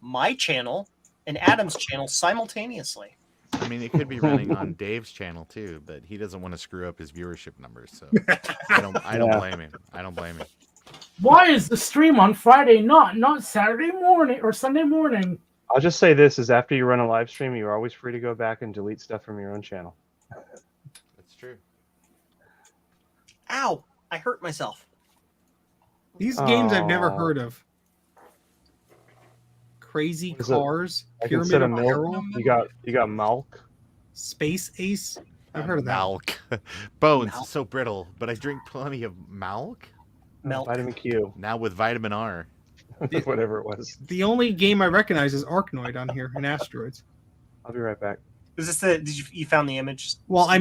my channel, and Adam's channel simultaneously. I mean, it could be running on Dave's channel too, but he doesn't want to screw up his viewership numbers. So I don't blame him. I don't blame him. Why is the stream on Friday not Saturday morning or Sunday morning? I'll just say this is after you run a live stream, you're always free to go back and delete stuff from your own channel. That's true. Ow! I hurt myself. these games I've never heard of. Crazy What is it? Cars, Like Pyramid instead of of Peril, milk, you got milk. Space Ace. I've heard of that. Milk. Bones Milk. is so brittle, but I drink plenty of milk. Milk. Vitamin Q, Now with vitamin R. whatever it was. The only game I recognize is Arkanoid on here and Asteroids. I'll be right back. Is this the? Did you found the image? Well, I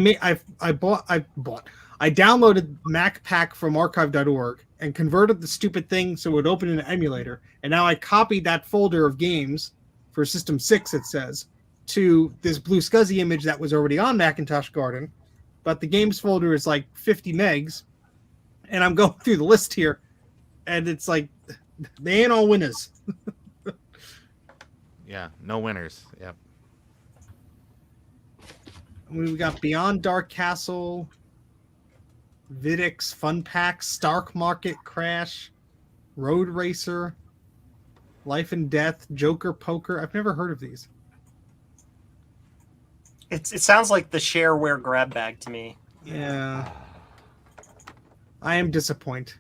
downloaded MacPack from archive.org and converted the stupid thing so it would open in an emulator. And now I copied that folder of games for System 6, it says, to this blue SCSI image that was already on Macintosh Garden. But the games folder is like 50 megs. And I'm going through the list here. And it's like, they ain't all winners. Yeah, no winners. Yep. We got Beyond Dark Castle, Vidix, Fun Pack, Stark Market Crash, Road Racer, Life and Death, Joker Poker. I've never heard of these. It sounds like the shareware grab bag to me. Yeah. I am disappointed.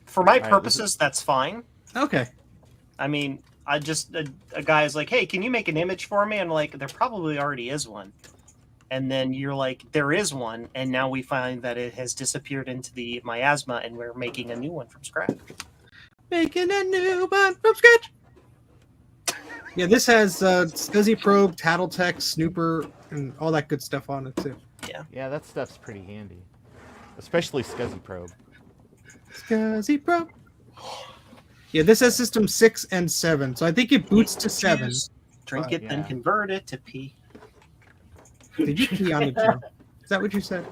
For my Right, this purposes, that's fine. Okay. I mean, I just a guy is like, "Hey, can you make an image for me?" And I'm like, "There probably already is one." And then you're like, "There is one," and now we find that it has disappeared into the miasma, and we're making a new one from scratch. Making a new one from scratch. Yeah, this has SCSI Probe, Tattletech, Snooper, and all that good stuff on it too. Yeah, that stuff's pretty handy. Especially SCSI Probe. SCSI Probe. Yeah, this has System 6 and 7, so I think it boots to 7. Drink it, then Yeah. convert it to pee. Did you pee on the gym? Is that what you said?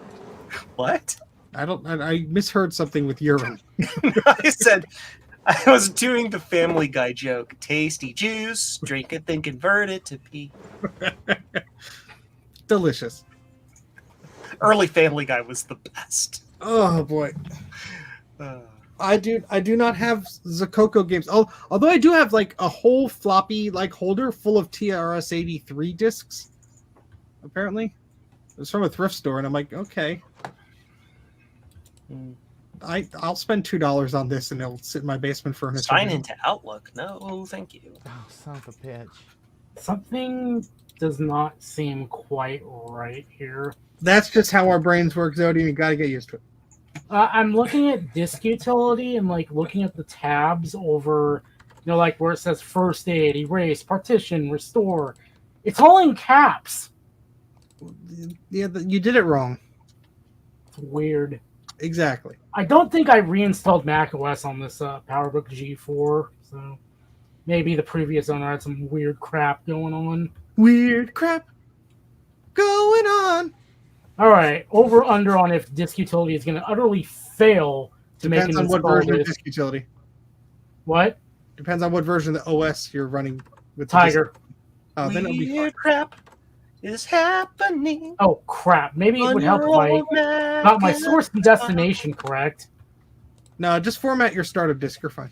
What? I misheard something with urine. I said I was doing the Family Guy joke. Tasty juice, drink it, then convert it to pee. Delicious. Early Family Guy was the best. Oh boy. I do not have Zakoko games. Although I do have like a whole floppy like holder full of TRS-83 discs. Apparently, it was from a thrift store, and I'm like, okay, I'll spend $2 on this, and it'll sit in my basement furniture. Sign into Outlook. No, thank you. Oh, son of a bitch. Something does not seem quite right here. That's just how our brains work, Zodi. You got to get used to it. I'm looking at disk utility and like looking at the tabs over, like where it says first aid, erase, partition, restore. It's all in caps. Yeah, you did it wrong. It's weird. Exactly. I don't think I reinstalled macOS on this PowerBook G4, so maybe the previous owner had some weird crap going on. Weird crap going on. All right, over under on if disk utility is going to utterly fail to make Depends an on what install version of list. disk utility. What? Depends on what version of the OS you're running with. the Tiger. Oh, then it'll be fine. Weird crap is happening. Oh crap! Maybe it would help if I got my source and destination correct. No, just format your startup disk. You're fine.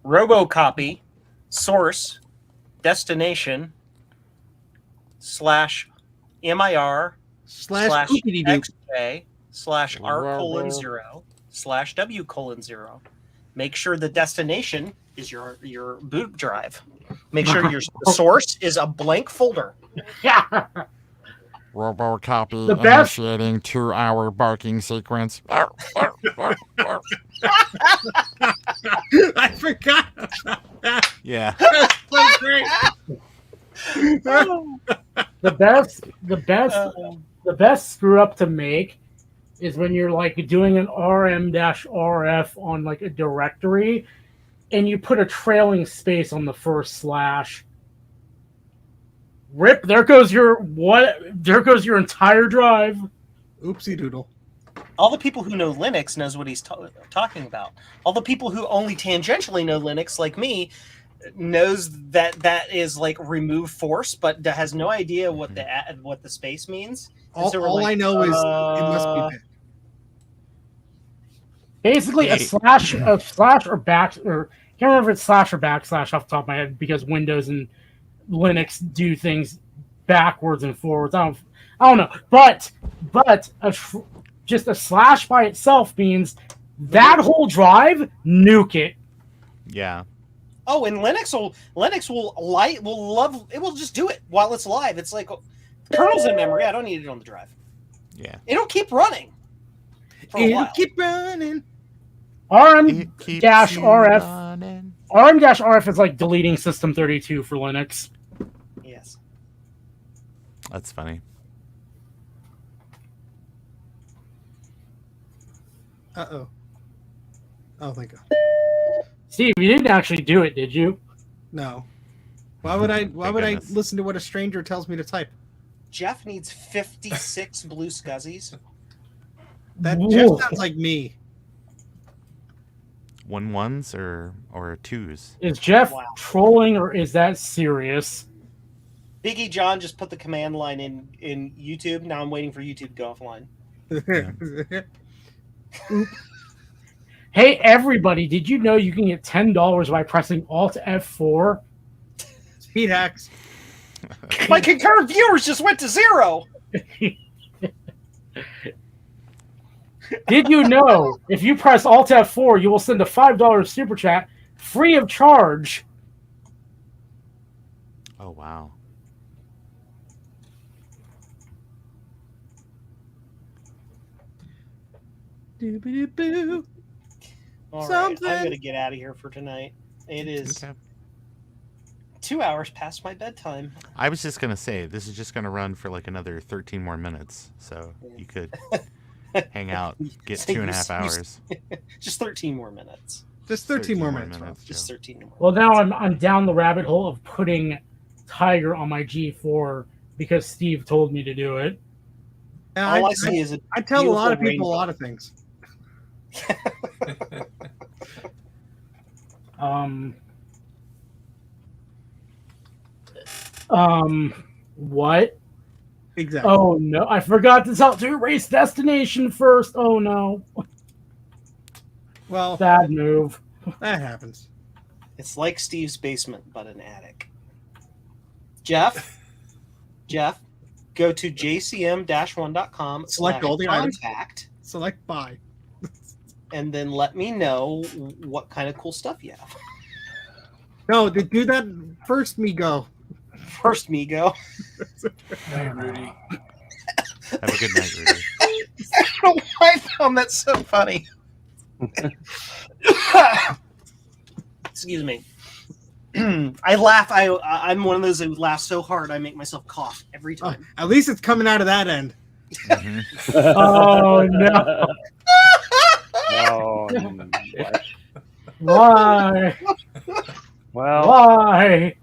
Robocopy, source, destination, /mir Slash oopity-doop. /r:0/w:0. Make sure the destination is your boot drive. Make sure your source is a blank folder. Yeah. Robocopy The best- initiating 2-hour barking sequence. I forgot. Yeah. That's great. The best screw up to make is when you're like doing an rm-rf on like a directory and you put a trailing space on the first slash. Rip, there goes your entire drive. Oopsie doodle. All the people who know Linux knows what he's talking about. All the people who only tangentially know Linux, like me, knows that is like remove force, but has no idea what the space means. And so we're All like, I know is it must be big. Basically, a slash or back, or I can't remember if it's slash or backslash off the top of my head because Windows and Linux do things backwards and forwards. I don't know, but just a slash by itself means that whole drive, nuke it. Yeah. Oh, and Linux will love it. Will just do it while it's live. It's like kernel's in memory. I don't need it on the drive. Yeah. It'll keep running. For a It'll while. keep running. RM-RF. RM-RF is like deleting System32 for Linux. Yes. That's funny. Uh-oh. Oh, thank God. Steve, you didn't actually do it, did you? No. Why would I goodness. listen to what a stranger tells me to type? Jeff needs 56 blue scuzzies. That Whoa. Jeff sounds like me. 1-1s or 2s? Is Jeff Wow. trolling or is that serious? Biggie John just put the command line in YouTube. Now I'm waiting for YouTube to go offline. Hey, everybody, did you know you can get $10 by pressing Alt F4? Speed hacks. My concurrent viewers just went to 0. Did you know if you press Alt F4, you will send a $5 super chat free of charge? Oh, wow. Doo-ba-doo-boo. All right, Something. I'm gonna get out of here for tonight. It is Okay. 2 hours past my bedtime. I was just going to say, this is just going to run for like another 13 more minutes. So you could hang out, get So 2.5 you- hours. Just 13 more minutes. Just 13 more minutes. Rob. Just Joe. 13 more. Well, now I'm down the rabbit hole of putting Tiger on my G4 because Steve told me to do it. And All I see is a I tell a lot of beautiful people a rainbow. lot of things. What? Exactly. Oh no, I forgot to erase destination first. Oh no, Well, bad move. that happens. It's like Steve's basement, but an attic. Jeff, go to jcm-1.com Select all the items. contact, Select buy. and then let me know what kind of cool stuff you have. No, they do that first, me go. First, Migo. Hey, Rudy. Have a good night, Rudy. I don't know why I found that so funny. Excuse me. I laugh. I'm one of those who laughs so hard I make myself cough every Oh, time. at least it's coming out of that end. Mhm. Oh no, Oh, what? why? Well, Why?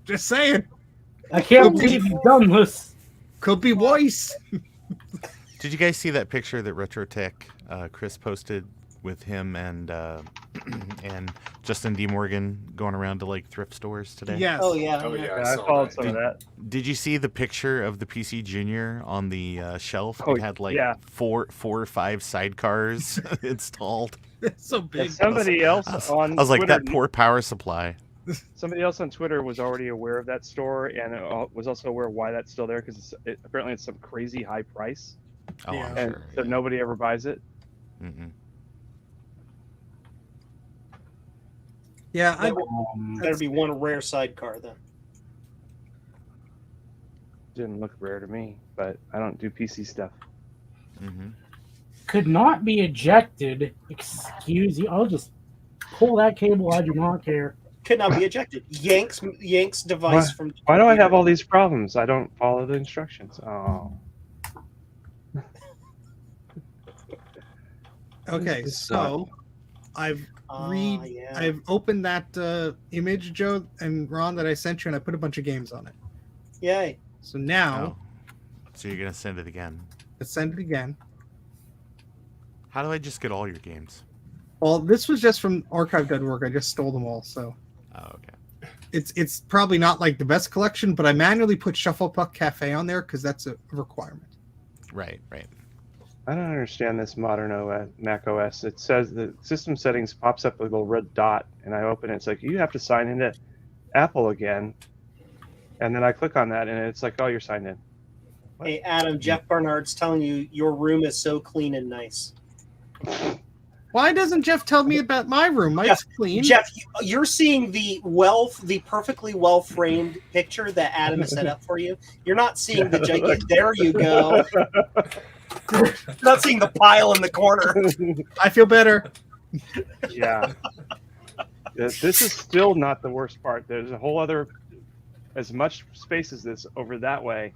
Just saying. I can't believe you've done this. Could be voice. Did you guys see that picture that RetroTech Chris posted with him and and Justin D. Morgan going around to like thrift stores today. Yes. Oh yeah. Oh yeah, Yeah, I I saw followed that. some of that. Did you see the picture of the PC Junior on the shelf? Oh, It had like yeah. four or five sidecars installed. It's so And big. somebody else on I was like, Twitter, that poor power supply. somebody else on Twitter was already aware of that store and was also aware of why that's still there because apparently it's some crazy high price, Oh, Yeah. I'm and sure. so nobody ever buys it. Mm-mm. Yeah, I, Better be one rare sidecar then. Didn't look rare to me, but I don't do PC stuff. Mm-hmm. Could not be ejected. Excuse you. I'll just pull that cable. I do not care. Could not be ejected. Yanks device from. Why do I have all these problems? I don't follow the instructions. Oh, okay, This is so I've Yeah. I've opened that image, Joe and Ron, that I sent you, and I put a bunch of games on it. Yay. So now Oh. So you're gonna send it again? let's send it again. How do I just get all your games? Well, this was just from archive.org. I just stole them all, so Oh, okay. it's probably not like the best collection, but I manually put Shufflepuck Cafe on there because that's a requirement. Right. I don't understand this modern OS, Mac OS. It says the system settings pops up with a little red dot, and I open it. It's like you have to sign into Apple again, and then I click on that, and it's like, oh, you're signed in. Hey, Adam, Jeff Barnard's telling you your room is so clean and nice. Why doesn't Jeff tell me about my room? Mine's clean. Jeff, you're seeing the perfectly well framed picture that Adam has set up for you. You're not seeing the gigantic. There you go. Not seeing the pile in the corner. I feel better. Yeah. This is still not the worst part. There's a whole other, as much space as this over that way,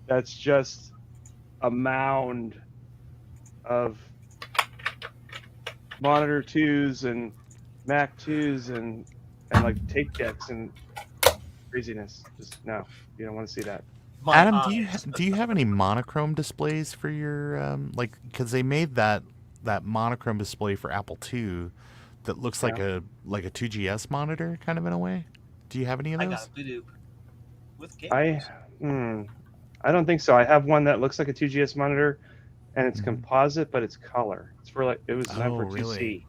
that's just a mound of monitor 2s and Mac 2s and like tape decks and craziness. Just no, you don't want to see that. Adam, do you have any monochrome displays for your like? Because they made that monochrome display for Apple II that looks like a 2GS monitor, kind of in a way. Do you have any of I those? got a Voodoo with I cables. I don't think so. I have one that looks like a 2GS monitor, and it's composite, but it's color. It's for like it was designed for 2C. Really?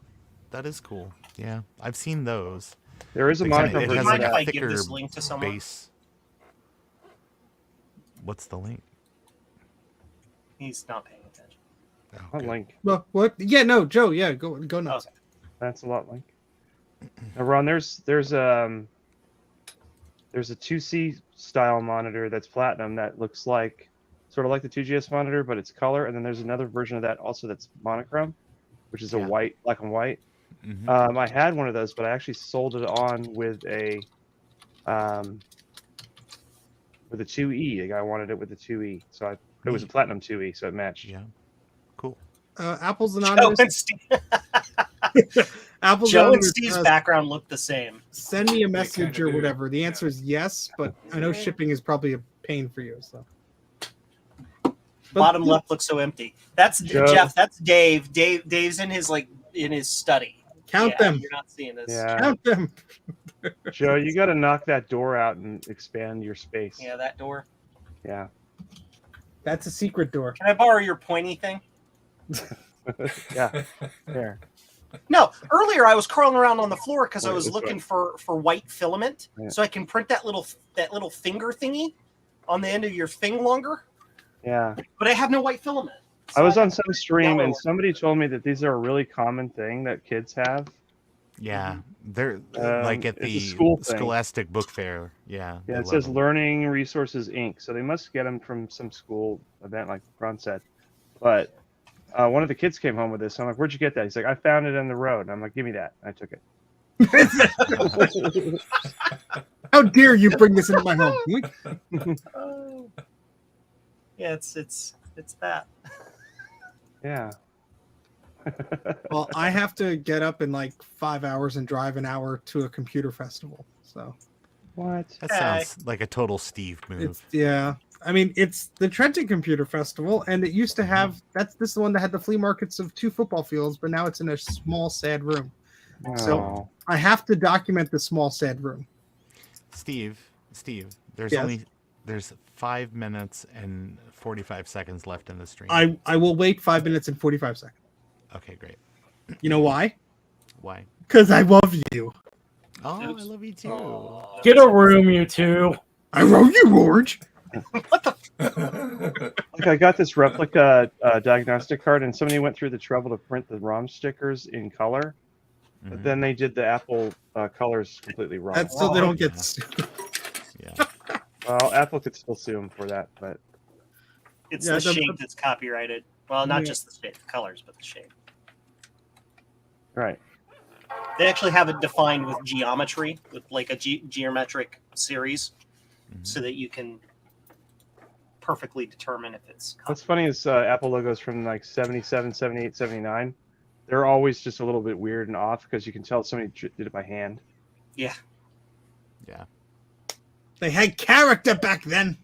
That is cool. Yeah, I've seen those. There is a It kinda- monochrome it Do you version has mind of if that. I give thicker this link to someone? base. What's the link? He's not paying attention. Oh, What good. link? Well, what? Yeah, no, Joe. Yeah, go nuts. Okay. That's a lot link. Now, Ron, there's a 2C style monitor that's platinum that looks like sort of like the 2GS monitor, but it's color. And then there's another version of that also that's monochrome, which is a Yeah. white, black and white. Mhm. I had one of those, but I actually sold it on with a 2E. The guy wanted it with the 2E, so it was a Neat. platinum 2E, so it matched. Yeah. Cool. Apple's Joe Anonymous. and, Steve, Apple's Joe and Anonymous. Steve's background look the same. Send me a message kinda or do. whatever. The answer is yes, but I know shipping is probably a pain for you. So. But- Bottom left looks so empty. That's Joe. Jeff. That's Dave. Dave's in his study. Count Yeah, them. You're not seeing this. Yeah, Count them. Joe, you got to knock that door out and expand your space. Yeah, that door. Yeah. That's a secret door. Can I borrow your pointy thing? Yeah. There. No. Earlier, I was crawling around on the floor because I Wait, was this looking way. for white filament, Yeah. so I can print that little finger thingy on the end of your thing longer. Yeah. But I have no white filament. I was So on some stream yellow. and somebody told me that these are a really common thing that kids have. Yeah, they're Um, like at it's a the school thing. Scholastic Book Fair. Yeah. Yeah, they it love says them. Learning Resources Inc. So they must get them from some school event, like Ron said. But one of the kids came home with this. I'm like, "Where'd you get that?" He's like, "I found it on the road." And I'm like, "Give me that." I took it. How dare you bring this into my home? Oh. Yeah, it's that. Yeah. Well, I have to get up in like 5 hours and drive an hour to a computer festival. So What? That Okay. sounds like a total Steve move. I mean, it's the Trenton Computer Festival, and it used to have this is the one that had the flea markets of 2 football fields, but now it's in a small, sad room. So- Oh. I have to document the small sad room. Steve, there's Yes? there's 5 minutes and 45 seconds left in the stream. I will wait 5 minutes and 45 seconds. Okay, great. You know why? Why? Because I love you. Oh, Oops. I love you too. Aw. Get a room, you two. I love you, George. Like I got this replica diagnostic card, and somebody went through the trouble to print the ROM stickers in color, but Mhm. then they did the Apple colors completely wrong. That's so they don't get Yeah. sued. Yeah. Well, Apple could still sue them for that, but It's Yeah, the the- shape that's copyrighted. Well, not Yeah. just the shape, the colors, but the shape. right. They actually have it defined with geometry, with like a geometric series, Mhm. so that you can perfectly determine if it's. What's funny is Apple logos from like 77, 78, 79. They're always just a little bit weird and off because you can tell somebody did it by hand. Yeah. Yeah. They had character back then.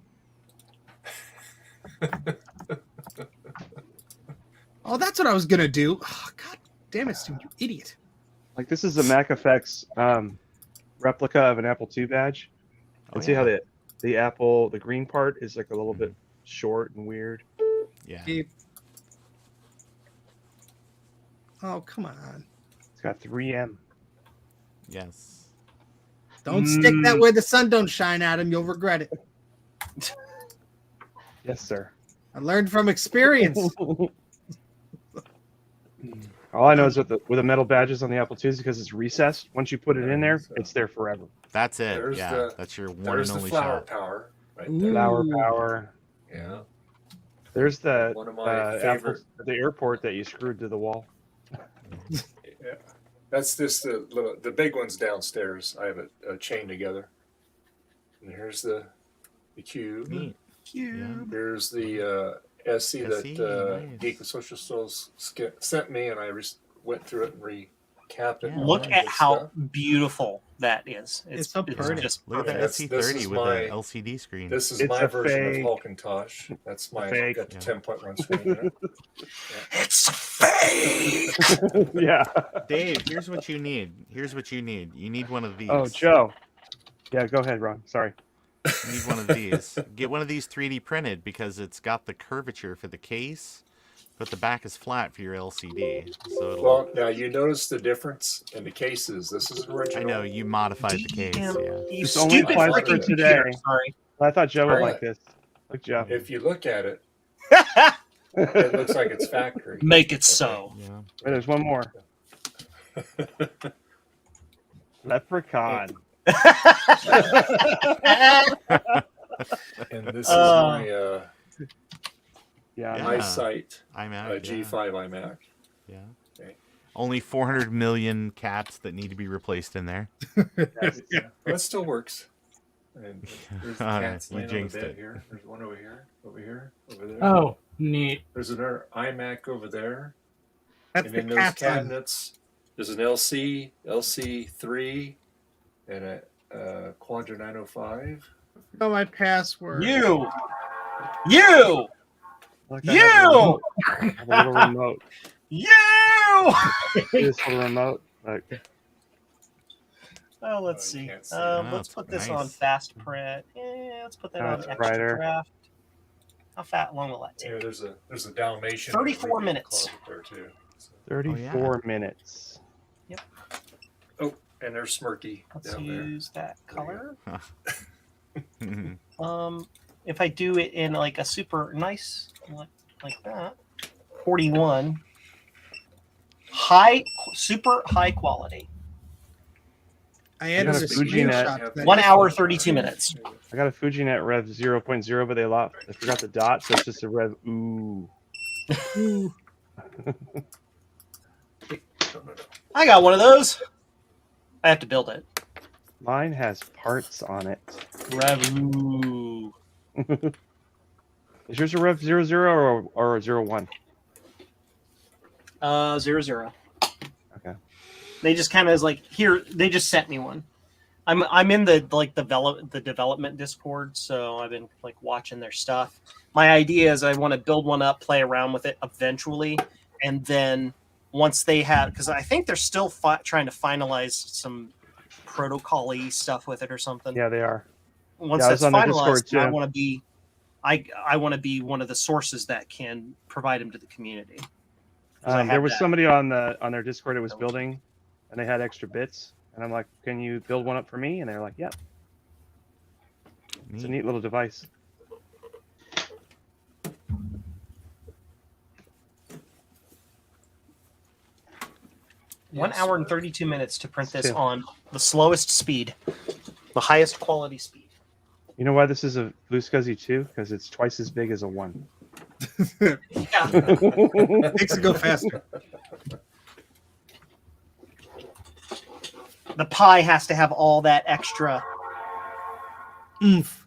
Oh, that's what I was gonna do. Oh, God damn it, Stu, you idiot. Like this is a Mac Effects replica of an Apple II badge. Oh, And see yeah. how the green part is like a little bit short and weird. Yeah. Beep. Oh, come on. It's got 3M. Yes. Don't stick that where the sun don't shine, Adam. You'll regret it. Yes, sir. I learned from experience. All I know is with the metal badges on the Apple IIs because it's recessed. Once you put it in there, it's there forever. That's it. There's yeah. the- That's your one There's and the only flower shot. power right Ooh. there. Flower power. Yeah. There's the One of my Apple, favorite. the airport that you screwed to the wall. Yeah. That's just the big ones downstairs. I have it chained together. And here's the cube. Neat. Yeah. Here's the SC that SC, nice. Geek with Social Souls sent me, and I went through it and recapped it. Yeah, and all Look that at good how stuff. beautiful that is. It's so pretty. just Look at perfect. that This SC30 is with my- an LCD screen. This is It's my a version fake. of Hawkintosh. That's my Fake. got the Yeah. 10-point run screen. In it. It's fake. Yeah. Dave, here's what you need. Here's what you need. You need one of these. Oh, Joe. Yeah, go ahead, Ron. Sorry. You need one of these. Get one of these 3D printed because it's got the curvature for the case, but the back is flat for your LCD. So it'll, Well, now you notice the difference in the cases. This is original. I know you modified the case. Damn, Yeah. You It's only stupid applies for freaking today. computer. Sorry. I thought Joe would Alright. like this. Look, Joe. If you look at it, it looks like it's factory. Make it so. Yeah. Wait, there's one more. Leprechaun. And this is Uh, my Yeah. Yeah. eyesight iMac. G5 iMac. Yeah. Okay. Only 400 million caps that need to be replaced in there. That still works. And there's the All right, cats you laying on the jinxed bed it. here. There's one over here, over there. Oh, neat. There's another iMac over there. That's And the in those cat's on. cabinets, there's an LC3, and a Quadra 905. Oh, my password. You. Look, I have You. a little remote. You. This little remote. Look. Oh, let's Oh, you see. can't see it. Oh, Let's it's put this nice. on fast print. Let's put that Oh, on it's extra brighter. draft. How long will that take? Here, there's a Dalmatian. 34 in the minutes. closet there too. So- 34 minutes. Oh, and there's Smirky Let's down there. use that color. Mhm. If I do it in like a super nice, like that, 41, super high quality. I added got a a Fuji net. screenshot. That 1 hour, 32 minutes. I got a Fujinet Rev 0.0, but I forgot the dot, so it's just a Rev. Ooh. Ooh, No. I got one of those. I have to build it. Mine has parts on it. Rev. Is yours a Rev 00 or a 01? 00. Okay. They just kind of like here. They just sent me one. I'm in the development Discord, so I've been like watching their stuff. My idea is I want to build one up, play around with it eventually, and then once they have, because I think they're still trying to finalize some protocol-y stuff with it or something. Yeah, they are. Once Yeah, I was that's on their Discord, finalized, I too. want to be, I want to be one of the sources that can provide them to the community. 'Cause I There have was that. somebody on their Discord that was building, and they had extra bits, and I'm like, "Can you build one up for me?" And they're like, "Yeah." It's a neat little device. One hour and 32 minutes to print this Two. on the slowest speed, the highest quality speed. You know why this is a Blue Scuzzy 2? Because it's twice as big as a 1. Yeah. Makes it go faster. The Pi has to have all that extra Oomph.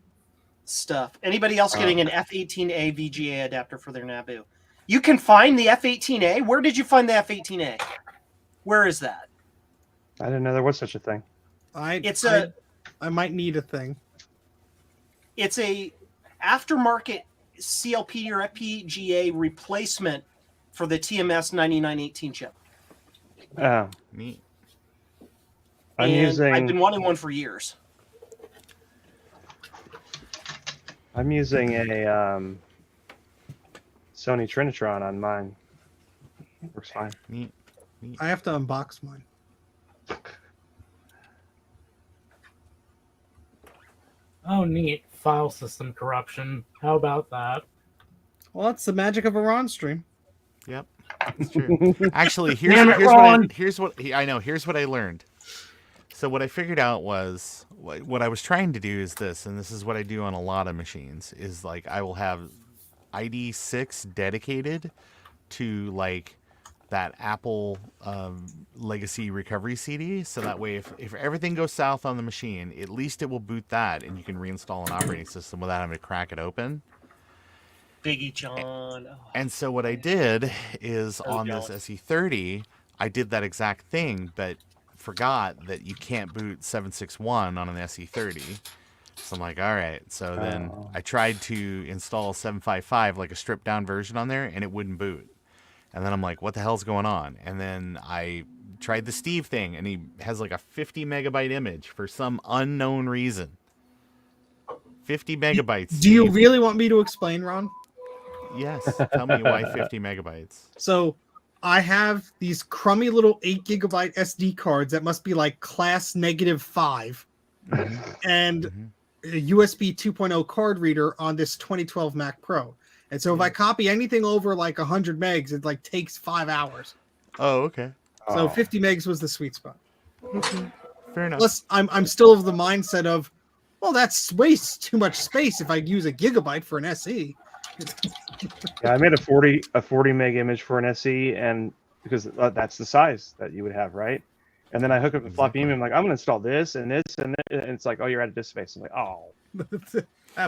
stuff. Anybody else getting an F18A VGA adapter for their Naboo? You can find the F18A? Where did you find the F18A? Where is that? I didn't know there was such a thing. I might need a thing. It's a aftermarket CLP or FPGA replacement for the TMS 9918 chip. Neat. I'm I've been using wanting one for years. a Sony Trinitron on mine. Works fine. Neat. I have to unbox mine. Oh, neat. File system corruption. How about that? Well, that's the magic of a Ron stream. Yep, that's true. Actually, Damn it, here's Ron. what I learned. So what I figured out was what I was trying to do is this, and this is what I do on a lot of machines, is like I will have ID6 dedicated to like that Apple legacy recovery CD, so that way if everything goes south on the machine, at least it will boot that and you can reinstall an operating system without having to crack it open. Biggie John. Oh. And so what I did is So on jealous. this SE30, I did that exact thing, but forgot that you can't boot 761 on an SE30. So I'm like, all right. So then I tried to install 755, like a stripped down version on there, and it wouldn't boot. And then I'm like, what the hell's going on? And then I tried the Steve thing, and he has like a 50 megabyte image for some unknown reason. 50 megabytes. Do you Steve. really want me to explain, Ron? Yes. Tell me why 50 megabytes. So I have these crummy little 8 gigabyte SD cards that must be like class -5 and a USB 2.0 card reader on this 2012 Mac Pro. And so if I copy anything over like 100 megs, it like takes 5 hours. Oh, okay. So 50 megs was the sweet spot. Fair enough. Plus, I'm still of the mindset of, well, that's wastes too much space if I use a gigabyte for an SE. Yeah, I made a 40 meg image for an SE, and because that's the size that you would have, right? And then I hook up the floppy image. I'm like, I'm gonna install this and this and this. And it's like, oh, you're out of disk space. I'm like, oh,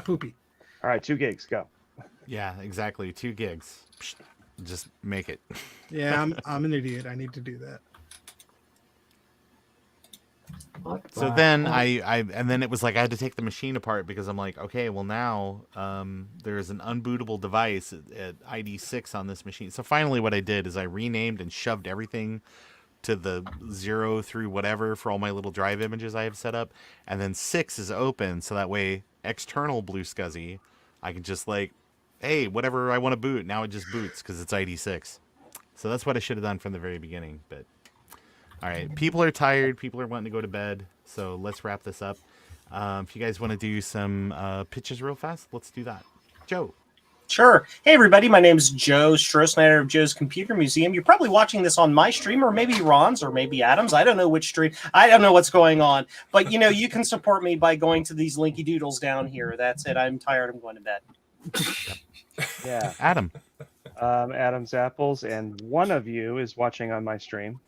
Poopy. all right, 2 gigs, go. Yeah, exactly. 2 gigs. Psh, just make it. Yeah, I'm an idiot. I need to do that. So then and then it was like I had to take the machine apart because I'm like, okay, well now there's an unbootable device at ID6 on this machine. So finally what I did is I renamed and shoved everything to the 0 through whatever for all my little drive images I have set up. And then 6 is open, so that way external Blue Scuzzy, I can just like, hey, whatever I want to boot, now it just boots because it's ID6. So that's what I should have done from the very beginning, but all right, people are tired. People are wanting to go to bed. So let's wrap this up. If you guys want to do some pitches real fast, let's do that. Joe. Sure. Hey, everybody. My name is Joe Strohsnyder of Joe's Computer Museum. You're probably watching this on my stream or maybe Ron's or maybe Adam's. I don't know which stream. I don't know what's going on. But, you know, you can support me by going to these linky doodles down here. That's it. I'm tired. I'm going to bed. Yeah. Adam. Adam's Apples, and one of you is watching on my stream,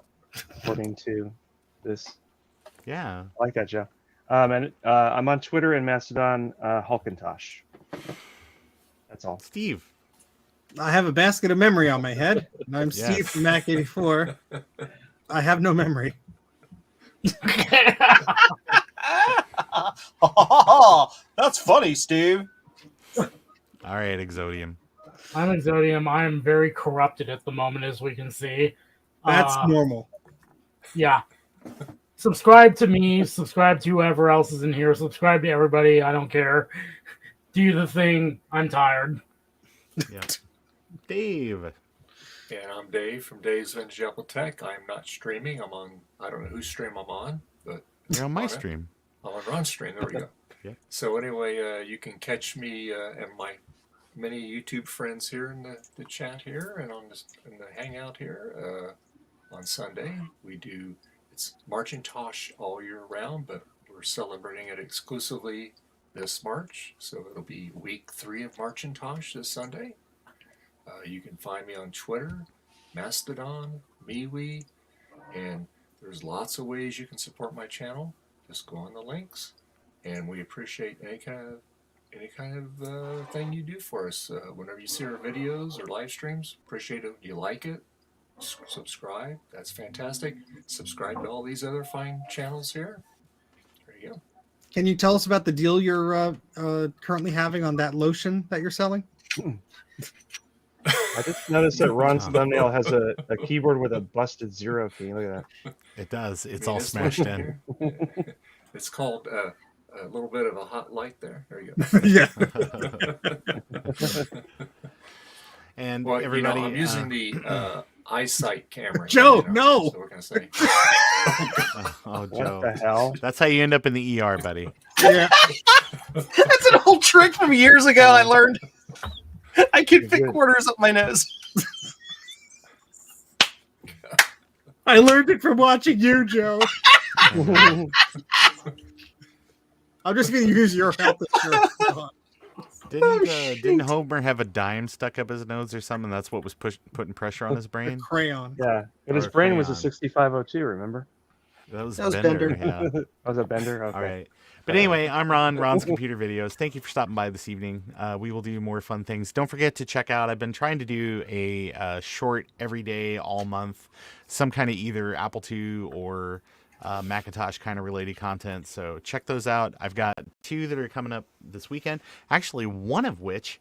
according to this. Yeah. I like that, Joe. And I'm on Twitter and Mastodon, Hulkintosh. That's all. Steve. I have a basket of memory on my head, and I'm Steve Yes. from Mac 84. I have no memory. That's funny, Steve. All right, Exodium. I'm Exodium. I am very corrupted at the moment, as we can see. That's normal. Yeah. Subscribe to me. Subscribe to whoever else is in here. Subscribe to everybody. I don't care. Do the thing. I'm tired. Yep. Dave. And I'm Dave from Dave's Vintage Apple Tech. I'm not streaming. I'm on, I don't know whose stream I'm on, but You're on my on it. stream. I'm on Ron's stream. There we go. Yep. So anyway, you can catch me and my many YouTube friends here in the chat here and in the hangout here on Sunday. We do, it's Marchintosh all year round, but we're celebrating it exclusively this March. So it'll be week 3 of Marchintosh this Sunday. You can find me on Twitter, Mastodon, MeWe, and there's lots of ways you can support my channel. Just go on the links, and we appreciate any kind of thing you do for us. Whenever you see our videos or live streams, appreciate it. You like it, subscribe. That's fantastic. Subscribe to all these other fine channels here. There you go. Can you tell us about the deal you're currently having on that lotion that you're selling? I just noticed that Ron's thumbnail has a keyboard with a busted 0 key. Look at that. It does. It's I mean, all this smashed one in. here, it's called a little bit of a hot light there. There you go. Yeah. And Well, everybody, I'm using the eyesight camera. Joe, here, no. So we're gonna say. oh, What Joe. the hell? That's how you end up in the ER, buddy. Yeah. That's an old trick from years ago. I learned. I could fit Good. quarters up my nose. I learned it from watching you, Joe. I'm just going to use your health insurance. Didn't Homer have a dime stuck up his nose or something? That's what was putting pressure on his The brain. crayon. Yeah, but his Or a brain was a crayon. 6502. Remember? That was Bender. Yeah. Was a Bender? Okay. All right. But anyway, I'm Ron, Ron's Computer Videos. Thank you for stopping by this evening. We will do more fun things. Don't forget to check out, I've been trying to do a short every day, all month, some kind of either Apple II or Macintosh kind of related content. So check those out. I've got 2 that are coming up this weekend. Actually, one of which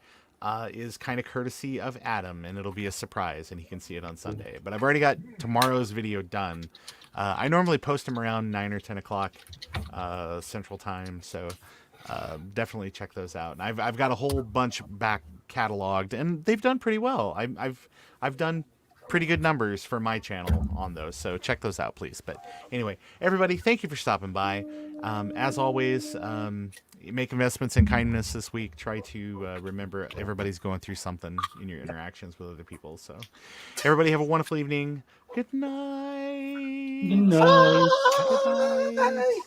is kind of courtesy of Adam, and it'll be a surprise, and he can see it on Sunday. But I've already got tomorrow's video done. I normally post them around 9 or 10 o'clock Central Time, so definitely check those out. And I've got a whole bunch back cataloged, and they've done pretty well. I've done pretty good numbers for my channel on those, so check those out, please. But anyway, everybody, thank you for stopping by. As always, make investments in kindness this week. Try to remember everybody's going through something in your interactions with other people. So everybody have a wonderful evening. Good night. Good night. Good night.